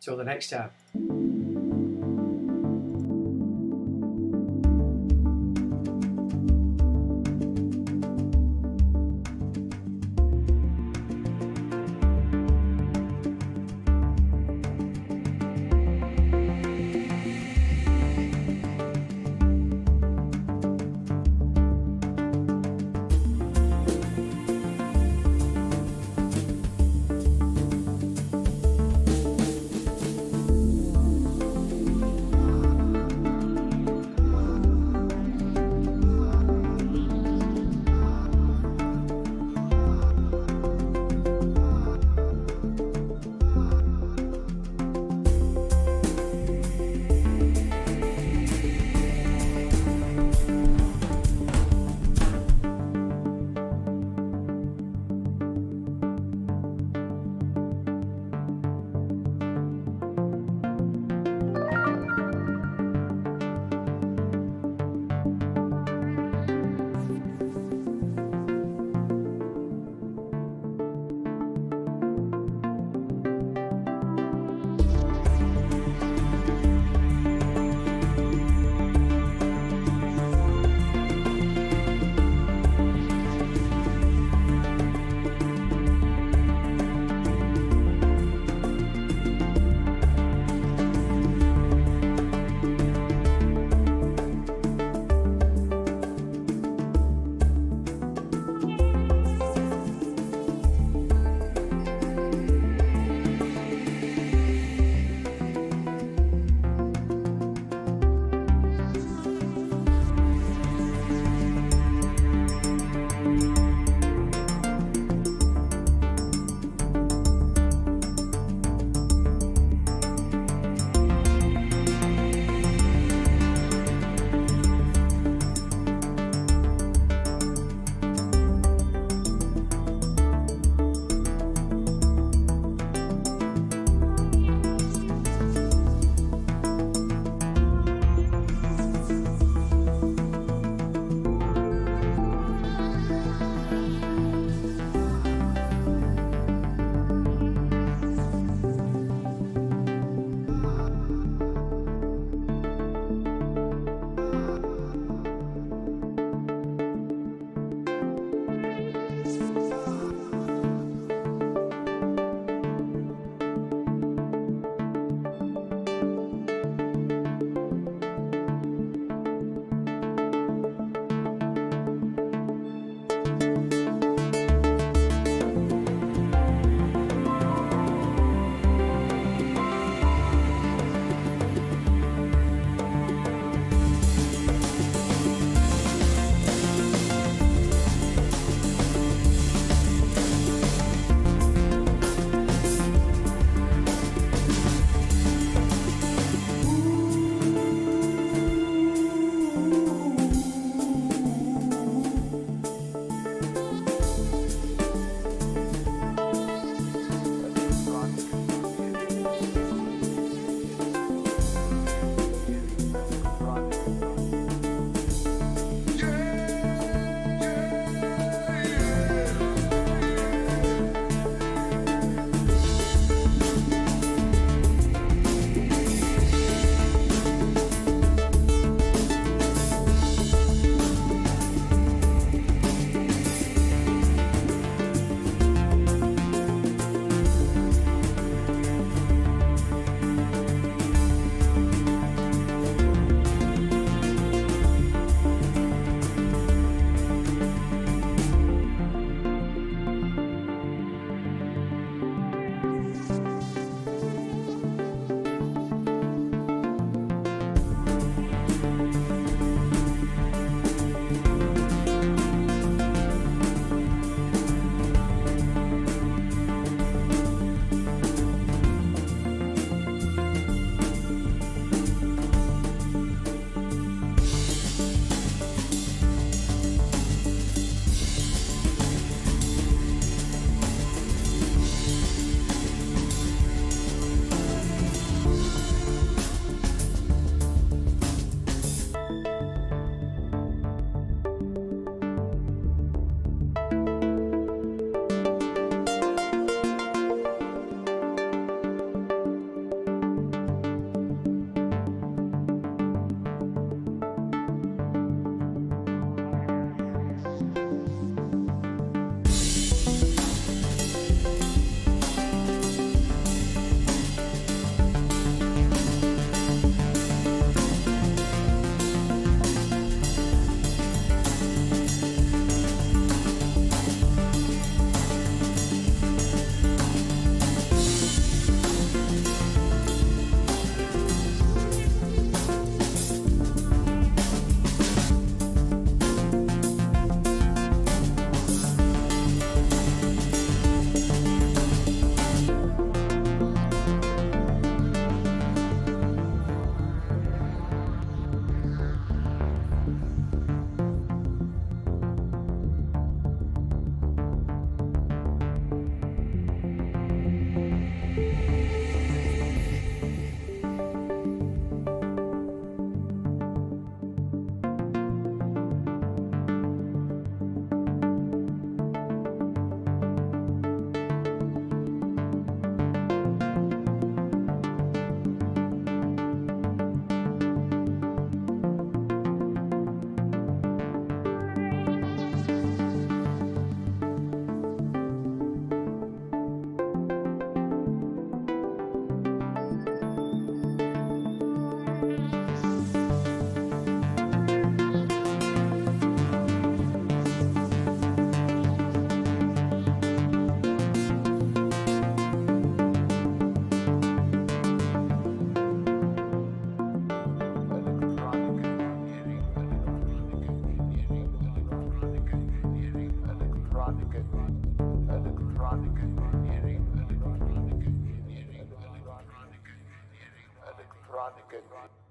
till the next time. chronic and